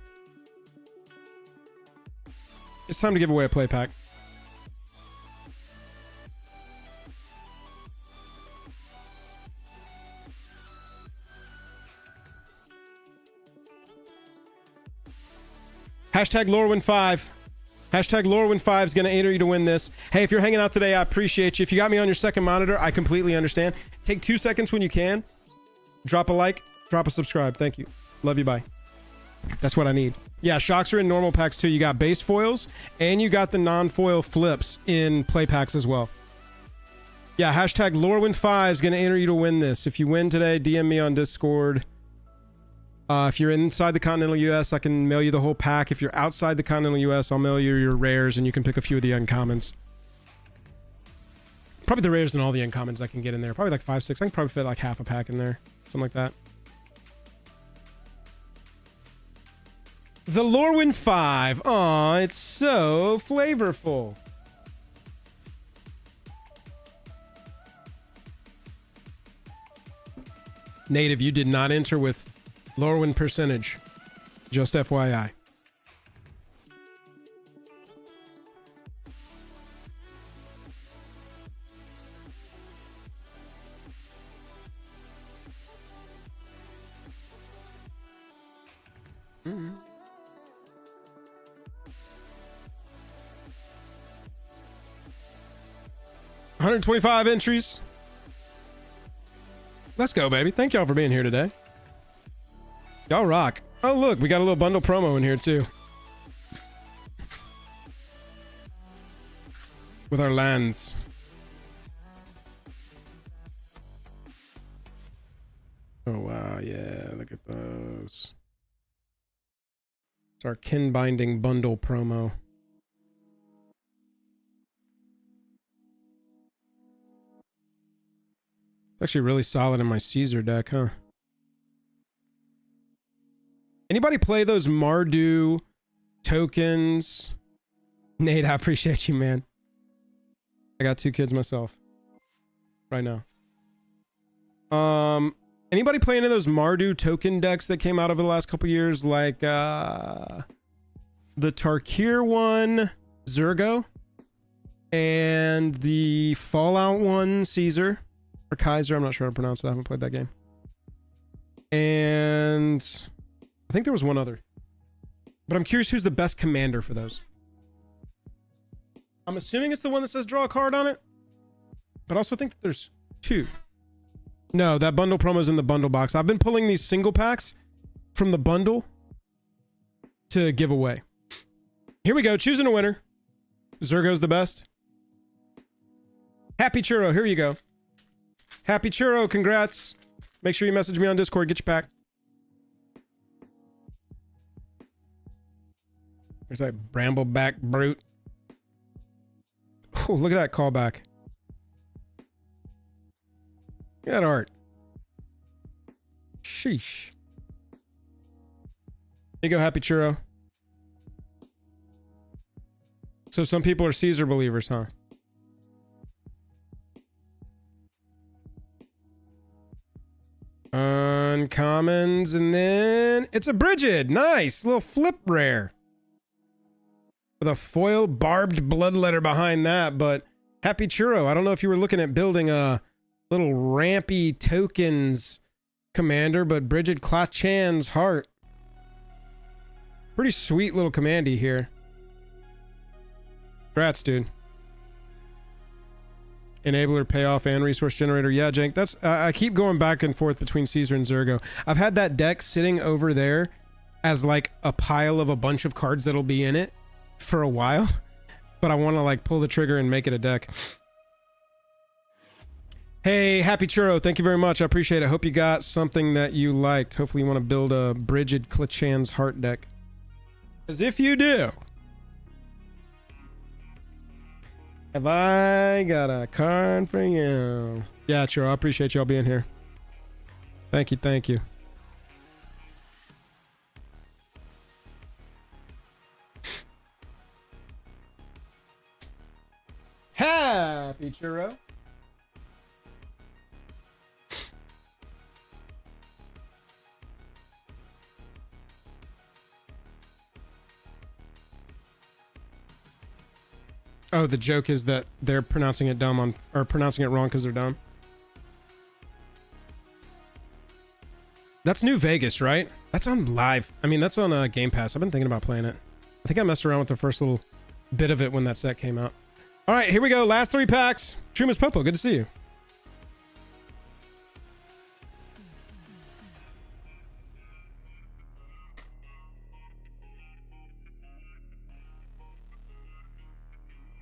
It's time to give away a play pack. Hashtag Lorwyn5. Hashtag Lorwyn5 is going to enter you to win this. Hey, if you're hanging out today, I appreciate you. If you got me on your second monitor, I completely understand. Take 2 seconds when you can. Drop a like, drop a subscribe. Thank you. Love you, bye. That's what I need. Yeah, shocks are in normal packs too. You got base foils, and you got the non-foil flips in play packs as well. Yeah, hashtag Lorwyn5 is going to enter you to win this. If you win today, DM me on Discord. If you're inside the continental US, I can mail you the whole pack. If you're outside the continental US, I'll mail you your rares, and you can pick a few of the uncommons. Probably the rares and all the uncommons I can get in there. Probably like 5, 6. I can probably fit like half a pack in there. Something like that. The Lorwyn 5. Aw, it's so flavorful. Native, you did not enter with Lorwyn percentage. Just FYI. 125 entries. Let's go, baby. Thank y'all for being here today. Y'all rock. Oh, look, we got a little bundle promo in here, too. With our lands. Oh, wow. Yeah, look at those. It's our kin binding bundle promo. Actually really solid in my Caesar deck, huh? Anybody play those Mardu tokens? Nate, I appreciate you, man. I got 2 kids myself. Right now. Anybody play any of those Mardu token decks that came out over the last couple years? Like, the Tarkir one, Zergo. And the Fallout one, Caesar. Or Kaiser, I'm not sure how to pronounce it. I haven't played that game. And I think there was one other. But I'm curious who's the best commander for those. I'm assuming it's the one that says draw a card on it. But I also think that there's 2. No, that bundle promo's in the bundle box. I've been pulling these single packs from the bundle to give away. Here we go, choosing a winner. Zergo's the best. Happy Churro, here you go. Happy Churro, congrats. Make sure you message me on Discord, get your pack. There's that Brambleback brute. Oh, look at that callback. Look at that art. Sheesh. Here you go, Happy Churro. So some people are Caesar believers, huh? Uncommons, and then it's a Bridget. Nice little flip rare with a foil barbed bloodletter behind that. But Happy Churro, I don't know if you were looking at building a little rampy tokens commander, but Bridget Clachan's heart, pretty sweet little commandy here. Congrats, dude. Enabler, payoff, and resource generator. Yeah, Jank, that's I keep going back and forth between Caesar and Zergo. I've had that deck sitting over there as like a pile of a bunch of cards that'll be in it for a while, but I want to like pull the trigger and make it a deck. Hey, Happy Churro, thank you very much. I appreciate it. Hope you got something that you liked. Hopefully you want to build a Bridget Clachan's heart deck. Because if you do, have I got a card for you? Yeah, sure. I appreciate y'all being here. Thank you, thank you. Happy Churro. Oh, the joke is that they're pronouncing it dumb on, or pronouncing it wrong because they're dumb. That's New Vegas, right? That's on live. I mean, that's on Game Pass. I've been thinking about playing it. I think I messed around with the first little bit of it when that set came out. All right, here we go. Last 3 packs. Trumas Popo, good to see you.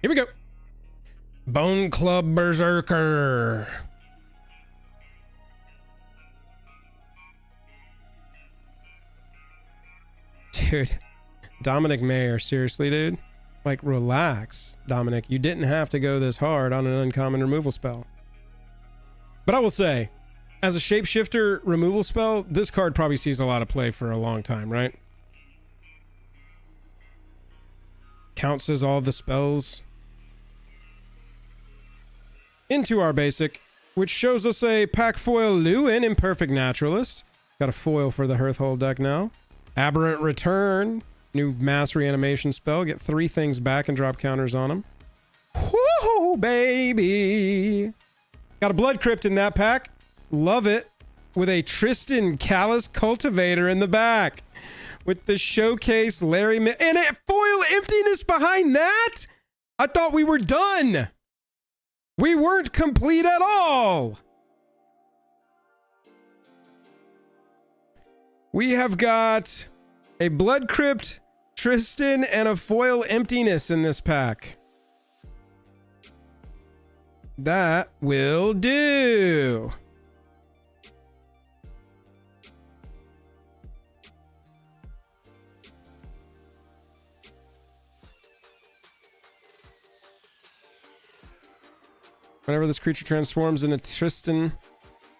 Here we go. Bone Club Berserker. Dude. Dominic Mayer, seriously, dude? Like, relax, Dominic. You didn't have to go this hard on an uncommon removal spell. But I will say, as a shapeshifter removal spell, this card probably sees a lot of play for a long time, right? Counts as all the spells into our basic, which shows us a pack foil Lorwyn, Imperfect Naturalist. Got a foil for the Hearthhold deck now. Aberrant Return, new mass reanimation spell. Get 3 things back and drop counters on them. Woohoo, baby! Got a Blood Crypt in that pack. Love it. With a Tristan Callous Cultivator in the back. With the Showcase Larry... and a foil emptiness behind that? I thought we were done. We weren't complete at all! We have got a Blood Crypt, Tristan, and a foil Emptiness in this pack. That will do. Whenever this creature transforms into Tristan,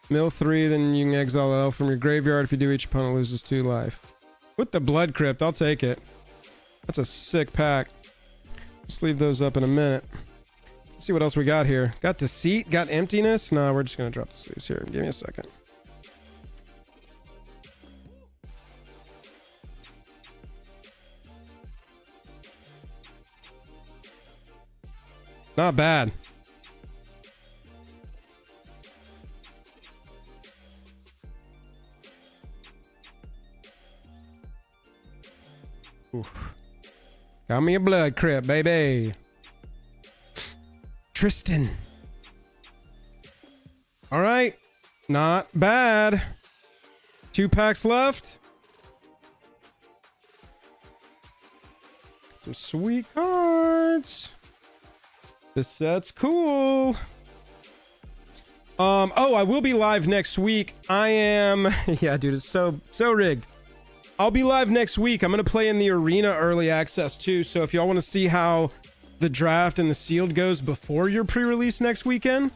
mill 3, then you can exile an elf from your graveyard. If you do, each opponent loses 2 life. With the Blood Crypt, I'll take it. That's a sick pack. Just leave those up in a minute. Let's see what else we got here. Got Deceit, got Emptiness. No, we're just going to drop the sleeves here. Give me a second. Not bad. Oof. Got me a Blood Crypt, baby. Tristan. All right. Not bad. 2 packs left. Some sweet cards. This set's cool. Oh, I will be live next week. I am... yeah, dude, it's so rigged. I'll be live next week. I'm going to play in the Arena Early Access too. So if y'all want to see how the draft and the sealed goes before your pre-release next weekend,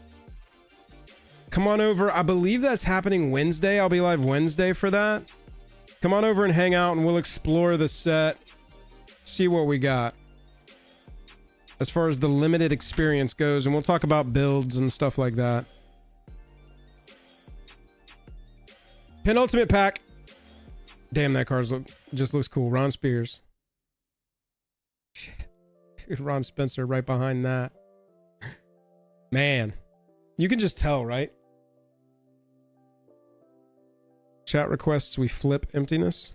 come on over. I believe that's happening Wednesday. I'll be live Wednesday for that. Come on over and hang out and we'll explore the set. See what we got as far as the limited experience goes. And we'll talk about builds and stuff like that. Penultimate pack. Damn, that card just looks cool. Ron Spears. Dude, Ron Spencer right behind that. Man. You can just tell, right? Chat requests we flip Emptiness.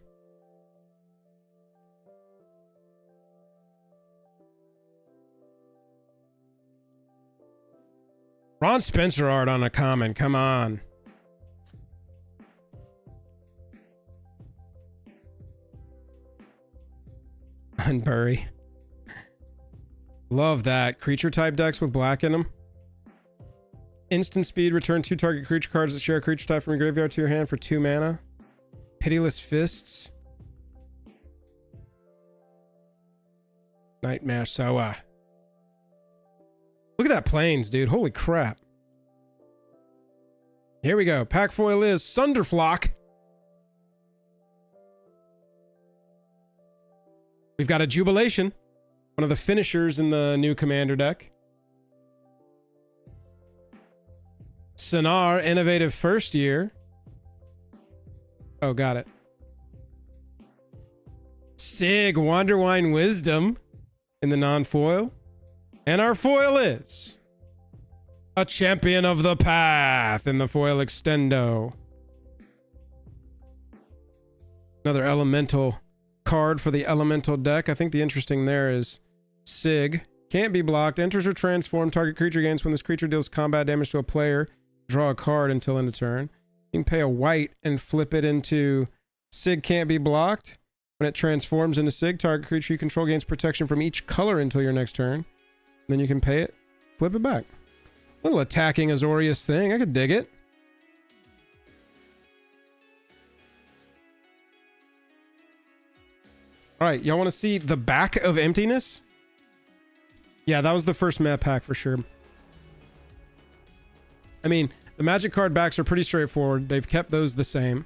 Ron Spencer art on a common. Come on. Unbury. Love that. Creature type decks with black in them. Instant speed. Return 2 target creature cards that share a creature type from your graveyard to your hand for 2 mana. Pitiless Fists. Nightmare Soa. Look at that Plains, dude. Holy crap. Here we go. Pack foil is Sunderflock. We've got a Jubilation, one of the finishers in the new Commander deck. Sonar, Innovative First Year. Oh, got it. Sig, Wanderwine Wisdom in the non-foil. And our foil is a Champion of the Path in the foil extendo. Another elemental card for the elemental deck. I think the interesting there is Sig. Can't be blocked. Enters or transformed. Target creature gains when this creature deals combat damage to a player. Draw a card until end of turn. You can pay a white and flip it into Sig can't be blocked. When it transforms into Sig, target creature you control gains protection from each color until your next turn. Then you can pay it, flip it back. Little attacking Azorius thing. I could dig it. All right, y'all want to see the back of Emptiness? Yeah, that was the first map pack for sure. I mean, the Magic card backs are pretty straightforward. They've kept those the same.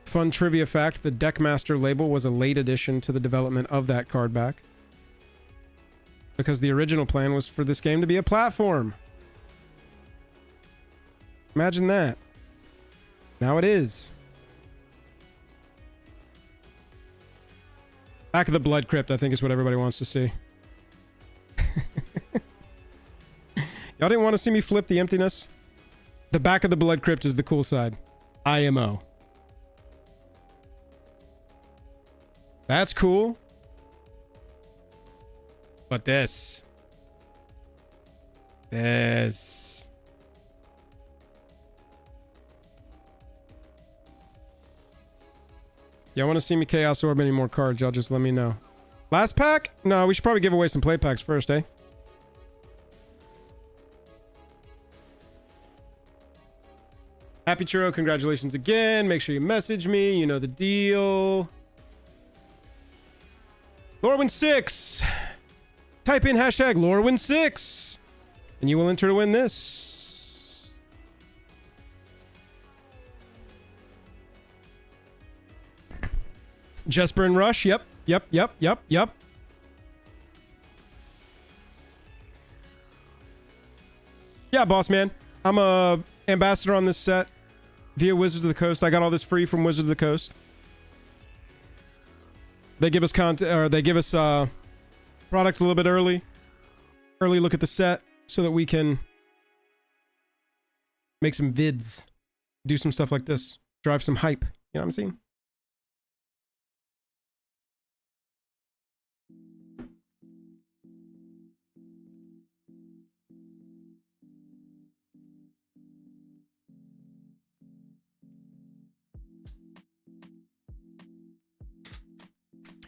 Fun trivia fact, the Deckmaster label was a late addition to the development of that card back. Because the original plan was for this game to be a platform. Imagine that. Now it is. Back of the Blood Crypt, I think, is what everybody wants to see. Y'all didn't want to see me flip the Emptiness? The back of the Blood Crypt is the cool side. IMO. That's cool. But this. This. Y'all want to see me Chaos Orb any more cards, y'all just let me know. Last pack? No, we should probably give away some play packs first, eh? Happy Churro, congratulations again. Make sure you message me. You know the deal. Lorwyn 6. Type in hashtag Lorwyn 6. And you will enter to win this. Jesper and Rush. Yep. Yep. Yeah, boss man. I'm a ambassador on this set via Wizards of the Coast. I got all this free from Wizards of the Coast. They give us content, or they give us product a little bit early look at the set so that we can make some vids, do some stuff like this, drive some hype. You know what I'm saying?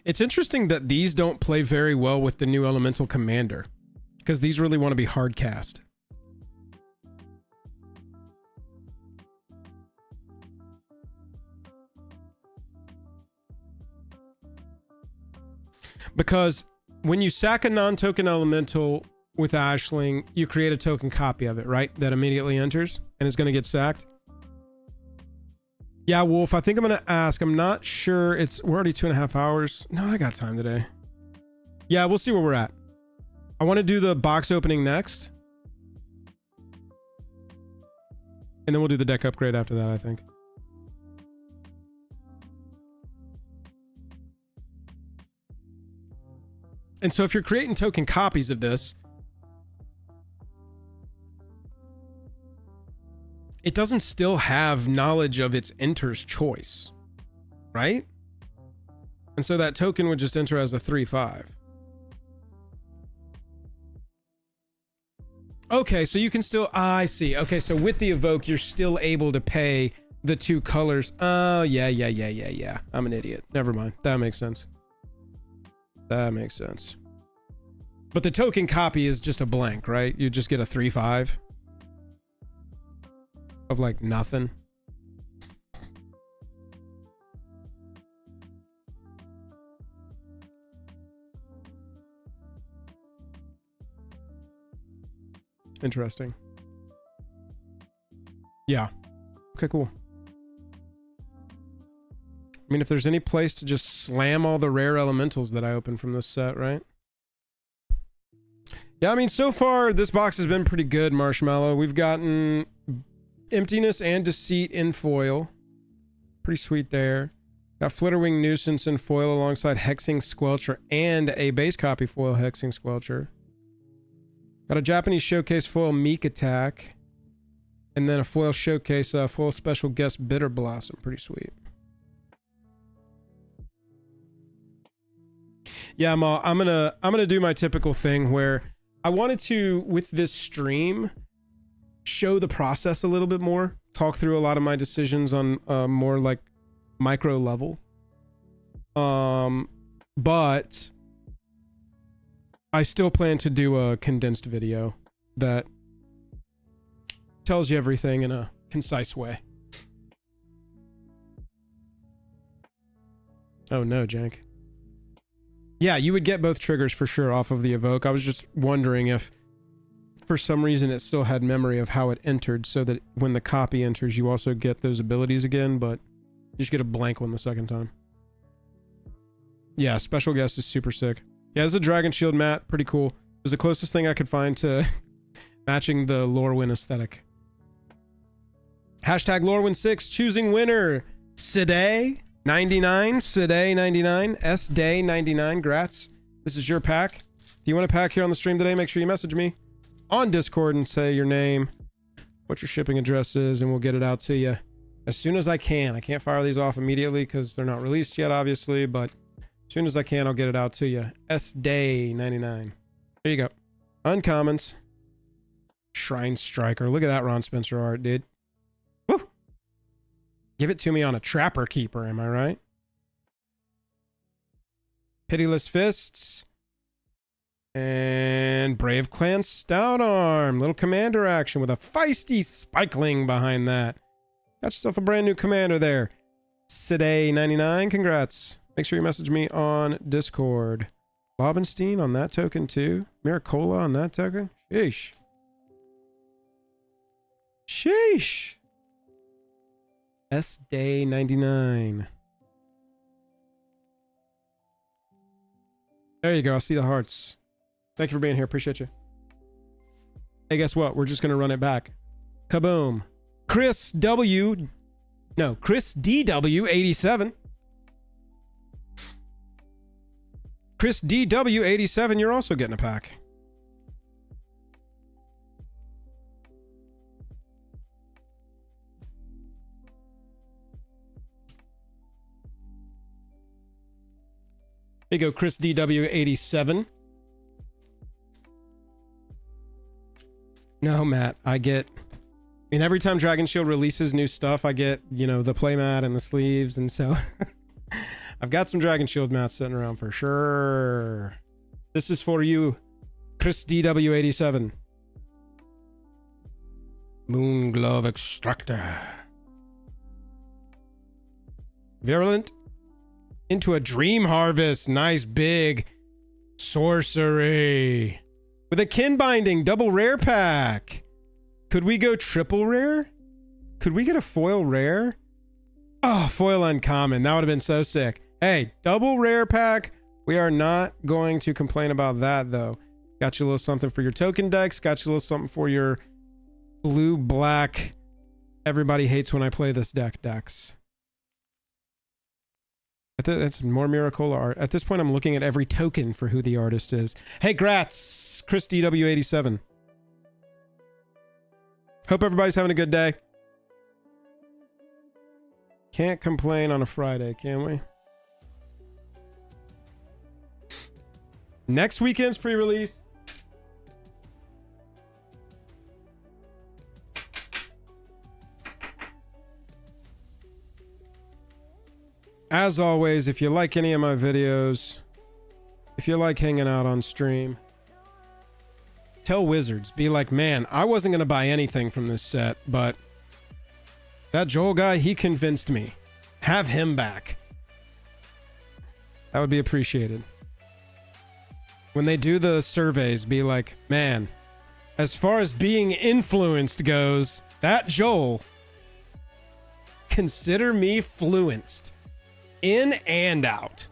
It's interesting that these don't play very well with the new Elemental Commander, because these really want to be hard cast. Because when you sack a non-token Elemental with Ashling, you create a token copy of it, right? That immediately enters and is going to get sacked. Yeah, Wolf, I think I'm going to ask. I'm not sure. We're already 2.5 hours. No, I got time today. Yeah, we'll see where we're at. I want to do the box opening next. And then we'll do the deck upgrade after that, I think. And so if you're creating token copies of this, it doesn't still have knowledge of its enter's choice, right? And so that token would just enter as a 3/5. Okay, so you can still, I see. Okay, so with the evoke, you're still able to pay the 2 colors. Oh, yeah. I'm an idiot. Never mind. That makes sense. That makes sense. But the token copy is just a blank, right? You just get a 3/5. Of like nothing. Interesting. Yeah. Okay, cool. I mean, if there's any place to just slam all the rare elementals that I open from this set, right? Yeah, I mean, so far this box has been pretty good, Marshmallow. We've gotten Emptiness and Deceit in foil. Pretty sweet there. Got Flitterwing Nuisance in foil alongside Hexing Squelcher and a base copy foil Hexing Squelcher. Got a Japanese Showcase foil Meek Attack. And then a foil Showcase foil Special Guest Bitter Blossom. Pretty sweet. Yeah, I'm gonna do my typical thing where I wanted to, with this stream, show the process a little bit more, talk through a lot of my decisions on more like micro level. But I still plan to do a condensed video that tells you everything in a concise way. Oh no, Jank. Yeah, you would get both triggers for sure off of the evoke. I was just wondering if for some reason it still had memory of how it entered, so that when the copy enters you also get those abilities again, but you just get a blank one the second time. Yeah, Special Guest is super sick. Yeah, this is a Dragon Shield mat. Pretty cool. It was the closest thing I could find to matching the Lorwyn aesthetic. Hashtag Lorwyn 6 choosing winner. Siday 99. Siday 99. S-Day 99. Grats. This is your pack. If you want a pack here on the stream today, make sure you message me on Discord and say your name, what your shipping address is, and we'll get it out to you as soon as I can. I can't fire these off immediately because they're not released yet, obviously, but as soon as I can, I'll get it out to you. S-Day 99. There you go. Uncommons. Shrine Striker. Look at that Ron Spencer art, dude. Woo! Give it to me on a Trapper Keeper, am I right? Pitiless Fists. And Brave Clan Stout Arm. Little commander action with a feisty Spikeling behind that. Got yourself a brand new commander there. Siday99, congrats. Make sure you message me on Discord. Lobenstein on that token too. Miracola on that token. Sheesh. Sheesh. S-Day99. There you go. I see the hearts. Thank you for being here. Appreciate you. Hey, guess what? We're just going to run it back. Kaboom. Chris DW 87. Chris DW 87, you're also getting a pack. There you go, Chris DW 87. No, Matt, I mean, every time Dragon Shield releases new stuff, I get, you know, the playmat and the sleeves, and so I've got some Dragon Shield mats sitting around for sure. This is for you, Chris DW87. Moon Glove Extractor. Virulent into a Dream Harvest. Nice big sorcery. With a Kin Binding double rare pack. Could we go triple rare? Could we get a foil rare? Oh, foil uncommon. That would have been so sick. Hey, double rare pack. We are not going to complain about that, though. Got you a little something for your token decks. Got you a little something for your blue-black. Everybody hates when I play this decks. That's more Miracola art. At this point, I'm looking at every token for who the artist is. Hey, grats, Chris DW87. Hope everybody's having a good day. Can't complain on a Friday, can we? Next weekend's pre-release. As always, if you like any of my videos, if you like hanging out on stream, tell Wizards, be like, man, I wasn't going to buy anything from this set, but that Joel guy, he convinced me. Have him back. That would be appreciated. When they do the surveys, be like, man, as far as being influenced goes, that Joel, consider me fluenced. In and out.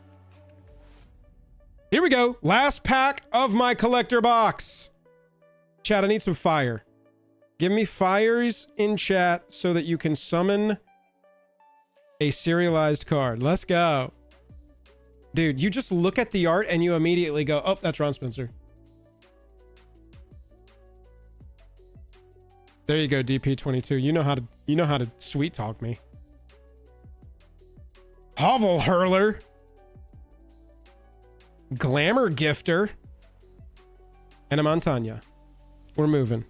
Here we go. Last pack of my collector box. Chat, I need some fire. Give me fires in chat so that you can summon a serialized card. Let's go. Dude, you just look at the art and you immediately go, oh, that's Ron Spencer. There you go, DP22. You know how to sweet talk me. Hovel Hurler. Glamour Gifter. And a Montagna. We're moving.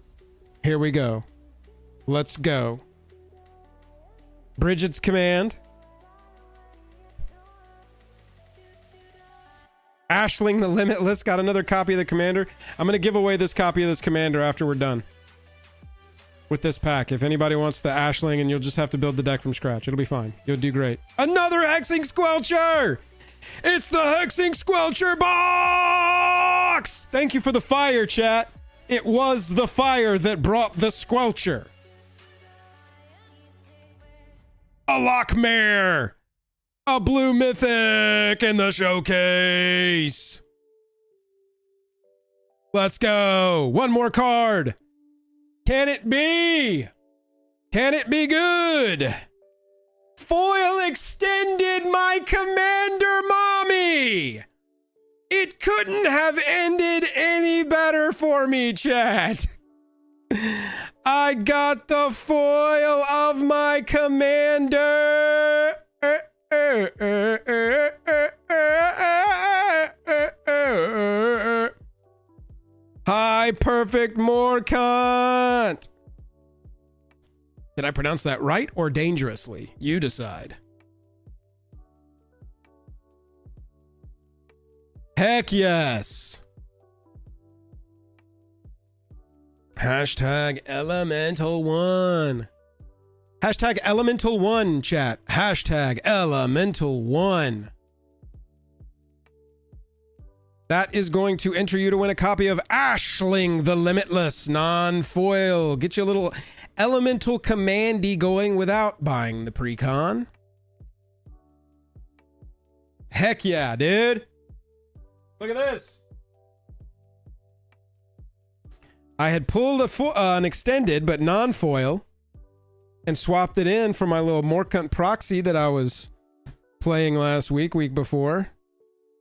Here we go. Let's go. Bridget's Command. Ashling the Limitless. Got another copy of the Commander. I'm going to give away this copy of this Commander after we're done with this pack. If anybody wants the Ashling, and you'll just have to build the deck from scratch. It'll be fine. You'll do great. Another Hexing Squelcher! It's the Hexing Squelcher box! Thank you for the fire, chat. It was the fire that brought the Squelcher. A Lockmare! A blue mythic in the showcase! Let's go! One more card! Can it be? Can it be good? Foil extended my Commander Mommy! It couldn't have ended any better for me, chat. I got the foil of my Commander. my perfect Morcant. Did I pronounce that right or dangerously? You decide. Heck yes. Hashtag Elemental1. Hashtag Elemental1, chat. Hashtag Elemental1. That is going to enter you to win a copy of Ashling the Limitless non-foil. Get you a little elemental commandy going without buying the precon. Heck yeah, dude. Look at this. I had pulled an extended but non-foil and swapped it in for my little Morcant proxy that I was playing last week before.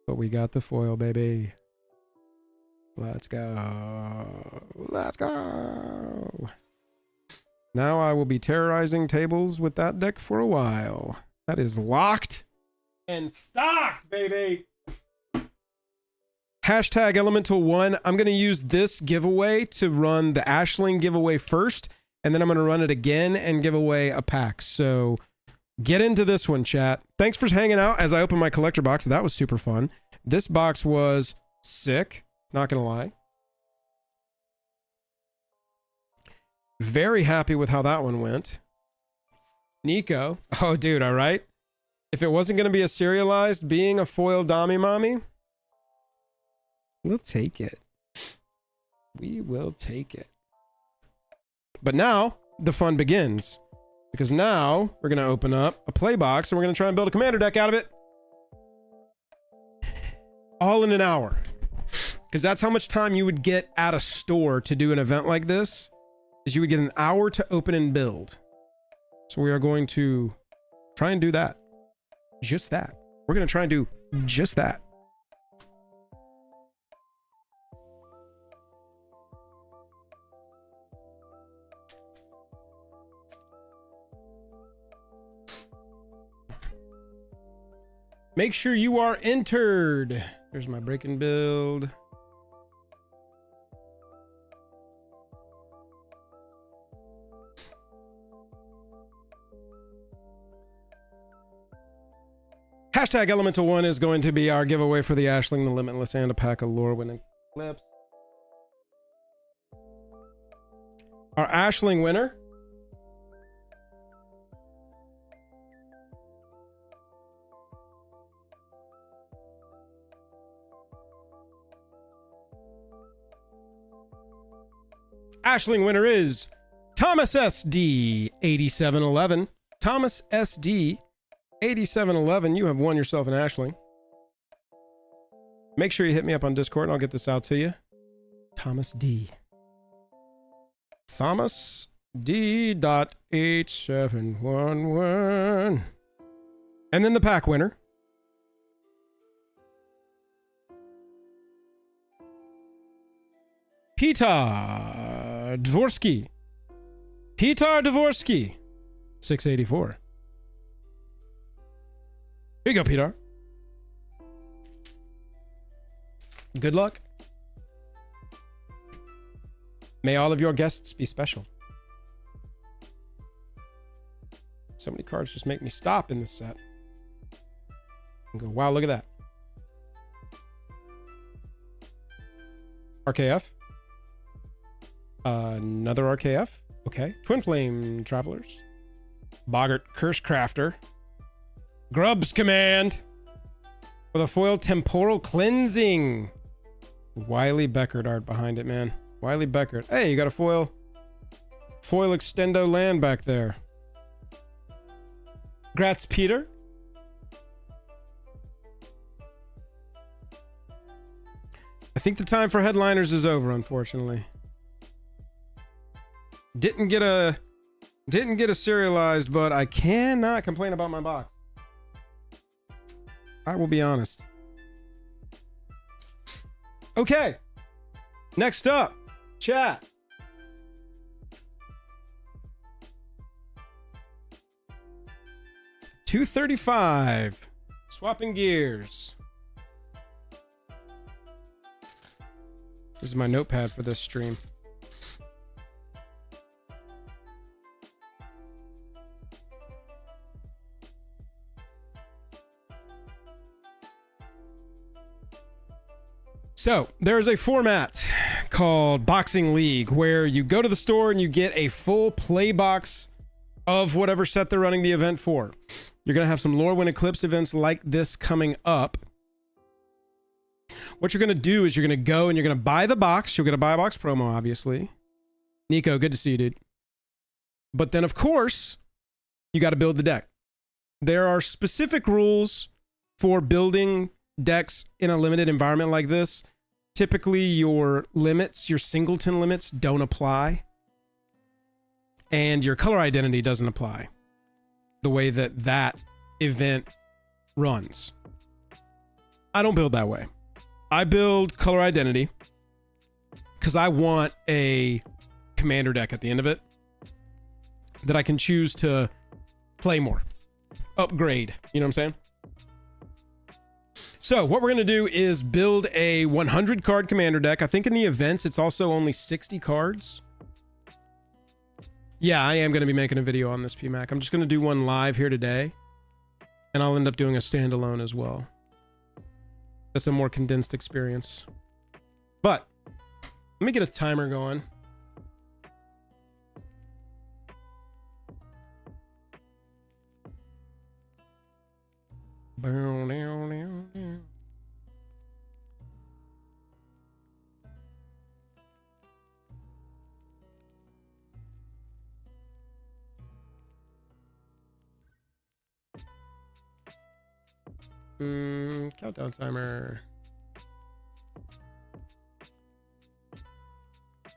But we got the foil, baby. Let's go. Let's go. Now I will be terrorizing tables with that deck for a while. That is locked and stocked, baby. Hashtag Elemental1. I'm going to use this giveaway to run the Ashling giveaway first, and then I'm going to run it again and give away a pack. So get into this one, chat. Thanks for hanging out as I open my collector box. That was super fun. This box was sick. Not going to lie. Very happy with how that one went. Nico. Oh, dude, all right. If it wasn't going to be a serialized, being a foil Dami Mommy, we'll take it. We will take it. But now the fun begins, because now we're going to open up a play box and we're going to try and build a commander deck out of it. All in an hour. Because that's how much time you would get at a store to do an event like this, is you would get an hour to open and build. So we are going to try and do that. Just that. We're going to try and do just that. Make sure you are entered. There's my break and build. Hashtag Elemental1 is going to be our giveaway for the Ashling the Limitless and a pack of Lorwyn and Eclipsed. Our Ashling winner . Ashling winner is Thomas SD 8711. Thomas SD 8711. You have won yourself an Ashling. Make sure you hit me up on Discord and I'll get this out to you. Thomas D. Thomas D. 8711. And then the pack winner. Peter Dvorsky. Peter Dvorsky. 684. Here you go, Peter. Good luck. May all of your guests be special. So many cards just make me stop in this set. And go, wow, look at that. RKF. Another RKF. Okay. Twin Flame Travelers. Boggart Curse Crafter. Grubs Command. With a foil Temporal Cleansing. Wiley Beckert art behind it, man. Wiley Beckert. Hey, you got a foil extendo land back there. Grats, Peter. I think the time for headliners is over, unfortunately. Didn't get a serialized, but I cannot complain about my box. I will be honest. Okay. Next up, chat. $235. Swapping gears. This is my notepad for this stream. So there's a format called Boxing League where you go to the store and you get a full play box of whatever set they're running the event for. You're going to have some Lorwyn Eclipsed events like this coming up. What you're going to do is you're going to go and you're going to buy the box. You'll get a buy box promo, obviously. Nico, good to see you, dude. But then, of course, you got to build the deck. There are specific rules for building decks in a limited environment like this. Typically, your limits, your singleton limits, don't apply. And your color identity doesn't apply the way that that event runs. I don't build that way. I build color identity because I want a commander deck at the end of it that I can choose to play more, upgrade. You know what I'm saying? So what we're going to do is build a 100 card commander deck. I think in the events, it's also only 60 cards. Yeah, I am going to be making a video on this, PMAC. I'm just going to do one live here today, and I'll end up doing a standalone as well. That's a more condensed experience. But let me get a timer going. Countdown timer.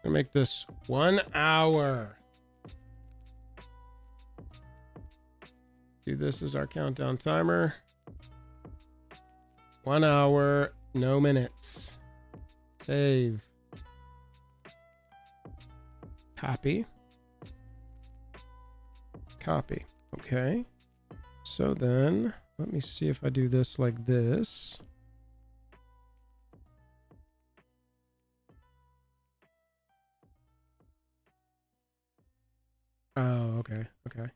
Gonna make this 1 hour. Do this as our countdown timer. 1 hour, no minutes. Save. Copy. Copy. Okay. So then, let me see if I do this like this. Oh, okay. Okay.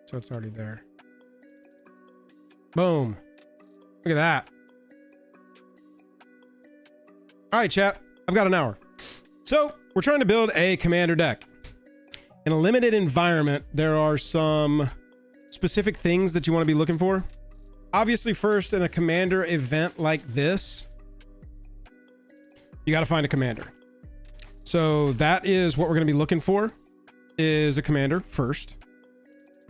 So it's already there. Boom. Look at that. All right, chat. I've got an hour. So we're trying to build a commander deck. In a limited environment, there are some specific things that you want to be looking for. Obviously, first, in a commander event like this, you got to find a commander. So that is what we're going to be looking for, is a commander first.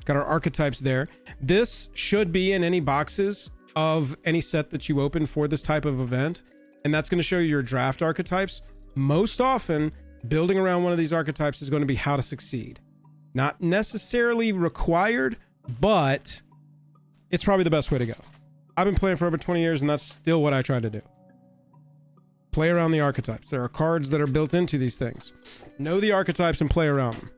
Got our archetypes there. This should be in any boxes of any set that you open for this type of event. And that's going to show you your draft archetypes. Most often, building around one of these archetypes is going to be how to succeed. Not necessarily required, but it's probably the best way to go. I've been playing for over 20 years, and that's still what I try to do. Play around the archetypes. There are cards that are built into these things. Know the archetypes and play around them.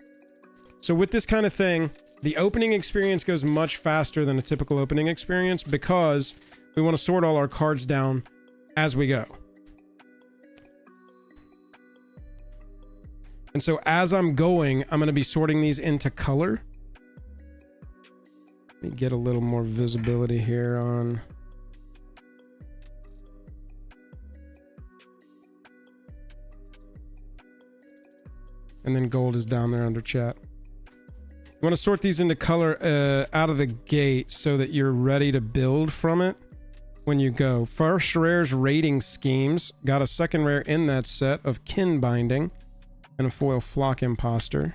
So with this kind of thing, the opening experience goes much faster than a typical opening experience because we want to sort all our cards down as we go. And so as I'm going, I'm going to be sorting these into color. Let me get a little more visibility here on... And then gold is down there under chat. You want to sort these into color out of the gate so that you're ready to build from it when you go. First rare's rating schemes. Got a second rare in that set of kin binding and a foil flock imposter.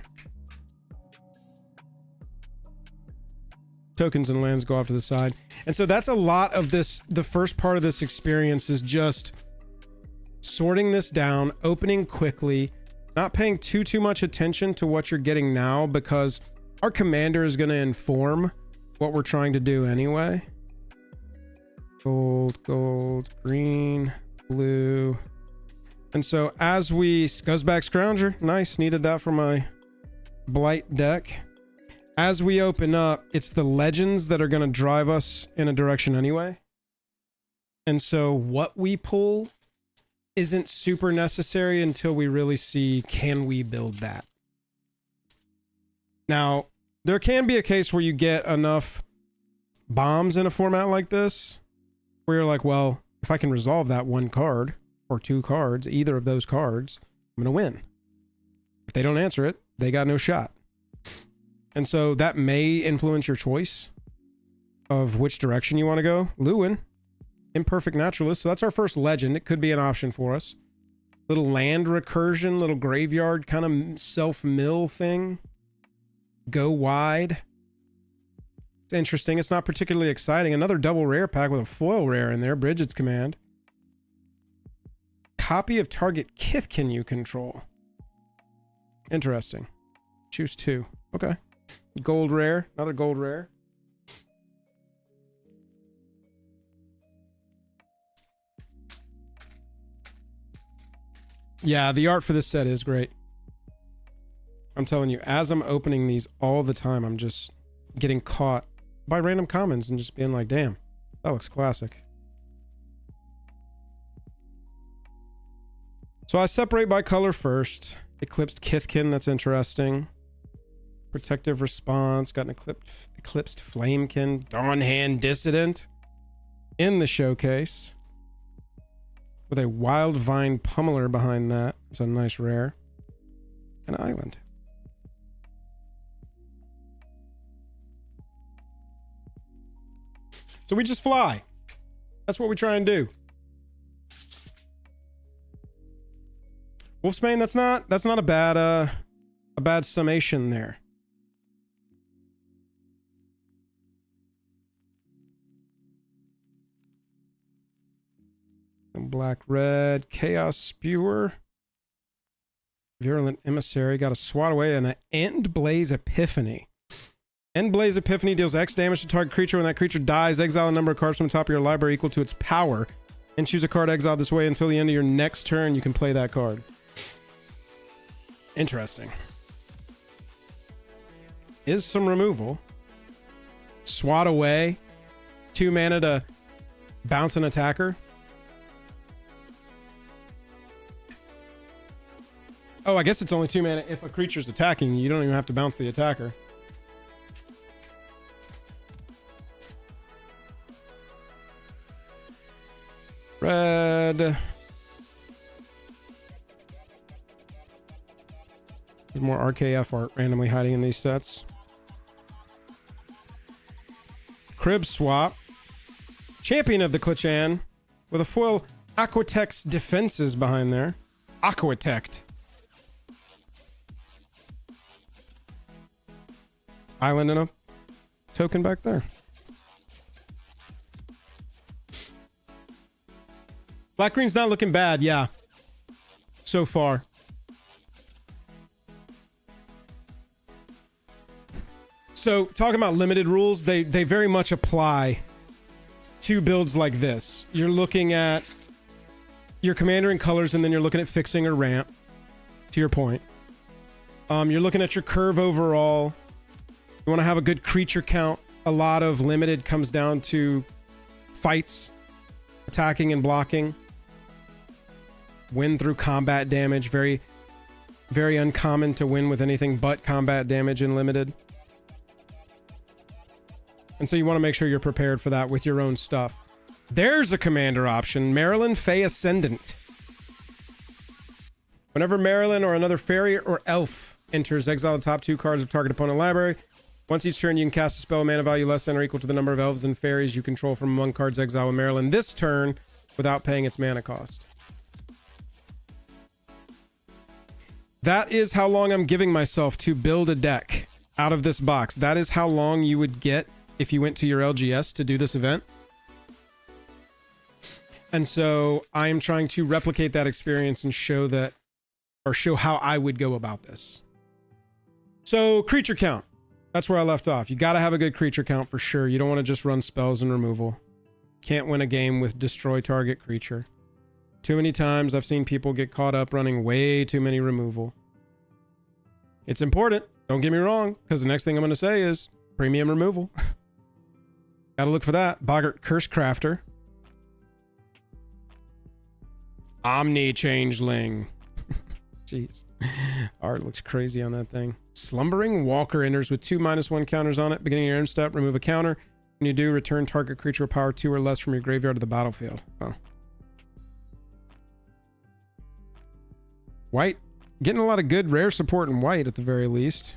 Tokens and lands go off to the side. And so that's a lot of this. The first part of this experience is just sorting this down, opening quickly, not paying too much attention to what you're getting now because our commander is going to inform what we're trying to do anyway. Gold, gold, green, blue. And so as we... Scuzzback Scrounger. Nice. Needed that for my Blight deck. As we open up, it's the legends that are going to drive us in a direction anyway. And so what we pull isn't super necessary until we really see, can we build that? Now, there can be a case where you get enough bombs in a format like this, where you're like, well, if I can resolve that one card, or two cards, either of those cards, I'm going to win. If they don't answer it, they got no shot. And so that may influence your choice of which direction you want to go. Lorwyn, Imperfect Naturalist. So that's our first legend. It could be an option for us. Little land recursion, little graveyard kind of self-mill thing. Go wide. It's interesting. It's not particularly exciting. Another double rare pack with a foil rare in there. Bridget's Command. Copy of target Kithkin you control. Interesting. Choose 2. Okay. Gold rare. Another gold rare. Yeah, the art for this set is great. I'm telling you, as I'm opening these all the time, I'm just getting caught by random commons and just being like, damn, that looks classic. So I separate by color first. Eclipsed Kithkin, that's interesting. Protective Response, got an Eclipsed Flamekin. Dawnhand Dissident in the showcase. With a Wild Vine Pummeler behind that. It's a nice rare. An island. So we just fly. That's what we try and do. Wolfsbane, that's not a bad summation there. And black red Chaos Spewer. Virulent Emissary, got a Swat Away and an End Blaze Epiphany. End Blaze Epiphany deals X damage to target creature. When that creature dies, exile a number of cards from the top of your library equal to its power, and choose a card exiled this way until the end of your next turn. You can play that card. Interesting. Is some removal. Swat Away. 2 mana to bounce an attacker. Oh, I guess it's only 2 mana if a creature's attacking. You don't even have to bounce the attacker. Red. There's more RKF art randomly hiding in these sets. Crib Swap. Champion of the Clichan with a foil Aquatex Defenses behind there. Aquatect. Island and a token back there. Black green's not looking bad, yeah. So far. So, talking about limited rules, they very much apply to builds like this. You're looking at your commander in colors, and then you're looking at fixing or ramp, to your point. You're looking at your curve overall. You want to have a good creature count. A lot of limited comes down to fights, attacking and blocking. Win through combat damage. Very, very uncommon to win with anything but combat damage in limited. And so you want to make sure you're prepared for that with your own stuff. There's a commander option. Marilyn Fey Ascendant. Whenever Marilyn or another fairy or elf enters, exile the top 2 cards of target opponent library. Once each turn, you can cast a spell mana value less than or equal to the number of elves and fairies you control from among cards exiled with Marilyn this turn without paying its mana cost. That is how long I'm giving myself to build a deck out of this box. That is how long you would get if you went to your LGS to do this event. And so I am trying to replicate that experience and show that, or show how I would go about this. So creature count. That's where I left off. You got to have a good creature count for sure. You don't want to just run spells and removal. Can't win a game with destroy target creature. Too many times I've seen people get caught up running way too many removal. It's important. Don't get me wrong, because the next thing I'm going to say is premium removal. Got to look for that. Boggart Curse Crafter. Omni Changeling. Jeez. Art looks crazy on that thing. Slumbering Walker enters with 2 -1 counters on it. Beginning of your end step, remove a counter. When you do, return target creature with power 2 or less from your graveyard to the battlefield. Oh. White. Getting a lot of good rare support in white at the very least.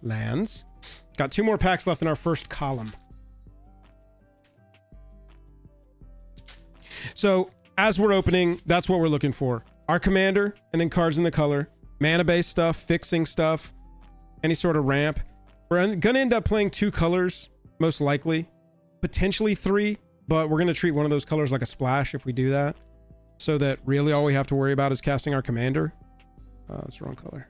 Lands. Got 2 more packs left in our first column. So, as we're opening, that's what we're looking for. Our commander, and then cards in the color. Mana-based stuff, fixing stuff, any sort of ramp. We're going to end up playing 2 colors, most likely. Potentially 3, but we're going to treat one of those colors like a splash if we do that. So that really all we have to worry about is casting our commander. That's the wrong color.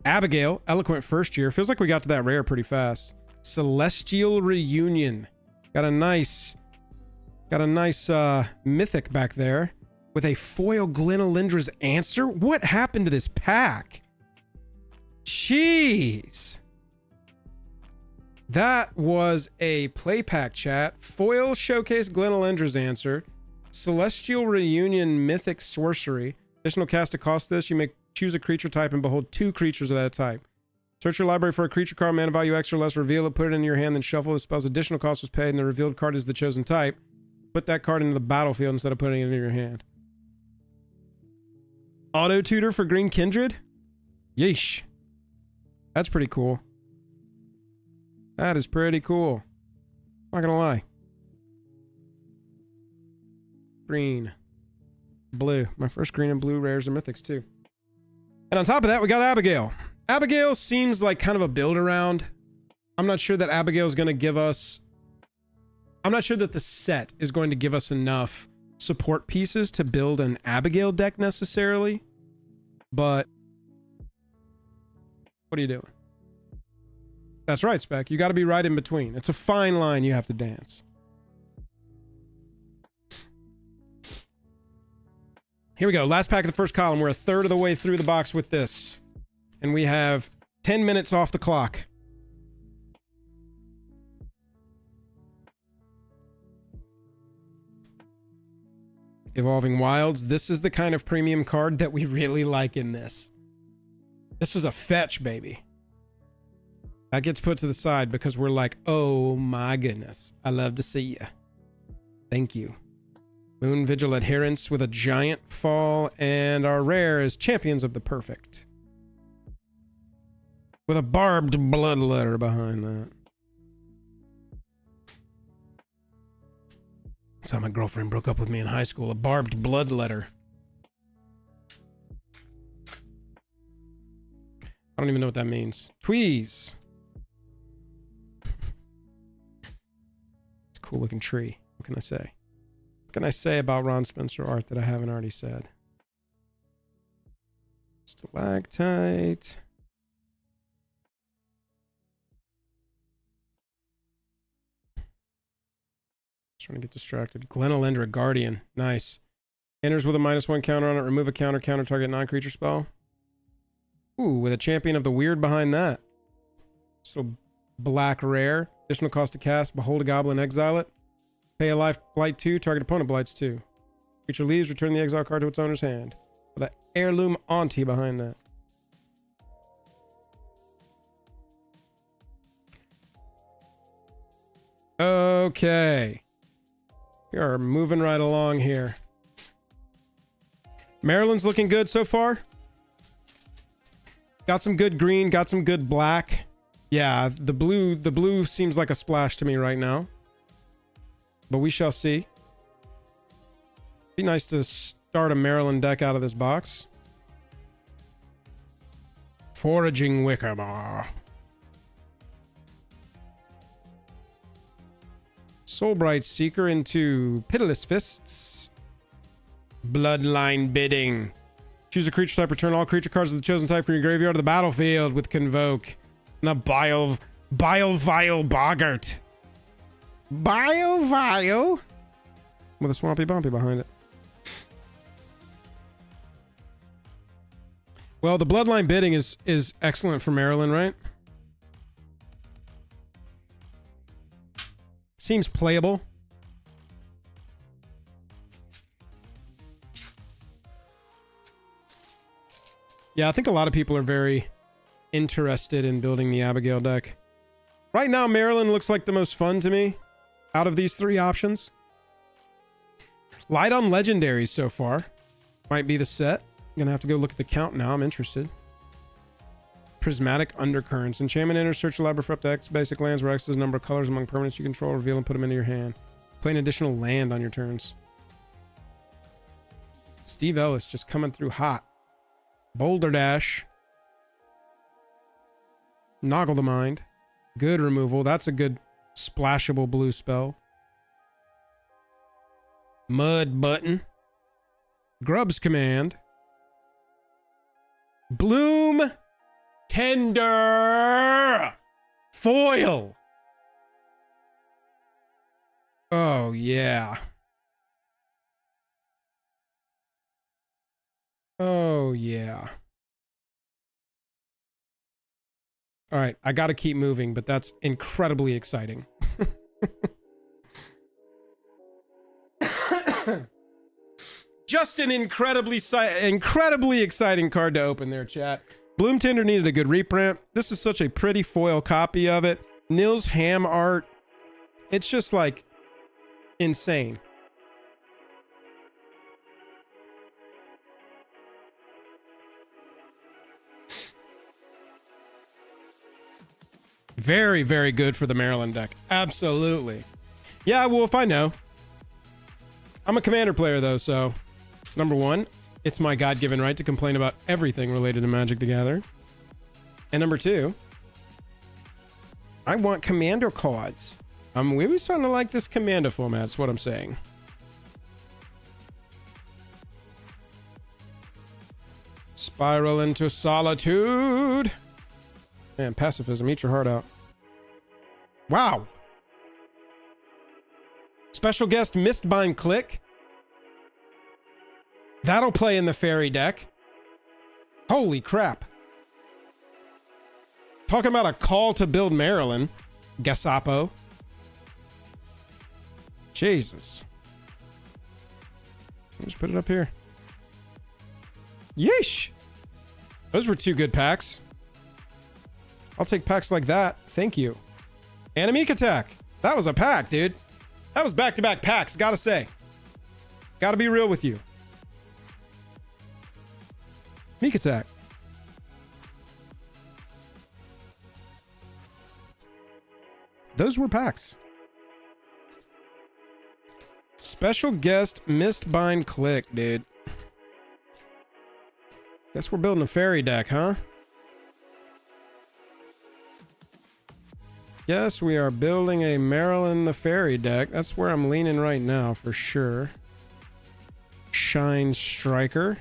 Abigail, Eloquent First Year. Feels like we got to that rare pretty fast. Celestial Reunion. Got a nice mythic back there with a foil Glenalindra's Answer. What happened to this pack? Jeez. That was a play pack, chat. Foil Showcase Glenalindra's Answer. Celestial Reunion Mythic Sorcery. Additional cast to cost this. You may choose a creature type and behold 2 creatures of that type. Search your library for a creature card, mana value X or less, reveal it, put it in your hand, then shuffle. The spell's additional cost was paid, and the revealed card is the chosen type. Put that card into the battlefield instead of putting it in your hand. Auto Tutor for Green Kindred? Yeesh. That's pretty cool. That is pretty cool. Not gonna lie. Green. Blue. My first green and blue rares are mythics too. And on top of that, we got Abigail. Abigail seems like kind of a build around. I'm not sure that Abigail is going to give us... I'm not sure that the set is going to give us enough support pieces to build an Abigail deck necessarily. But... what are you doing? That's right, Spec. You got to be right in between. It's a fine line you have to dance. Here we go. Last pack of the first column. We're a third of the way through the box with this. And we have 10 minutes off the clock. Evolving Wilds. This is the kind of premium card that we really like in this. This is a fetch, baby. That gets put to the side because we're like, oh my goodness. I love to see ya. Thank you. Moon Vigil Adherence with a giant fall. And our rare is Champions of the Perfect. With a barbed blood letter behind that. That's how my girlfriend broke up with me in high school. A barbed blood letter. I don't even know what that means. Tweez. It's a cool looking tree. What can I say? What can I say about Ron Spencer art that I haven't already said? Stalactite. Trying to get distracted. Glenalindra, Guardian. Nice. Enters with a -1 counter on it. Remove a counter target non-creature spell. Ooh, with a Champion of the Weird behind that. Still black rare. Additional cost to cast. Behold a Goblin, exile it. Pay a life, blight 2. Target opponent blights 2. Creature leaves, return the exile card to its owner's hand. With an Heirloom Auntie behind that. Okay. We are moving right along here. Maryland's looking good so far. Got some good green, got some good black. Yeah, the blue seems like a splash to me right now. But we shall see. Be nice to start a Maryland deck out of this box. Foraging Wickerbar. Soulbright Seeker into Pitiless Fists. Bloodline Bidding. Choose a creature type, return all creature cards of the chosen type from your graveyard to the battlefield with Convoke. And a Bile Vile Boggart. Bile Vile? With a Swampy Bumpy behind it. Well, the Bloodline Bidding is excellent for Maryland, right? Seems playable. Yeah, I think a lot of people are very interested in building the Abigail deck. Right now, Maryland looks like the most fun to me out of these three options. Light on legendaries so far. Might be the set. Gonna have to go look at the count now. I'm interested. Prismatic Undercurrents. Enchantment enters, search your library for up to X basic lands where X is the number of colors among permanents you control. Reveal and put them into your hand. Play an additional land on your turns. Steve Ellis just coming through hot. Boulder Dash. Noggle the Mind. Good removal. That's a good splashable blue spell. Mud Button. Grub's Command. Bloom Tender. Foil. Oh, yeah. Oh, yeah. All right, I got to keep moving, but that's incredibly exciting. Just an incredibly exciting card to open there, chat. Bloom Tender needed a good reprint. This is such a pretty foil copy of it. Nils Ham art. It's just like insane. Very, very good for the Maryland deck. Absolutely. Yeah, well, if I know. I'm a Commander player, though, so... Number one, it's my God-given right to complain about everything related to Magic the Gathering. And number two, I want Commander cards. I'm really starting to like this Commander format, that's what I'm saying. Spiral into Solitude. Man, pacifism, eat your heart out. Wow. Special guest Mistbind Click. That'll play in the fairy deck. Holy crap. Talking about a call to build Maryland. Gasapo. Jesus. Let's put it up here. Yeesh. Those were two good packs. I'll take packs like that. Thank you. Anemic Attack. That was a pack, dude. That was back-to-back packs, gotta say. Gotta be real with you. Meek Attack. Those were packs. Special guest Mistbind Click, dude. Guess we're building a fairy deck, huh? Yes, we are building a Maryland the Fairy deck. That's where I'm leaning right now, for sure. Shine Striker.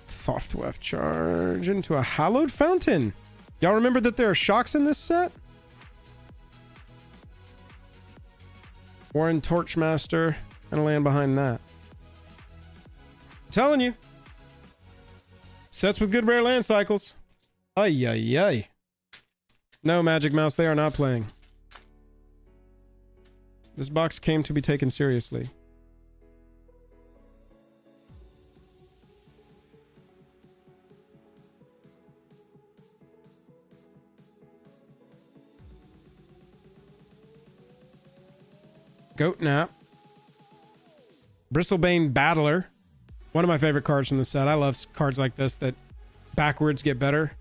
Thoughtweft Charge into a Hallowed Fountain. Y'all remember that there are shocks in this set? Warren Torchmaster and a land behind that. I'm telling you. Sets with good rare land cycles. Ay, ay, ay. No, Magic Mouse, they are not playing. This box came to be taken seriously. Goat Nap. Bristlebane Battler. One of my favorite cards from the set. I love cards like this that backwards get better.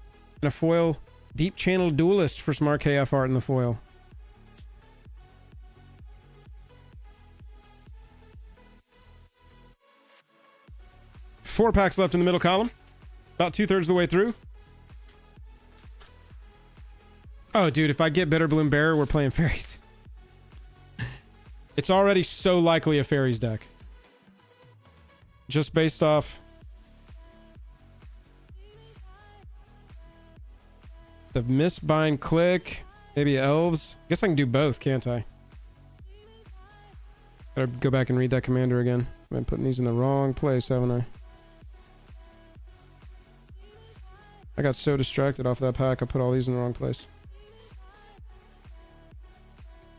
And a foil Deep Channel Duelist for some RKF art in the foil. Four packs left in the middle column. About 2/3 of the way through. Oh, dude, if I get Bitter Bloom Bearer, we're playing fairies. It's already so likely a fairies deck. Just based off the Mistbind Click, maybe elves. I guess I can do both, can't I? Gotta go back and read that commander again. I've been putting these in the wrong place, haven't I? I got so distracted off that pack, I put all these in the wrong place.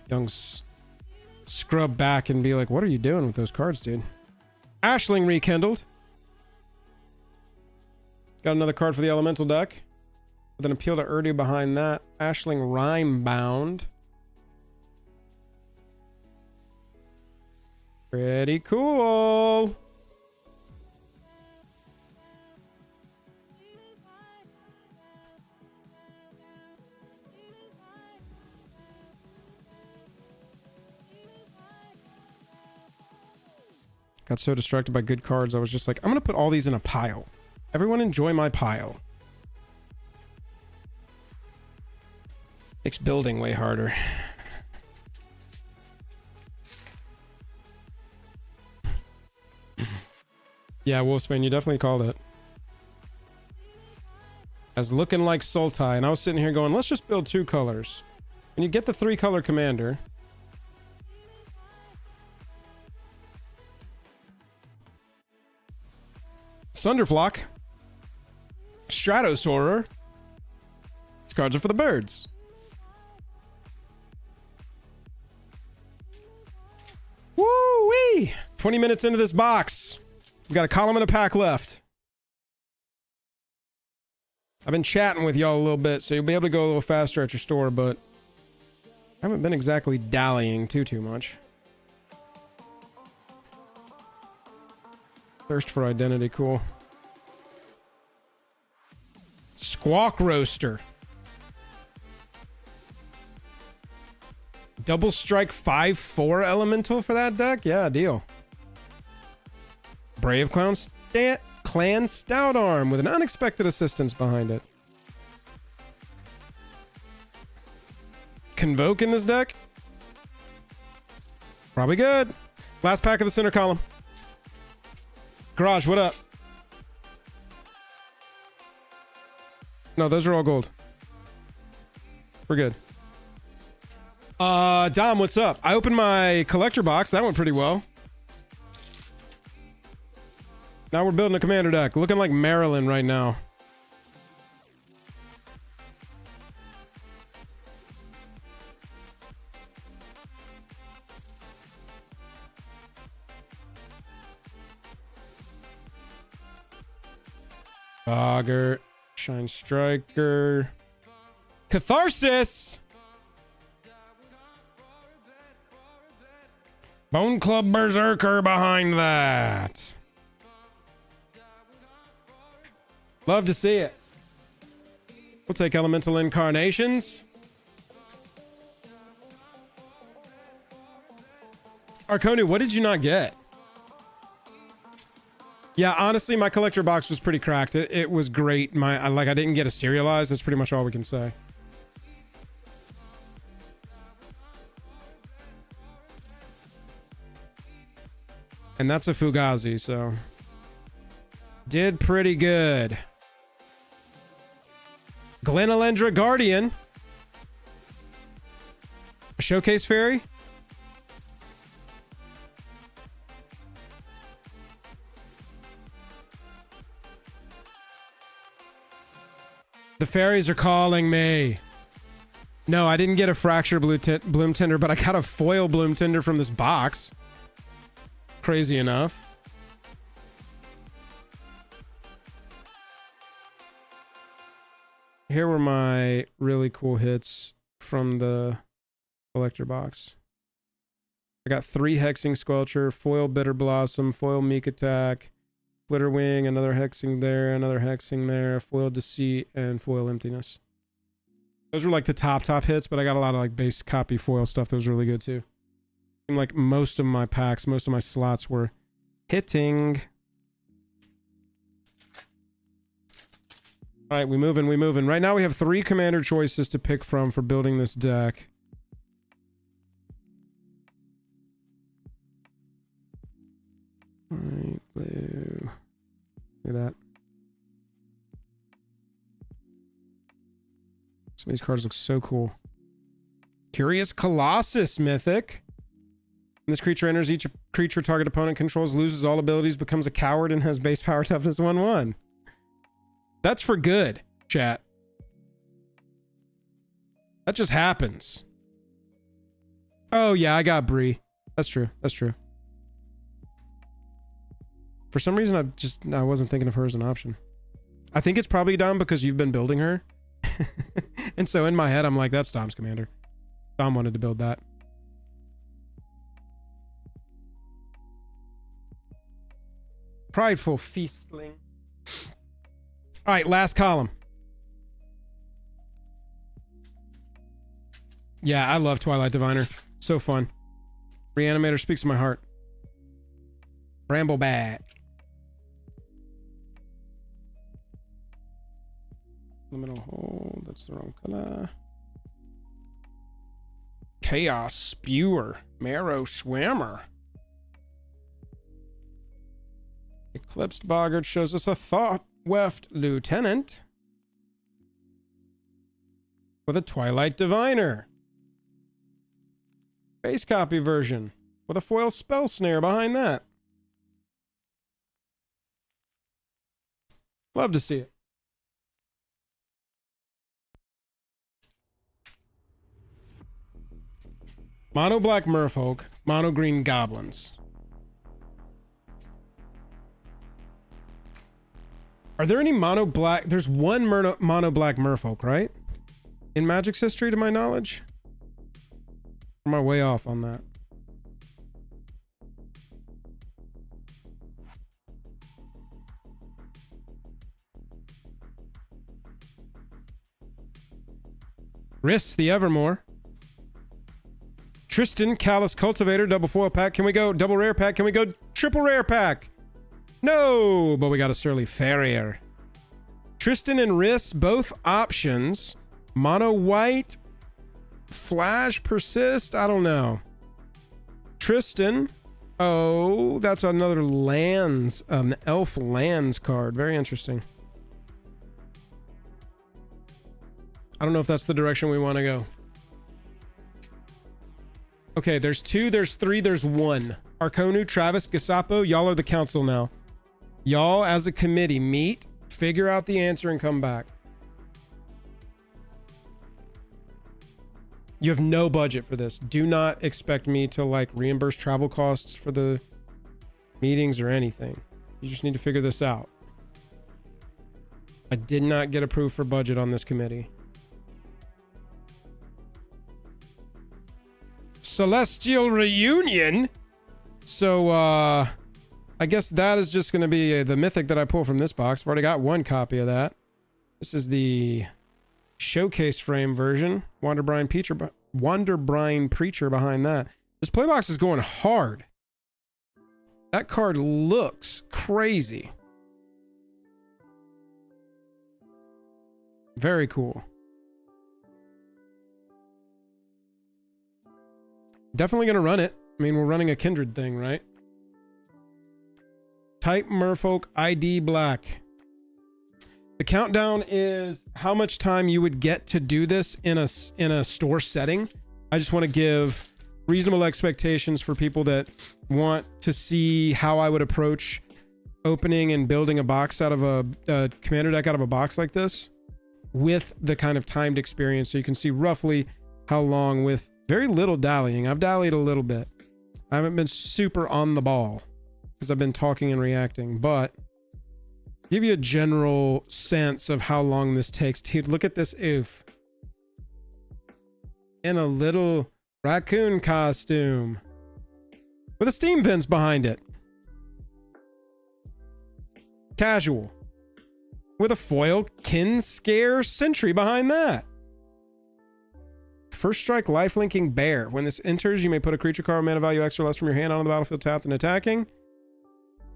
Young's scrub back and be like, what are you doing with those cards, dude? Ashling rekindled. Got another card for the elemental deck. With an appeal to Urdu behind that. Ashling Rhymebound. Pretty cool. Got so distracted by good cards, I was just like, I'm going to put all these in a pile. Everyone enjoy my pile. Makes building way harder. Yeah, Wolfsbane, you definitely called it. As looking like Sultai, and I was sitting here going, let's just build 2 colors. And you get the 3-color commander. Sunderflock. Stratosaurer. These cards are for the birds. Woo-wee! 20 minutes into this box. We've got a column and a pack left. I've been chatting with y'all a little bit, so you'll be able to go a little faster at your store, but I haven't been exactly dallying too much. Thirst for identity, cool. Squawk Roaster. Double strike 5/4 elemental for that deck? Yeah, deal. Brave Clan Stout Arm with an unexpected assistance behind it. Convoke in this deck? Probably good. Last pack of the center column. Garage, what up? No, those are all gold. We're good. Dom, what's up? I opened my collector box. That went pretty well. Now we're building a commander deck. Looking like Maryland right now. Bogger. Shine Striker. Catharsis! Bone Club Berserker behind that. Love to see it. We'll take Elemental Incarnations. Arconu, what did you not get? Yeah, honestly, my collector box was pretty cracked. It was great. I didn't get a serialized. That's pretty much all we can say. And that's a Fugazi, so did pretty good. Glenalendra Guardian. A Showcase Fairy. The fairies are calling me. No, I didn't get a Fracture Bloom Tender, but I got a foil Bloom Tender from this box. Crazy enough. Here were my really cool hits from the collector box. I got 3 Hexing Squelcher, foil Bitter Blossom, foil Meek Attack, Flitterwing, another Hexing there, another Hexing there, foil Deceit, and foil Emptiness. Those were like the top hits, but I got a lot of like base copy foil stuff that was really good too. Seemed like most of my packs, most of my slots were hitting. All right, we moving. Right now we have 3 commander choices to pick from for building this deck. All right, blue. Look at that. Some of these cards look so cool. Curious Colossus Mythic. When this creature enters, each creature target opponent controls loses all abilities, becomes a coward, and has base power toughness 1/1. That's for good, chat. That just happens. Oh yeah, I got Bree. That's true. That's true. For some reason, I wasn't thinking of her as an option. I think it's probably Dom because you've been building her. And so in my head, I'm like, that's Dom's commander. Dom wanted to build that. Prideful feastling. All right, last column. Yeah, I love Twilight Diviner. So fun. Reanimator speaks to my heart. Bramblebat. Liminal hole. That's the wrong color. Chaos Spewer. Marrow Swimmer. Eclipsed Boggart shows us a Thought-Weft Lieutenant with a Twilight Diviner. Base copy version with a foil spell snare behind that. Love to see it. Mono black merfolk, mono green goblins. Are there any mono black? There's one mono black merfolk, right? In Magic's history, to my knowledge. Or am I way off on that? Riss the Evermore. Tristan, Callous Cultivator, double foil pack. Can we go double rare pack? Can we go triple rare pack? No, but we got a Surly Farrier. Tristan and Riss, both options. Mono white. Flash persist. I don't know. Tristan. Oh, that's another lands, an elf lands card. Very interesting. I don't know if that's the direction we want to go. Okay, there's 2, there's 3, there's 1. Arconu, Travis, Gasapo, y'all are the council now. Y'all, as a committee, meet, figure out the answer, and come back. You have no budget for this. Do not expect me to, like, reimburse travel costs for the meetings or anything. You just need to figure this out. I did not get approved for budget on this committee. Celestial Reunion. So I guess that is just going to be the mythic that I pull from this box. I've already got one copy of that. This is the showcase frame version. Wanderbrine Preacher behind that. This playbox is going hard. That card looks crazy. Very cool. Definitely going to run it. I mean, we're running a Kindred thing, right? Type Merfolk ID Black. The countdown is how much time you would get to do this in a store setting. I just want to give reasonable expectations for people that want to see how I would approach opening and building a box out of a commander deck out of a box like this with the kind of timed experience, so you can see roughly how long with very little dallying. I've dallied a little bit. I haven't been super on the ball because I've been talking and reacting, but give you a general sense of how long this takes. Dude, look at this oof. In a little raccoon costume with a steam vents behind it. Casual. With a foil Kinscare Sentry behind that. First strike lifelinking bear. When this enters, you may put a creature card with mana value X or less from your hand onto the battlefield tapped and attacking.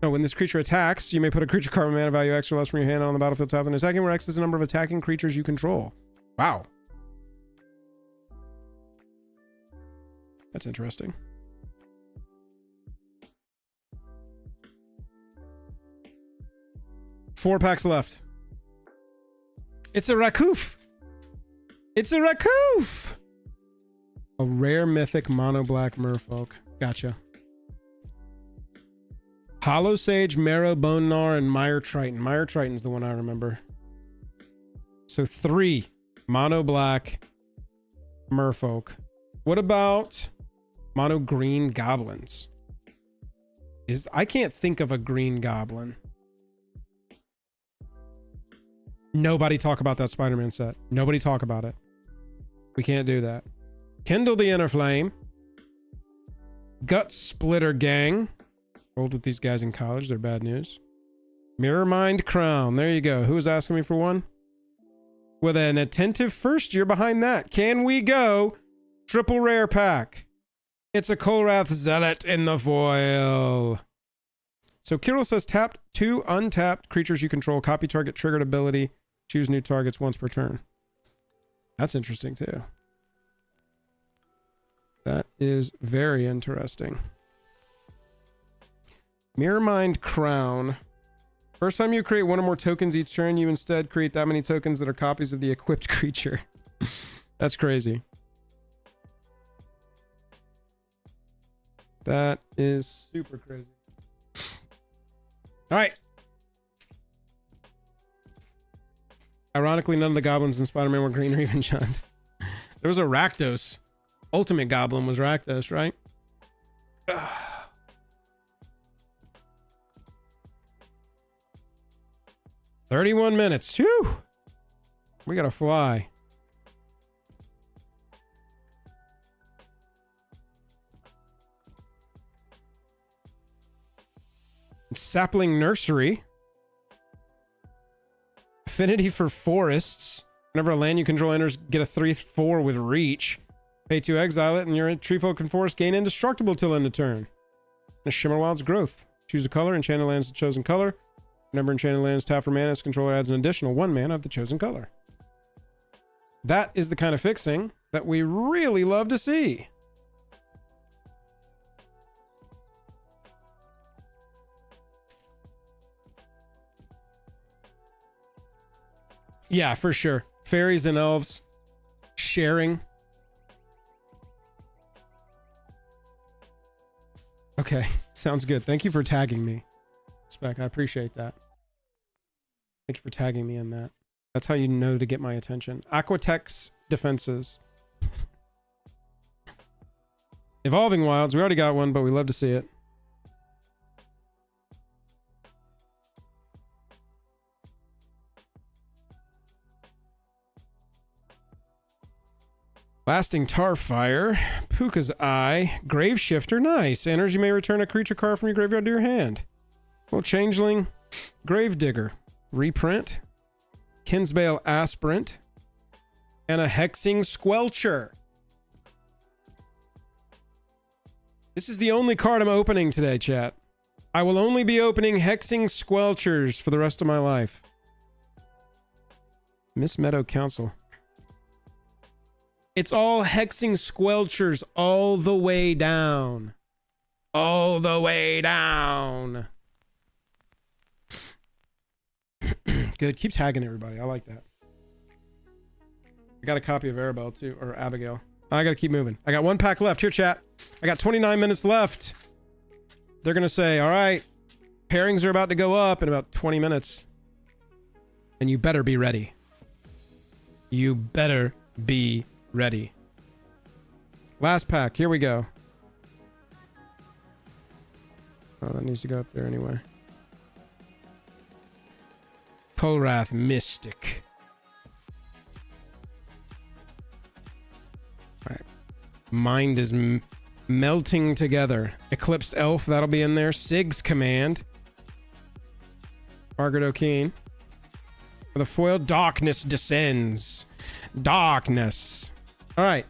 No, when this creature attacks, you may put a creature card with mana value X or less from your hand on the battlefield tapped and attacking, where X is the number of attacking creatures you control. Wow. That's interesting. Four packs left. It's a Rakoof. It's a Rakoof. A rare mythic mono black merfolk. Gotcha. Hollow Sage, Marrow, Bone Gnar, and Mire Triton. Mire Triton's the one I remember. So 3 mono black merfolk. What about mono green goblins? I can't think of a green goblin. Nobody talk about that Spider-Man set. Nobody talk about it. We can't do that. Kindle the Inner Flame. Gut Splitter Gang. Rolled with these guys in college. They're bad news. Mirror Mind Crown. There you go. Who was asking me for one? With an attentive first year behind that. Can we go? Triple rare pack. It's a Kolrath Zealot in the foil. So Kirill says tap 2 untapped creatures you control. Copy target triggered ability. Choose new targets once per turn. That's interesting too. That is very interesting. Mirror Mind Crown. First time you create one or more tokens each turn, you instead create that many tokens that are copies of the equipped creature. That's crazy. That is super crazy. All right. Ironically, none of the goblins in Spider-Man were green or even shunned. There was a Rakdos. Ultimate Goblin was Rakdos, right? Ugh. 31 minutes. Whew. We gotta fly. Sapling Nursery. Affinity for Forests. Whenever a land you control enters, get a 3/4 with Reach. Pay 2, exile it, and your Treefolk and Forest gain Indestructible till end of turn. And a Shimmerwild's Growth. Choose a color, enchanted lands the chosen color. Whenever enchanted lands tap for mana, its controller adds an additional 1 mana of the chosen color. That is the kind of fixing that we really love to see. Yeah, for sure. Fairies and elves sharing. Okay, sounds good. Thank you for tagging me, Spec. I appreciate that. Thank you for tagging me in that. That's how you know to get my attention. Aquatex Defenses. Evolving Wilds. We already got one, but we love to see it. Lasting Tarfire, Puka's Eye, Grave Shifter, nice. Enters, you may return a creature card from your graveyard to your hand. Well, Changeling, Gravedigger, reprint, Kinsbale Aspirant, and a Hexing Squelcher. This is the only card I'm opening today, chat. I will only be opening Hexing Squelchers for the rest of my life. Miss Meadow Council. It's all Hexing Squelchers all the way down. All the way down. Good. Keep tagging everybody. I like that. I got a copy of Arabelle too, or Abigail. I gotta keep moving. I got 1 pack left. Here, chat. I got 29 minutes left. They're gonna say, all right, pairings are about to go up in about 20 minutes. And you better be ready. You better be ready. Last pack. Here we go. Oh, that needs to go up there anyway. Kolrath Mystic. All right. Mind is melting together. Eclipsed Elf, that'll be in there. Sig's Command. Margaret O'Keen. For the foil, Darkness Descends. Darkness. All right.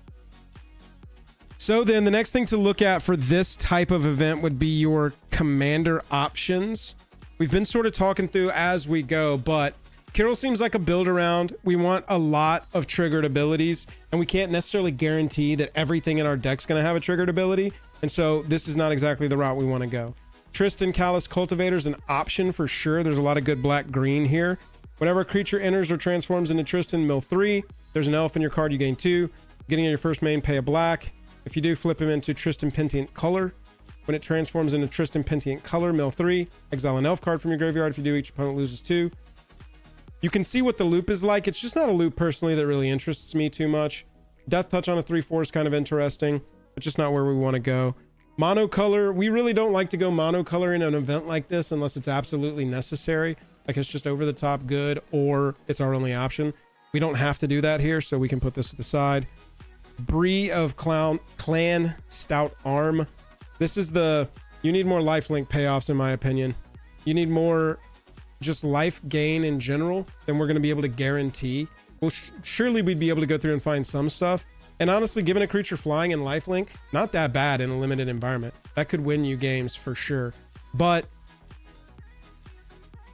So then the next thing to look at for this type of event would be your commander options. We've been sort of talking through as we go, but Kirill seems like a build around. We want a lot of triggered abilities, and we can't necessarily guarantee that everything in our deck's going to have a triggered ability. And so this is not exactly the route we want to go. Tristan Callous Cultivator's an option for sure. There's a lot of good black-green here. Whenever a creature enters or transforms into Tristan, mill 3. There's an elf in your card, you gain 2. Getting in your first main, pay a black. If you do, flip him into Tristan Pentient Color. When it transforms into Tristan Pentient Color, mill 3. Exile an elf card from your graveyard. If you do, each opponent loses 2. You can see what the loop is like. It's just not a loop personally that really interests me too much. Death Touch on a 3/4 is kind of interesting, but just not where we want to go. Monocolor, we really don't like to go monocolor in an event like this unless it's absolutely necessary. Like it's just over the top good or it's our only option. We don't have to do that here, so we can put this to the side. Brie of Clan Stout Arm. This is the... You need more lifelink payoffs, in my opinion. You need more just life gain in general than we're going to be able to guarantee. Well, surely we'd be able to go through and find some stuff. And honestly, given a creature flying in lifelink, not that bad in a limited environment. That could win you games for sure. But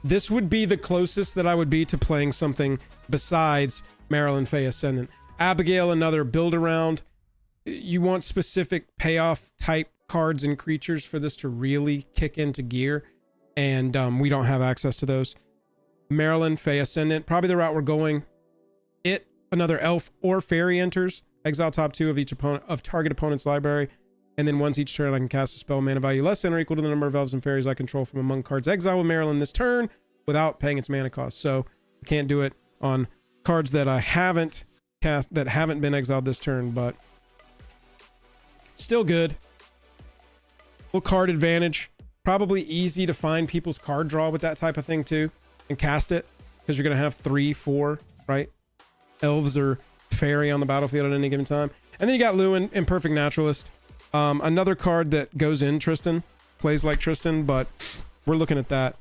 this would be the closest that I would be to playing something besides Marilyn Fae Ascendant. Abigail, another build around. You want specific payoff type cards and creatures for this to really kick into gear. And we don't have access to those. Marilyn Fae Ascendant, probably the route we're going. Another elf or fairy enters. Exile top 2 of each opponent of target opponent's library. And then once each turn, I can cast a spell mana value less than or equal to the number of elves and fairies I control from among cards exiled with Marilyn this turn without paying its mana cost. So I can't do it on cards that I haven't cast, that haven't been exiled this turn, but still good. Full card advantage. Probably easy to find people's card draw with that type of thing too and cast it because you're going to have 3, 4, right? Elves or fairy on the battlefield at any given time. And then you got Lorwyn, Imperfect Naturalist. Another card that goes in Tristan, plays like Tristan, but we're looking at that.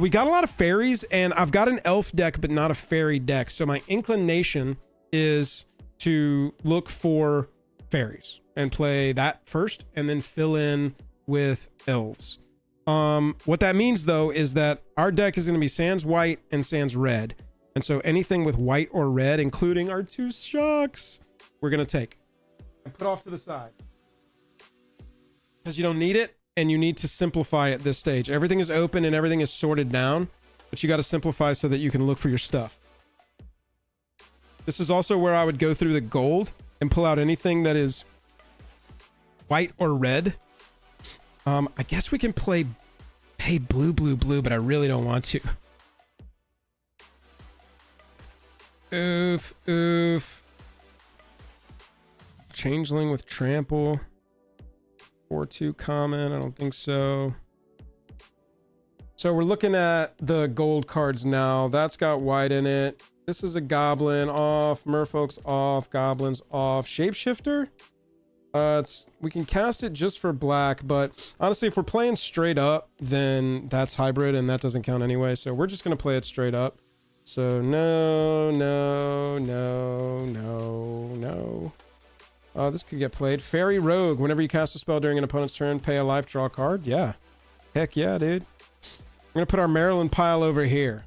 We got a lot of fairies, and I've got an elf deck, but not a fairy deck. So my inclination is to look for fairies and play that first, and then fill in with elves. What that means, though, is that our deck is going to be Sans White and Sans Red. And so anything with white or red, including our 2 shocks, we're going to take and put off to the side. Because you don't need it, and you need to simplify at this stage. Everything is open and everything is sorted down, but you got to simplify so that you can look for your stuff. This is also where I would go through the gold and pull out anything that is white or red. I guess we can pay blue, but I really don't want to. Oof. Changeling with Trample. 4/2 common. I don't think so. So we're looking at the gold cards now. That's got white in it. This is a goblin off. Merfolk's off. Goblins off. Shapeshifter. We can cast it just for black, but honestly, if we're playing straight up, then that's hybrid and that doesn't count anyway. So we're just going to play it straight up. So no. This could get played. Fairy Rogue. Whenever you cast a spell during an opponent's turn, pay a life, draw a card. Yeah. Heck yeah, dude. I'm going to put our Maryland pile over here.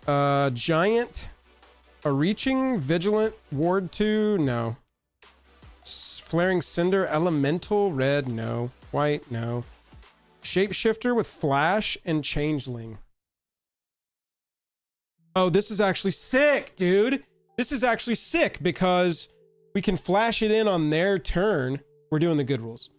Giant. A Reaching. Vigilant. Ward 2. No. Flaring Cinder. Elemental. Red. No. White. No. Shapeshifter with Flash and Changeling. Oh, this is actually sick, dude. This is actually sick because we can flash it in on their turn. We're doing the good rules.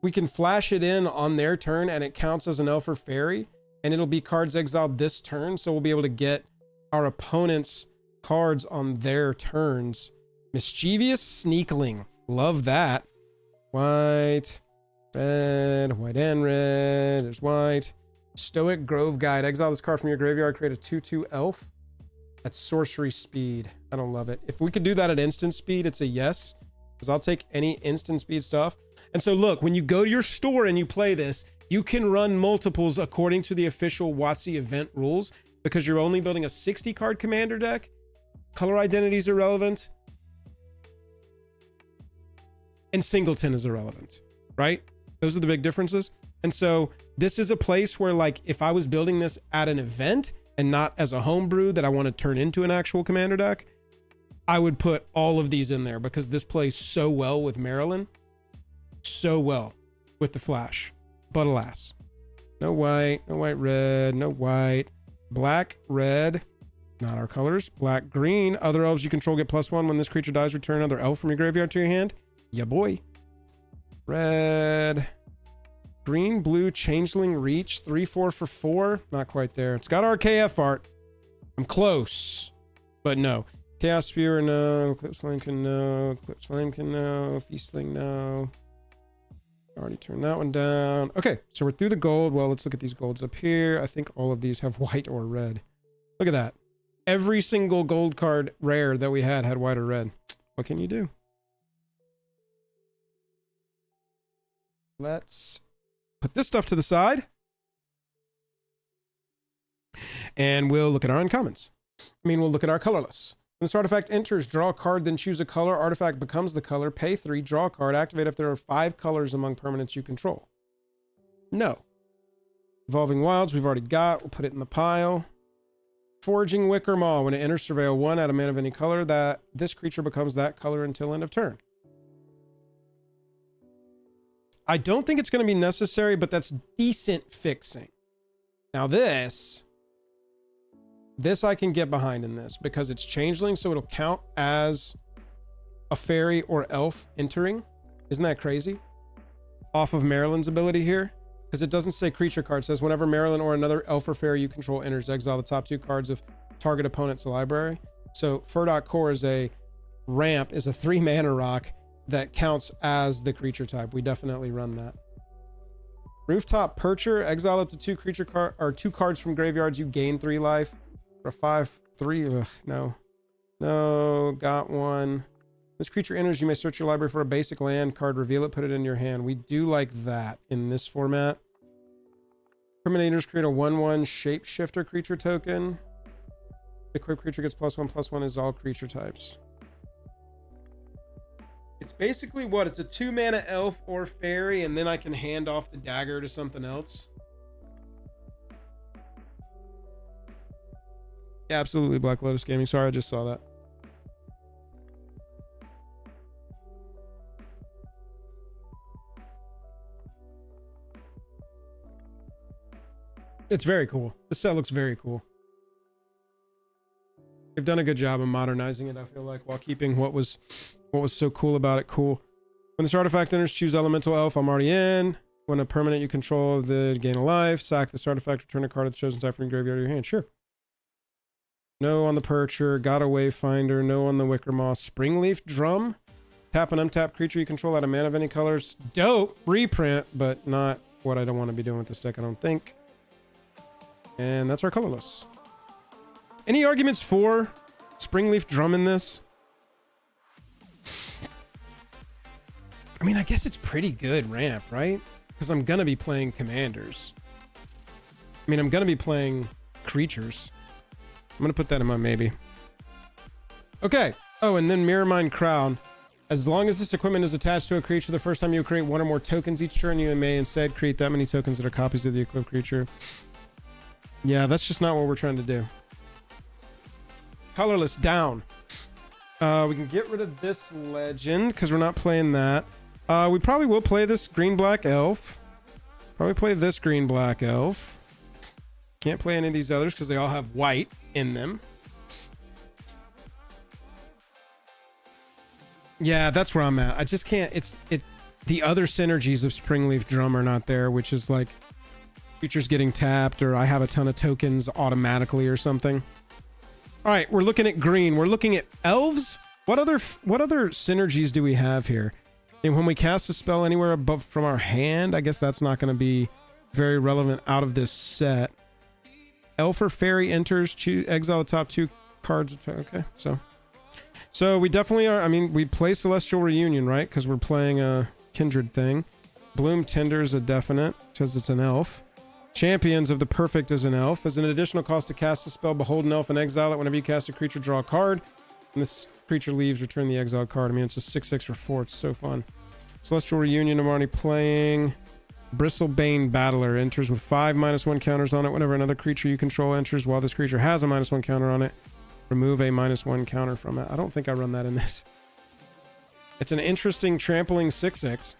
We can flash it in on their turn and it counts as an elf or fairy and it'll be cards exiled this turn. So we'll be able to get our opponent's cards on their turns. Mischievous Sneakling. Love that. White, red, white and red. There's white. Stoic Grove Guide. Exile this card from your graveyard. Create a 2/2 elf. That's sorcery speed. I don't love it. If we could do that at instant speed, it's a yes. Because I'll take any instant speed stuff. And so look, when you go to your store and you play this, you can run multiples according to the official WotC event rules. Because you're only building a 60 card commander deck. Color identity is irrelevant. And singleton is irrelevant. Right? Those are the big differences. And so this is a place where, like, if I was building this at an event and not as a homebrew that I want to turn into an actual commander deck, I would put all of these in there because this plays so well with Maryland. So well with the Flash. But alas, no white, red, no white, black, red, not our colors, black, green. Other elves you control get +1 when this creature dies. Return another elf from your graveyard to your hand. Yeah, boy. Red. Green, blue, Changeling, Reach, 3/4 for 4. Not quite there. It's got RKF art. I'm close, but no. Chaos Spewer, no. Eclipse Flame can no. Eclipse Flame can no. Feastling, no. Already turned that one down. Okay, so we're through the gold. Well, let's look at these golds up here. I think all of these have white or red. Look at that. Every single gold card rare that we had white or red. What can you do? Let's put this stuff to the side. And we'll look at our uncommons. We'll look at our colorless. When this artifact enters, draw a card, then choose a color. Artifact becomes the color. Pay 3, draw a card. Activate if there are 5 colors among permanents you control. No. Evolving Wilds, we've already got. We'll put it in the pile. Foraging Wicker Maw. When it enters, surveil 1, add a mana of any color. This creature becomes that color until end of turn. I don't think it's going to be necessary, but that's decent fixing. Now this I can get behind in this because it's changeling, so it'll count as a fairy or elf entering. Isn't that crazy? Off of Marilyn's ability here, because it doesn't say creature card. It says whenever Marilyn or another elf or fairy you control enters, exile the top 2 cards of target opponent's library. So Furdok Core is a ramp, is a 3 mana rock that counts as the creature type. We definitely run that. Rooftop Percher, exile up to 2 creature card or 2 cards from graveyards, you gain 3 life. For 5/3, ugh, no, got one. This creature enters, you may search your library for a basic land card, reveal it, put it in your hand. We do like that in this format. Terminators create a 1/1 shapeshifter creature token. Equipped creature gets +1/+1 is all creature types. It's basically what? It's a 2 mana elf or fairy, and then I can hand off the dagger to something else. Yeah, absolutely, Black Lotus Gaming. Sorry, I just saw that. It's very cool. This set looks very cool. They've done a good job of modernizing it, I feel like, while keeping what was so cool about it cool. When this artifact enters, choose Elemental Elf. I'm already in. When a permanent you control, gain a life. Sack this artifact, return a card of the chosen type from your graveyard to your hand. Sure. No on the Percher. Got a Wayfinder. No on the Wicker Moss. Springleaf Drum. Tap an untapped creature you control out of mana of any colors. Dope. Reprint, but not what I don't want to be doing with this deck, I don't think. And that's our colorless. Any arguments for Springleaf Drum in this? I guess it's pretty good ramp, right? Because I'm going to be playing commanders. I'm going to be playing creatures. I'm going to put that in my maybe. Okay. Oh, and then Mirrormind Crown. As long as this equipment is attached to a creature, the first time you create 1 or more tokens each turn, you may instead create that many tokens that are copies of the equipped creature. Yeah, that's just not what we're trying to do. Colorless down. We can get rid of this legend because we're not playing that. We probably will play this green-black elf. Probably play this green-black elf. Can't play any of these others because they all have white in them. Yeah, that's where I'm at. I just can't. The other synergies of Springleaf Drum are not there, which is like creatures getting tapped, or I have a ton of tokens automatically or something. All right, we're looking at green. We're looking at elves. What other synergies do we have here? And when we cast a spell anywhere above from our hand, I guess that's not going to be very relevant out of this set. Elf or fairy enters, exile the top 2 cards. Okay, so we definitely are. We play Celestial Reunion, right? Because we're playing a Kindred thing. Bloom Tender is a definite because it's an elf. Champions of the Perfect is an elf. As an additional cost to cast a spell, behold an elf and exile it. Whenever you cast a creature, draw a card. And this creature leaves, return the exiled card. It's a 6/6 for 4. It's so fun. Celestial Reunion, I'm already playing. Bristlebane Battler enters with 5 -1 counters on it. Whenever another creature you control enters while this creature has a -1 counter on it, remove a -1 counter from it. I don't think I run that in this. It's an interesting trampling 6/6.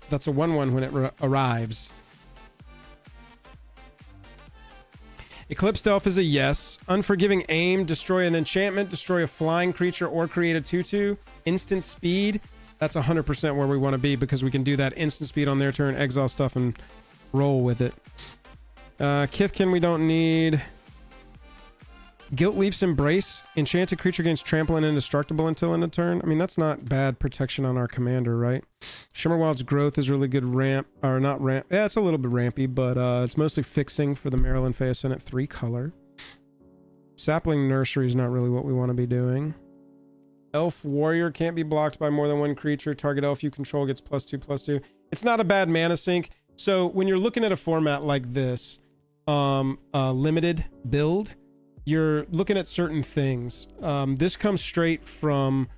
That's a 1/1 when it arrives. Eclipsed Elf is a yes. Unforgiving Aim, destroy an enchantment, destroy a flying creature, or create a 2/2. Instant Speed, that's 100% where we want to be because we can do that instant speed on their turn, exile stuff, and roll with it. Kithkin we don't need. Guiltleaf's Embrace. Enchanted creature gains trample and indestructible until end of turn. I mean, that's not bad protection on our commander, right? Shimmerwild's Growth is really good ramp, or not ramp. Yeah, it's a little bit rampy, but it's mostly fixing for the Maryland Fey Ascendant 3 color. Sapling Nursery is not really what we want to be doing. Elf Warrior can't be blocked by more than one creature. Target elf you control gets +2/+2. It's not a bad mana sink. So when you're looking at a format like this, limited build, you're looking at certain things. This comes straight from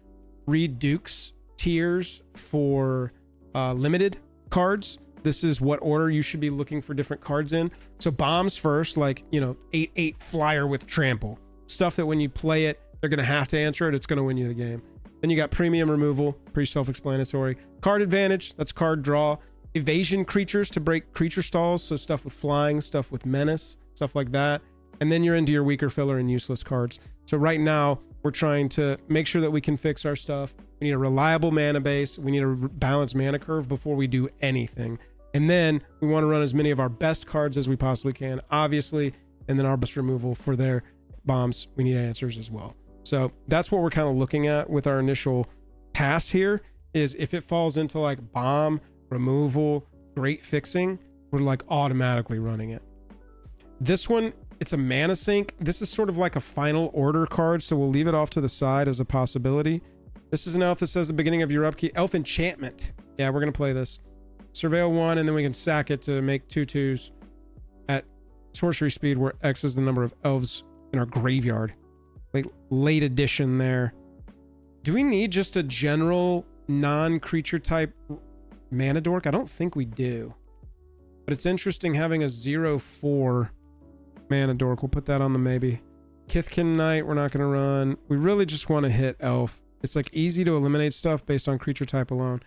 Reed Duke's tiers for limited cards. This is what order you should be looking for different cards in. So bombs first, like, you know, 8/8 flyer with trample. Stuff that when you play it, they're going to have to answer it. It's going to win you the game. Then you got premium removal, pretty self-explanatory. Card advantage, that's card draw. Evasion creatures to break creature stalls, so stuff with flying, stuff with menace, stuff like that. And then you're into your weaker filler and useless cards. So right now, we're trying to make sure that we can fix our stuff. We need a reliable mana base. We need a balanced mana curve before we do anything. And then we want to run as many of our best cards as we possibly can, obviously. And then our best removal for their bombs, we need answers as well. So that's what we're kind of looking at with our initial pass here, is if it falls into like bomb, removal, great fixing, we're like automatically running it. This one, it's a mana sink. This is sort of like a final order card, so we'll leave it off to the side as a possibility. This is an elf that says the beginning of your upkeep. Elf Enchantment. Yeah, we're going to play this. Surveil 1, and then we can sack it to make 2/2s at sorcery speed, where X is the number of elves in our graveyard. Like late edition there. Do we need just a general non-creature type mana dork? I don't think we do. But it's interesting having a 0/4 mana dork. We'll put that on the maybe. Kithkin Knight, we're not going to run. We really just want to hit elf. It's like easy to eliminate stuff based on creature type alone.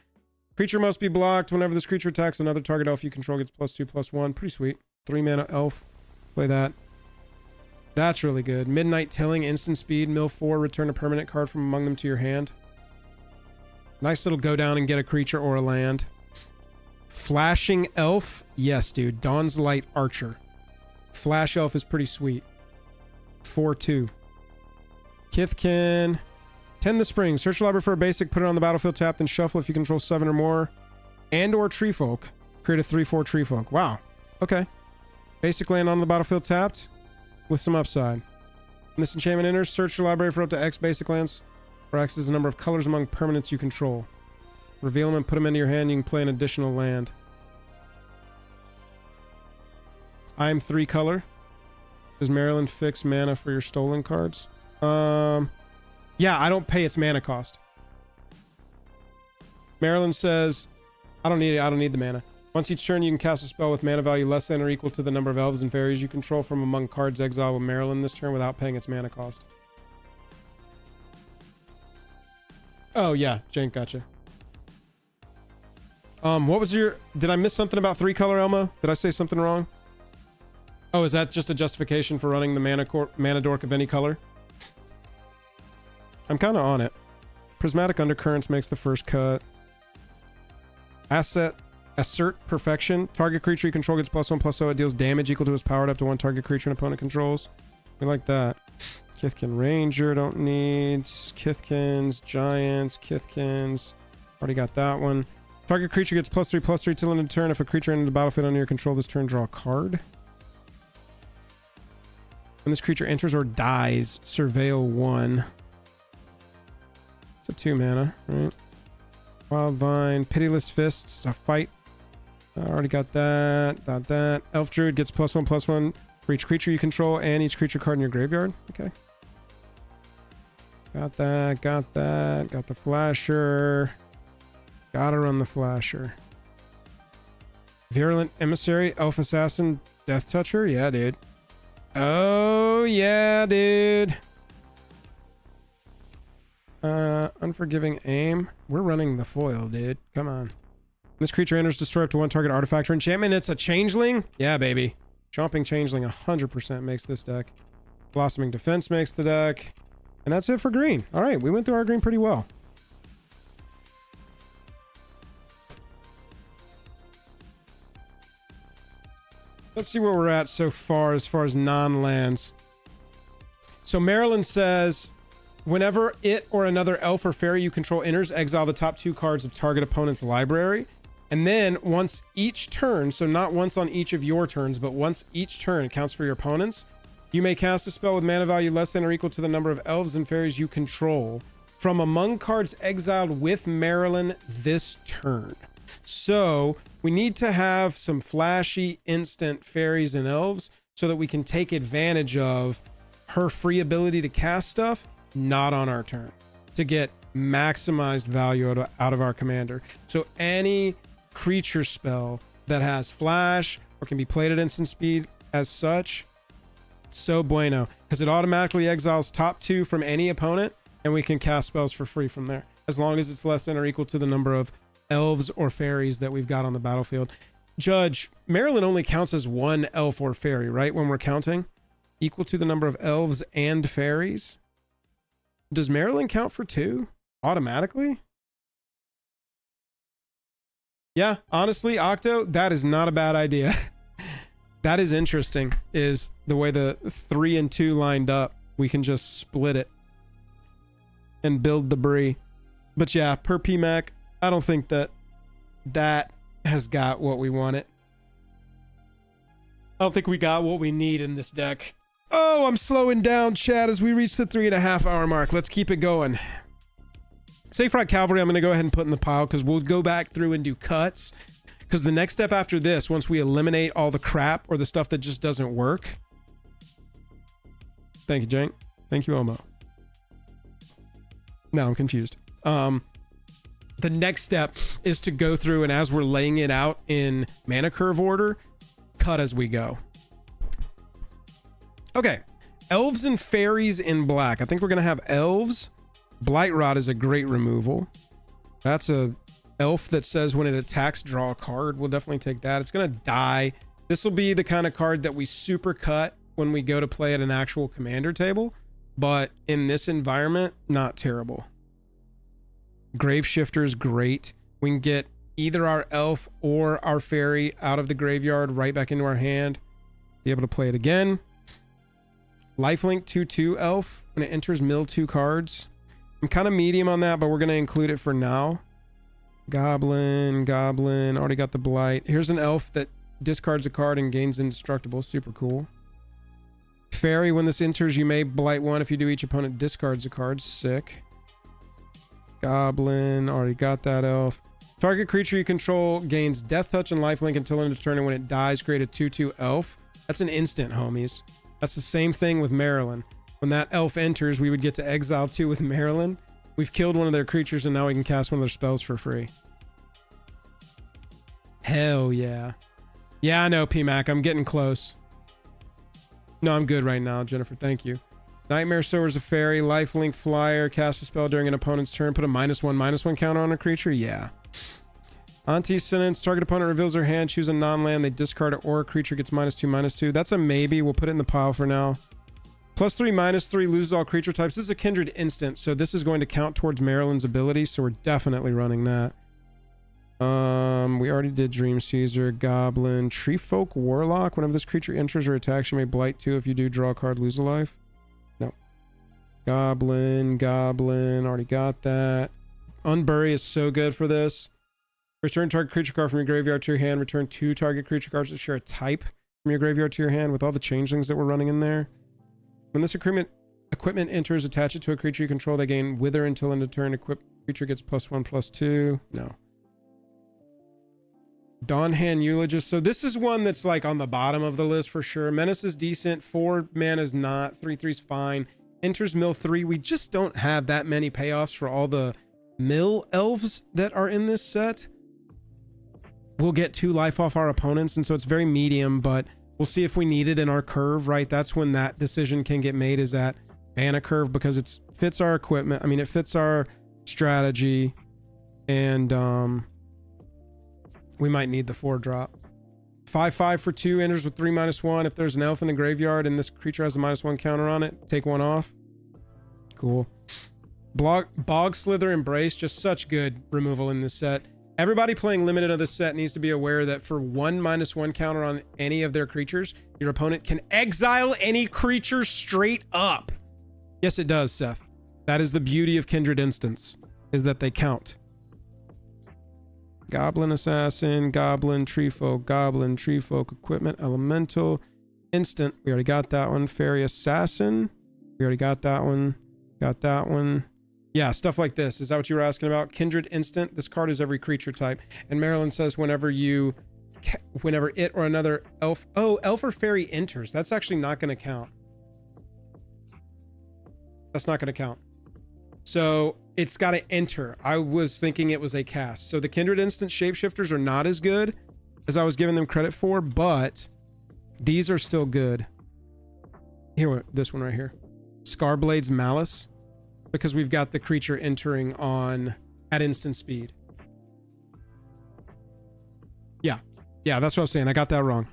Creature must be blocked. Whenever this creature attacks another target elf you control gets +2/+1. Pretty sweet. 3 mana elf. Play that. That's really good. Midnight Tilling, instant speed, mill 4, return a permanent card from among them to your hand. Nice little go down and get a creature or a land. Flashing Elf. Yes, dude. Dawn's Light Archer. Flash Elf is pretty sweet. 4/2. Kithkin. Tend the Spring. Search your library for a basic, put it on the battlefield tapped, and shuffle if you control 7 or more. And or Treefolk. Create a 3/4 Treefolk. Wow. Okay. Basic land on the battlefield tapped with some upside. When this enchantment enters, search your library for up to X basic lands, where X is the number of colors among permanents you control. Reveal them and put them into your hand. You can play an additional land. I'm 3 color. Does Maryland fix mana for your stolen cards? Yeah, I don't pay its mana cost. Maryland says, I don't need the mana. Once each turn, you can cast a spell with mana value less than or equal to the number of elves and fairies you control from among cards exiled with Maryland this turn without paying its mana cost. Oh, yeah, Jane, gotcha. What was your... Did I miss something about 3 color, Elmo? Did I say something wrong? Oh, is that just a justification for running the mana dork of any color? I'm kind of on it. Prismatic Undercurrents makes the first cut. Assert Perfection. Target creature you control gets +1/+0. It deals damage equal to its powered up to 1 target creature an opponent controls. We like that. Kithkin Ranger, don't need. Kithkins, Giants, Kithkins. Already got that one. Target creature gets +3/+3 till end of turn. If a creature enters the battlefield under your control this turn, draw a card. When this creature enters or dies, Surveil 1. It's a 2 mana, right? Wild Vine, Pitiless Fists, a fight. I already got that. Got that. Elf Druid gets +1/+1 for each creature you control and each creature card in your graveyard. Okay. Got that. Got that. Got the Flasher. Gotta run the Flasher. Virulent Emissary, Elf Assassin, Death Toucher. Yeah, dude. Oh, yeah, dude. Unforgiving Aim. We're running the foil, dude. Come on. This creature enters, destroy up to 1 target artifact or enchantment. It's a Changeling? Yeah, baby. Chomping Changeling 100% makes this deck. Blossoming Defense makes the deck. And that's it for green. All right, we went through our green pretty well. Let's see where we're at so far as non-lands. So Marilyn says, whenever it or another elf or fairy you control enters, exile the top 2 cards of target opponent's library. And then once each turn, so not once on each of your turns, but once each turn counts for your opponents, you may cast a spell with mana value less than or equal to the number of elves and fairies you control from among cards exiled with Marilyn this turn. So we need to have some flashy instant fairies and elves so that we can take advantage of her free ability to cast stuff, not on our turn, to get maximized value out of our commander. So any creature spell that has flash or can be played at instant speed as such, so bueno, because it automatically exiles top 2 from any opponent, and we can cast spells for free from there, as long as it's less than or equal to the number of elves or fairies that we've got on the battlefield. Judge, Marilyn only counts as 1 elf or fairy, right? When we're counting, equal to the number of elves and fairies. Does Marilyn count for 2 automatically? Yeah, honestly, Octo, that is not a bad idea. That is interesting, is the way the 3 and 2 lined up. We can just split it and build the brie. But yeah, per PMAC, I don't think that has got what we wanted. I don't think we got what we need in this deck. Oh, I'm slowing down, chat, as we reach the 3.5 hour mark. Let's keep it going. Safe Rock Cavalry, I'm going to go ahead and put in the pile because we'll go back through and do cuts. Because the next step after this, once we eliminate all the crap or the stuff that just doesn't work. Thank you, Jank. Thank you, Omo. Now I'm confused. The next step is to go through and as we're laying it out in mana curve order, cut as we go. Okay. Elves and fairies in black. I think we're going to have elves. Blight Rod is a great removal. That's a elf that says when it attacks, draw a card. We'll definitely take that. It's going to die. This will be the kind of card that we super cut when we go to play at an actual commander table. But in this environment, not terrible. Grave Shifter is great. We can get either our elf or our fairy out of the graveyard right back into our hand. Be able to play it again. Lifelink 2/2 elf. When it enters, mill 2 cards. I'm kind of medium on that, but we're going to include it for now. Goblin. Already got the Blight. Here's an elf that discards a card and gains indestructible. Super cool. Fairy, when this enters, you may Blight 1. If you do, each opponent discards a card. Sick. Goblin. Already got that elf. Target creature you control gains Death Touch and Lifelink until end of turn, and when it dies, create a 2/2 elf. That's an instant, homies. That's the same thing with Marilyn. When that elf enters, we would get to exile 2 with Marilyn. We've killed one of their creatures, and now we can cast one of their spells for free. Hell yeah. Yeah, I know, PMAC. I'm getting close. No, I'm good right now, Jennifer. Thank you. Nightmare Sower's a fairy. Lifelink Flyer. Cast a spell during an opponent's turn. Put a -1/-1 counter on a creature. Yeah. Auntie's Sentence. Target opponent reveals their hand. Choose a non-land. They discard it, or a creature gets -2/-2. That's a maybe. We'll put it in the pile for now. +3/-3 loses all creature types. This is a Kindred instant, so this is going to count towards Marilyn's ability, so we're definitely running that. We already did Dream Caesar. Goblin. Tree Folk Warlock. Whenever this creature enters or attacks, you may Blight 2. If you do, draw a card, lose a life. No. Goblin. Already got that. Unbury is so good for this. Return target creature card from your graveyard to your hand. Return 2 target creature cards that share a type from your graveyard to your hand. With all the changelings that we're running in there. When this equipment enters, attach it to a creature you control. They gain Wither until end of turn. Equipped creature gets +1/+2. No. Dawnhand Eulogist. So this is one that's like on the bottom of the list for sure. Menace is decent. 4 mana is not. 3/3's fine. Enters mill 3. We just don't have that many payoffs for all the mill elves that are in this set. We'll get 2 life off our opponents, and so it's very medium, but we'll see if we need it in our curve, right? That's when that decision can get made, is at mana curve, because it fits our equipment. I mean, it fits our strategy, and we might need the 4-drop. 5/5 for 2, enters with 3/-1. If there's an elf in the graveyard and this creature has a -1 counter on it, take 1 off. Cool. Bog Slither Embrace, just such good removal in this set. Everybody playing limited of this set needs to be aware that for 1 -1 counter on any of their creatures, your opponent can exile any creature straight up. Yes, it does, Seth. That is the beauty of Kindred Instants, is that they count. Goblin Assassin, Goblin, Treefolk, Equipment, Elemental, Instant. We already got that one. Fairy Assassin. We already got that one. Got that one. Yeah, stuff like this. Is that what you were asking about? Kindred Instant. This card is every creature type. And Marilyn says whenever it or another elf... Oh, elf or fairy enters. That's actually not going to count. That's not going to count. So it's got to enter. I was thinking it was a cast. So the Kindred Instant shapeshifters are not as good as I was giving them credit for, but these are still good. Here, this one right here. Scarblade's Malice, because we've got the creature entering on at instant speed. Yeah. Yeah, that's what I was saying. I got that wrong.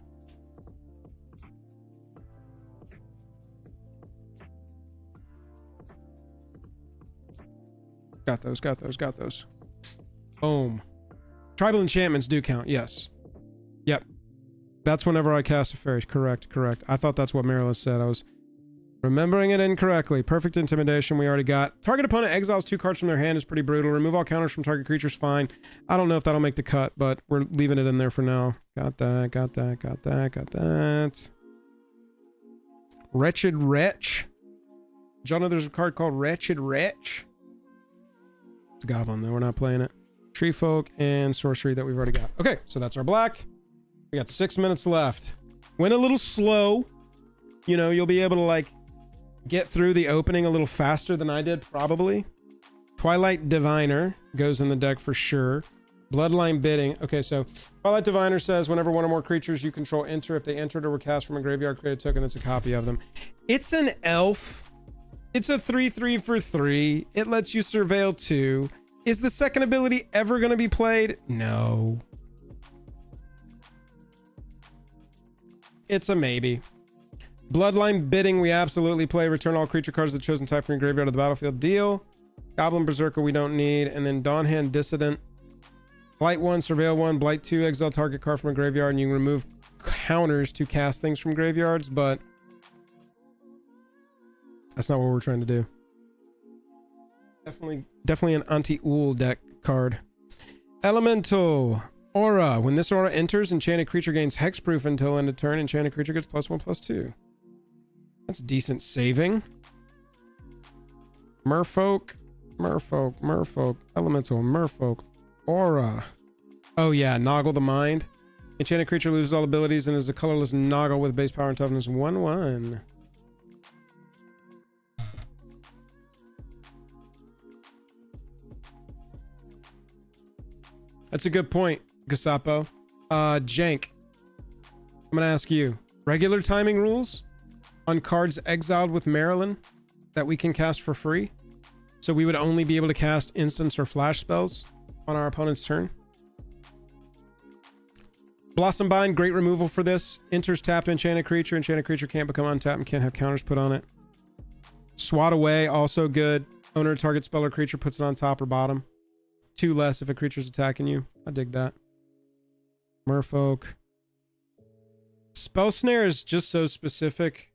Got those. Boom. Tribal enchantments do count, yes. Yep. That's whenever I cast a fairy. Correct. I thought that's what Marilyn said. I was remembering it incorrectly. Perfect intimidation we already got. Target opponent exiles 2 cards from their hand is pretty brutal. Remove all counters from target creatures, fine. I don't know if that'll make the cut, but we're leaving it in there for now. Got that. Wretched Wretch. Did y'all know there's a card called Wretched Wretch? It's a goblin, though. We're not playing it. Tree Folk and Sorcery that we've already got. Okay, so that's our black. We got 6 minutes left. Went a little slow. You know, you'll be able to, like, get through the opening a little faster than I did, probably. Twilight Diviner goes in the deck for sure. Bloodline Bidding. Okay, so Twilight Diviner says whenever one or more creatures you control enter, if they entered or were cast from a graveyard, create a token that's a copy of them. It's an elf. It's a 3/3 for 3. It lets you surveil 2. Is the second ability ever going to be played? No. It's a maybe. Bloodline Bidding, we absolutely play. Return all creature cards of the chosen type from your graveyard to the battlefield. Deal. Goblin Berserker, we don't need. And then Dawnhand Dissident. Blight 1, Surveil 1, Blight 2, exile target card from a graveyard, and you can remove counters to cast things from graveyards, but that's not what we're trying to do. Definitely an anti-Ool deck card. Elemental Aura. When this aura enters, enchanted creature gains hexproof until end of turn. Enchanted creature gets +1/+2. That's decent saving. Merfolk. Elemental Merfolk. Aura. Oh yeah, Noggle the Mind. Enchanted creature loses all abilities and is a colorless Noggle with base power and toughness 1/1. That's a good point, Gasapo. Jank. I'm gonna ask you. Regular timing rules on cards exiled with Marilyn that we can cast for free? So we would only be able to cast instants or flash spells on our opponent's turn. Blossom Bind, great removal for this. Enters tapped enchanted creature. Enchanted creature can't become untapped and can't have counters put on it. Swat Away, also good. Owner of target spell or creature puts it on top or bottom. 2 less if a creature's attacking you. I dig that. Merfolk. Spell Snare is just so specific.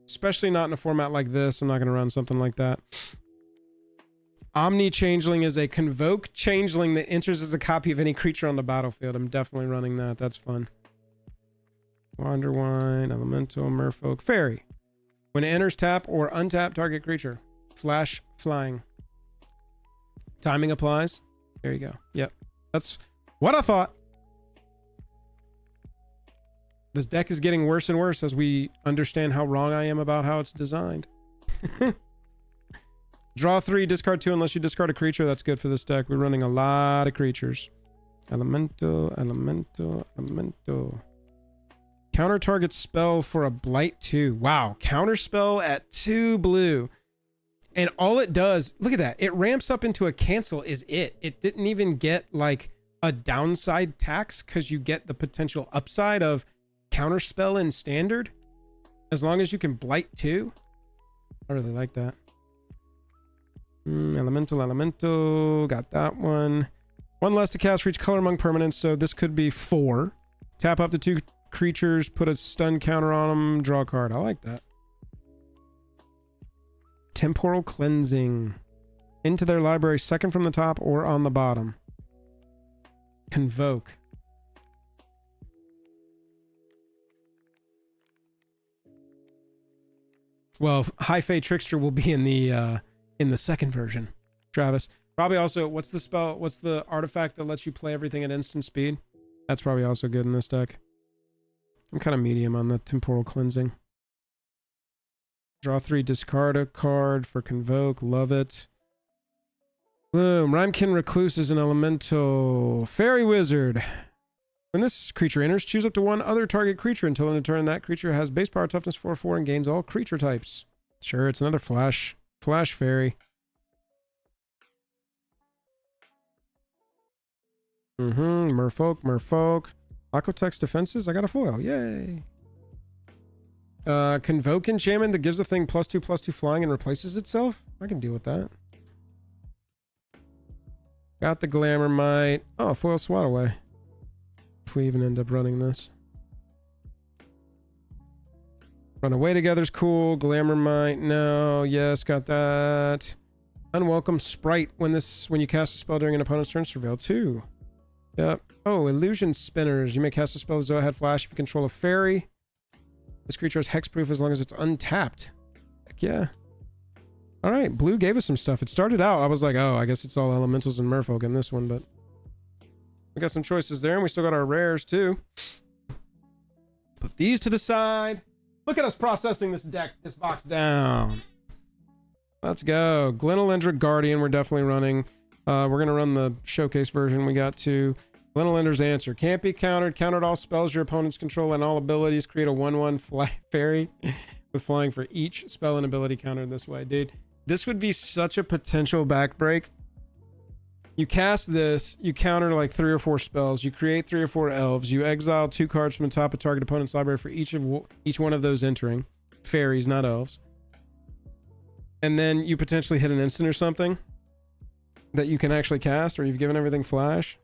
Especially not in a format like this. I'm not going to run something like that. Omni Changeling is a convoke changeling that enters as a copy of any creature on the battlefield. I'm definitely running that. That's fun. Wanderwine, Elemental, Merfolk, Fairy. When it enters, tap or untap target creature. Flash Flying. Timing applies. There you go. Yep. That's what I thought. This deck is getting worse and worse as we understand how wrong I am about how it's designed. Draw 3, discard 2 unless you discard a creature. That's good for this deck. We're running a lot of creatures. Elemental. Counter target spell for a Blight 2. Wow. Counter spell at 2 blue. And all it does, look at that. It ramps up into a cancel is it. It didn't even get like a downside tax because you get the potential upside of counterspell in standard. As long as you can Blight 2. I really like that. Elemental. Got that one. 1 less to cast for each color among permanents. So this could be 4. Tap up to 2 creatures. Put a stun counter on them. Draw a card. I like that. Temporal Cleansing. Into their library, second from the top or on the bottom. Convoke. Well, High Fae Trickster will be in the second version. Travis. Probably also, what's the spell? What's the artifact that lets you play everything at instant speed? That's probably also good in this deck. I'm kind of medium on the Temporal Cleansing. Draw 3, discard a card for Convoke. Love it. Boom. Rhymekin Recluse is an elemental. Fairy Wizard. When this creature enters, choose up to one other target creature until in a turn that creature has base power toughness 4/4 and gains all creature types. Sure, it's another flash fairy. Merfolk. Aquatex defenses. I got a foil. Yay. Convoke enchantment that gives a thing +2/+2 flying and replaces itself. I can deal with that. Got the Glamour Might. Oh, foil swat away. If we even end up running this. Run away together's cool. Glamour Might. No. Yes, got that. Unwelcome Sprite. When you cast a spell during an opponent's turn, Surveil 2. Yep. Oh, Illusion Spinners. You may cast a spell as though it had flash if you control a fairy. This creature is hexproof as long as it's untapped. Heck yeah. Alright, blue gave us some stuff. It started out, I was like, oh, I guess it's all elementals and merfolk in this one, but we got some choices there, and we still got our rares too. Put these to the side. Look at us processing this box down. Let's go. Glenelendra Guardian, we're definitely running. We're going to run the showcase version. We got to Glenelendra's Answer. Can't be countered. Countered all spells your opponents control and all abilities. Create a 1/1 fairy with flying for each spell and ability countered this way. Dude, this would be such a potential backbreak. You cast this, you counter like 3 or 4 spells, you create 3 or 4 elves, you exile 2 cards from the top of target opponent's library for each one of those entering. Fairies, not elves. And then you potentially hit an instant or something that you can actually cast, or you've given everything flash.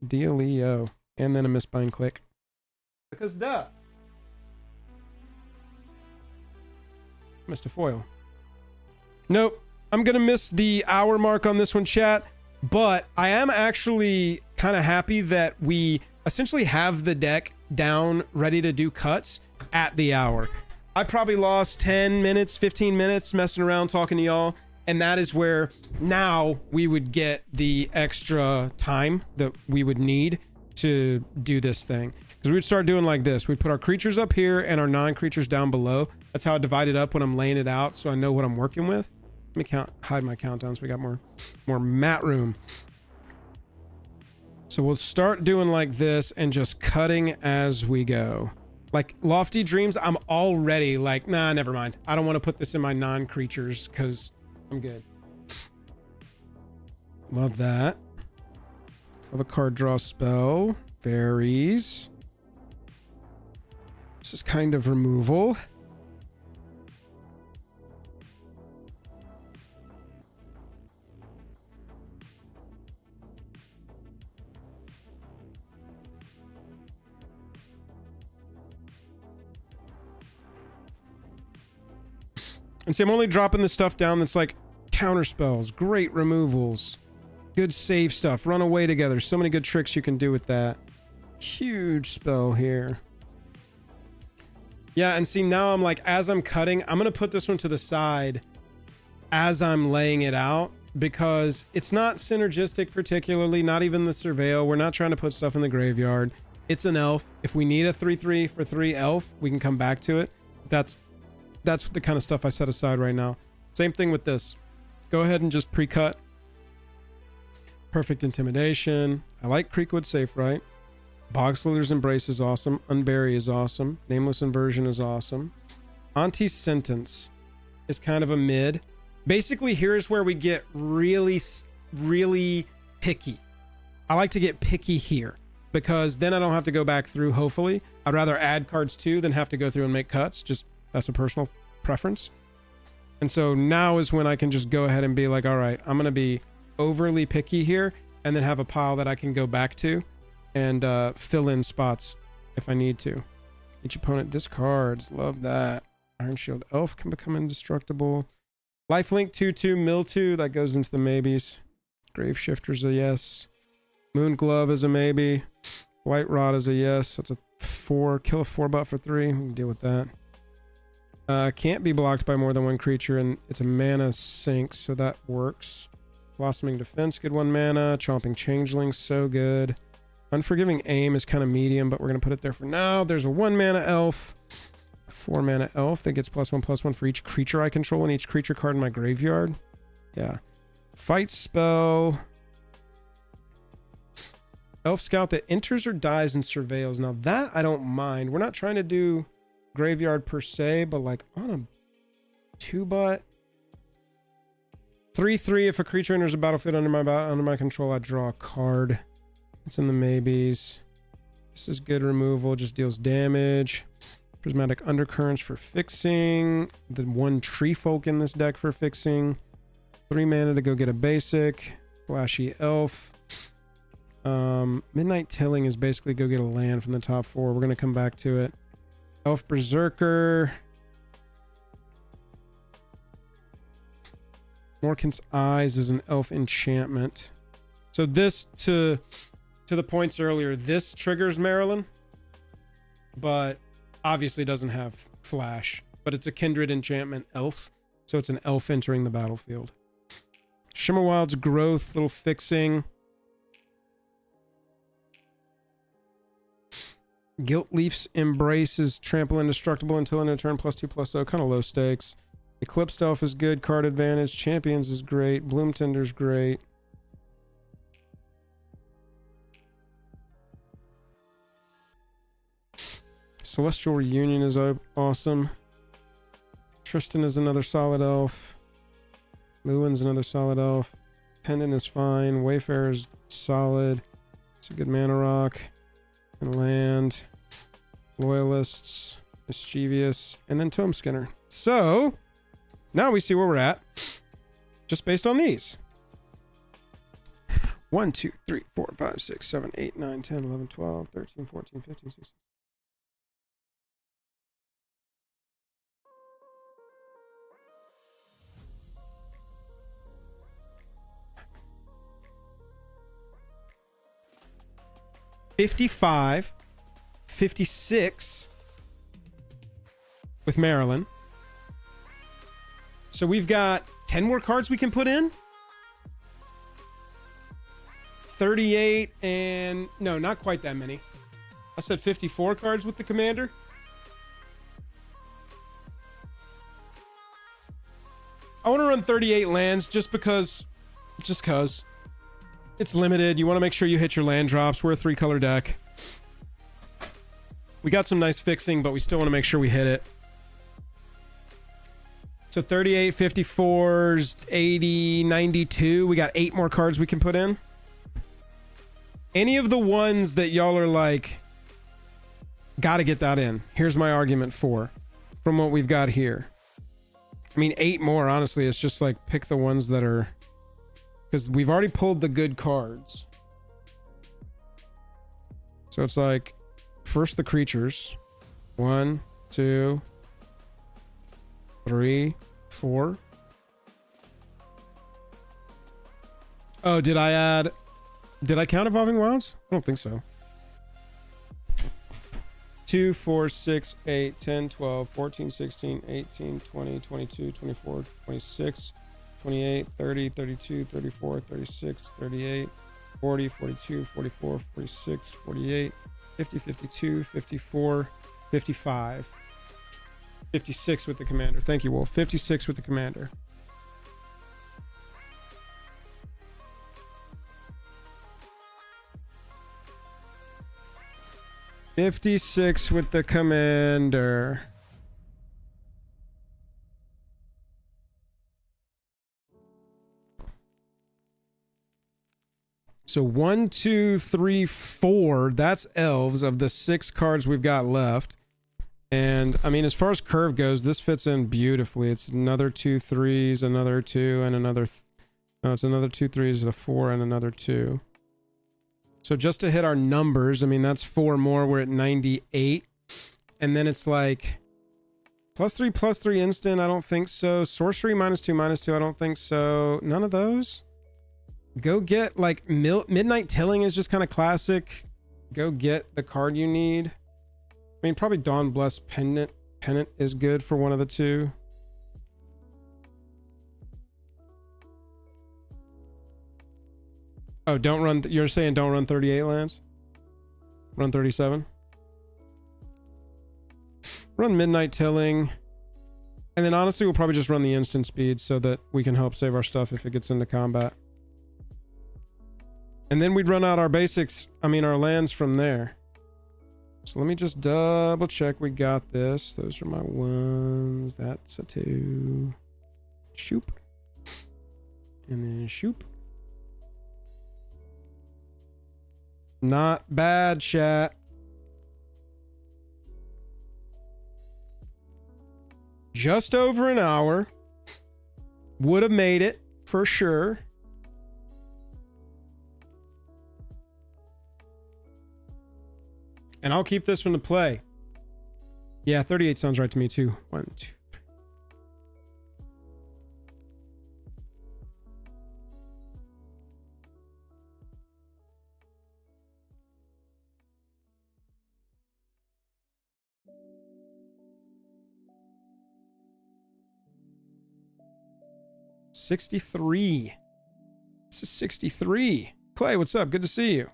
Dealio. And then a misbind click. Because duh. Missed a foil. Nope. I'm gonna miss the hour mark on this one, chat. But I am actually kind of happy that we essentially have the deck down, ready to do cuts at the hour. I probably lost 10 minutes, 15 minutes messing around talking to y'all. And that is where now we would get the extra time that we would need to do this thing. Because we would start doing like this. We'd put our creatures up here and our non-creatures down below. That's how I divide it up when I'm laying it out, so I know what I'm working with. Let me hide my countdown so we got more mat room. So we'll start doing like this and just cutting as we go. Like Lofty Dreams, I'm already like, nah, never mind. I don't want to put this in my non-creatures because I'm good. Love that. Love a card draw spell. Fairies. This is kind of removal. And see, I'm only dropping the stuff down that's like counter spells, great removals, good save stuff, run away together. So many good tricks you can do with that. Huge spell here. Yeah, and see, now I'm like, as I'm cutting, I'm going to put this one to the side as I'm laying it out because it's not synergistic particularly, not even the Surveil. We're not trying to put stuff in the graveyard. It's an elf. If we need a 3/3 for 3 elf, we can come back to it. That's the kind of stuff I set aside right now. Same thing with this. Go ahead and just pre-cut. Perfect Intimidation. I like Creekwood Safe Right. Bogslither's Embrace is awesome. Unbury is awesome. Nameless Inversion is awesome. Auntie's Sentence is kind of a mid. Basically, here's where we get really, really picky. I like to get picky here because then I don't have to go back through, hopefully. I'd rather add cards too than have to go through and make cuts. Just that's a personal preference. And so now is when I can just go ahead and be like, all right, I'm going to be overly picky here and then have a pile that I can go back to and fill in spots if I need to. Each opponent discards. Love that. Iron Shield Elf can become indestructible. Lifelink 2/2 mill 2, that goes into the maybes. Grave Shifter's a yes. Moon Glove is a maybe. Light Rod is a yes. That's a 4. Kill a 4 bot for 3. We can deal with that. Can't be blocked by more than one creature, and it's a mana sink, so that works. Blossoming Defense, good 1 mana. Chomping Changeling, so good. Unforgiving Aim is kind of medium, but we're going to put it there for now. There's a 1 mana elf. A 4 mana elf that gets +1/+1 for each creature I control and each creature card in my graveyard. Yeah. Fight spell. Elf Scout that enters or dies and surveils. Now that I don't mind. We're not trying to do graveyard per se, but like on a 2-bot. 3/3, if a creature enters a battlefield under my control, I draw a card. It's in the maybes. This is good removal, just deals damage. Prismatic Undercurrents for fixing. The 1 Tree Folk in this deck for fixing. 3 mana to go get a basic. Flashy Elf. Midnight Tilling is basically go get a land from the top 4. We're going to come back to it. Elf Berserker. Morkant's Eyes is an elf enchantment. So this, to the points earlier, this triggers Marilyn, but obviously doesn't have flash, but it's a kindred enchantment elf, so it's an elf entering the battlefield. Shimmerwild's Growth, little fixing. Guiltleaf's Embrace is trample indestructible until end of turn, +2/+0, kind of low stakes. Eclipsed Elf is good, card advantage. Champions is great. Bloom Tender's great. Celestial Reunion is awesome. Tristan is another solid elf. Lewin's another solid elf. Pendant is fine. Wayfarer is solid. It's a good mana rock. And land. Loyalists. Mischievous. And then Tome Skinner. So, now we see where we're at. Just based on these. 1, 2, 3, 4, 5, 6, 7, 8, 9, 10, 11, 12, 13, 14, 15, 16. $55, $56 with Marilyn. So we've got 10 more cards we can put in. 38 and... no, not quite that many. I said 54 cards with the commander. I want to run 38 lands just because it's limited. You want to make sure you hit your land drops. We're a 3-color deck. We got some nice fixing, but we still want to make sure we hit it. So 38, 54s, 80, 92. We got 8 more cards we can put in. Any of the ones that y'all are like, gotta get that in. Here's my argument for, from what we've got here. I mean, 8 more, honestly. It's just like, pick the ones that are... because we've already pulled the good cards. So it's like, first the creatures. 1, 2, 3, 4. Oh, did I count Evolving Wilds? I don't think so. 2, 4, 6, 8, 10, 12, 14, 16, 18, 20, 22, 24, 26, 28, 30, 32, 34, 36, 38, 40, 42, 44, 46, 48, 50, 52, 54, 55. 56 with the commander. Thank you, Wolf. 56 with the commander. $56 with the commander. So 1, 2, 3, 4. That's elves of the 6 cards we've got left. And I mean, as far as curve goes, this fits in beautifully. It's another 2 3s, another 2, and another... no, it's another 2 3s, a 4, and another 2. So just to hit our numbers, I mean, that's 4 more. We're at 98. And then it's like +3/+3 instant, I don't think so. Sorcery -2/-2, I don't think so. None of those. Go get like Midnight Tilling is just kind of classic. Go get the card you need. I mean, probably Dawn Blessed Pendant is good for one of the two. Oh, don't run. You're saying don't run 38 lands? Run 37? Run Midnight Tilling. And then honestly, we'll probably just run the instant speed so that we can help save our stuff if it gets into combat. And then we'd run out our basics, I mean our lands from there. So let me just double check we got this. Those are my ones. That's a 2. Shoop. And then shoop. Not bad, chat. Just over an hour. Would have made it for sure. And I'll keep this one to play. Yeah, 38 sounds right to me too. 1, 2, 3. $63. This is 63. Clay, what's up? Good to see you.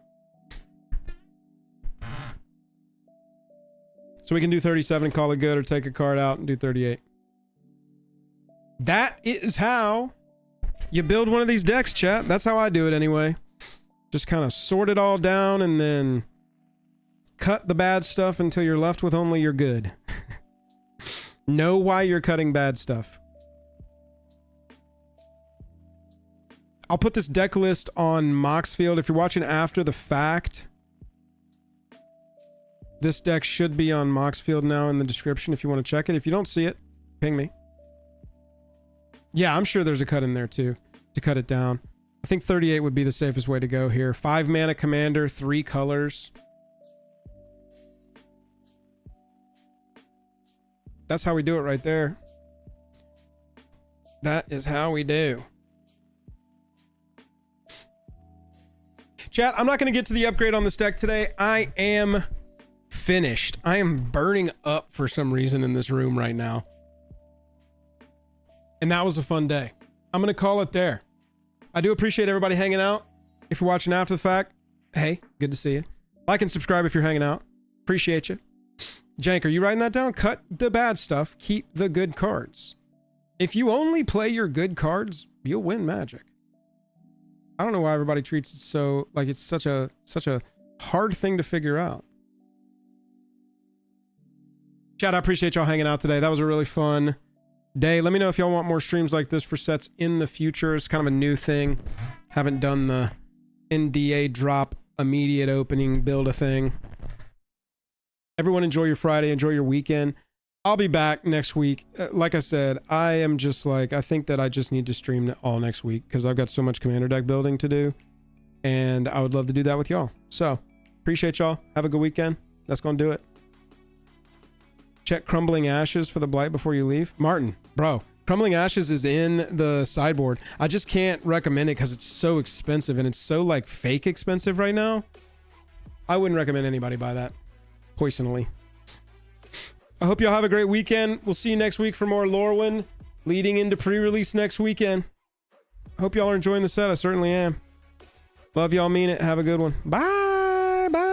So we can do 37 and call it good, or take a card out and do 38. That is how you build one of these decks, chat. That's how I do it anyway. Just kind of sort it all down and then cut the bad stuff until you're left with only your good. Know why you're cutting bad stuff. I'll put this deck list on Moxfield. If you're watching after the fact, this deck should be on Moxfield now in the description if you want to check it. If you don't see it, ping me. Yeah, I'm sure there's a cut in there too to cut it down. I think 38 would be the safest way to go here. 5 mana commander, 3 colors. That's how we do it right there. That is how we do. Chat, I'm not going to get to the upgrade on this deck today. I am finished. I am burning up for some reason in this room right now. And that was a fun day. I'm going to call it there. I do appreciate everybody hanging out. If you're watching after the fact, hey, good to see you. Like and subscribe if you're hanging out. Appreciate you. Jank, are you writing that down? Cut the bad stuff. Keep the good cards. If you only play your good cards, you'll win Magic. I don't know why everybody treats it so like it's such a hard thing to figure out. Chat, I appreciate y'all hanging out today. That was a really fun day. Let me know if y'all want more streams like this for sets in the future. It's kind of a new thing. Haven't done the NDA drop immediate opening build a thing. Everyone enjoy your Friday, enjoy your weekend. I'll be back next week. Like I said, I am just like, I think that I just need to stream all next week because I've got so much commander deck building to do. And I would love to do that with y'all. So, appreciate y'all. Have a good weekend. That's going to do it. Check Crumbling Ashes for the Blight before you leave. Martin, bro, Crumbling Ashes is in the sideboard. I just can't recommend it because it's so expensive and it's so like fake expensive right now. I wouldn't recommend anybody buy that. Poisonally. I hope y'all have a great weekend. We'll see you next week for more Lorwyn leading into pre-release next weekend. I hope y'all are enjoying the set. I certainly am. Love y'all, mean it. Have a good one. Bye.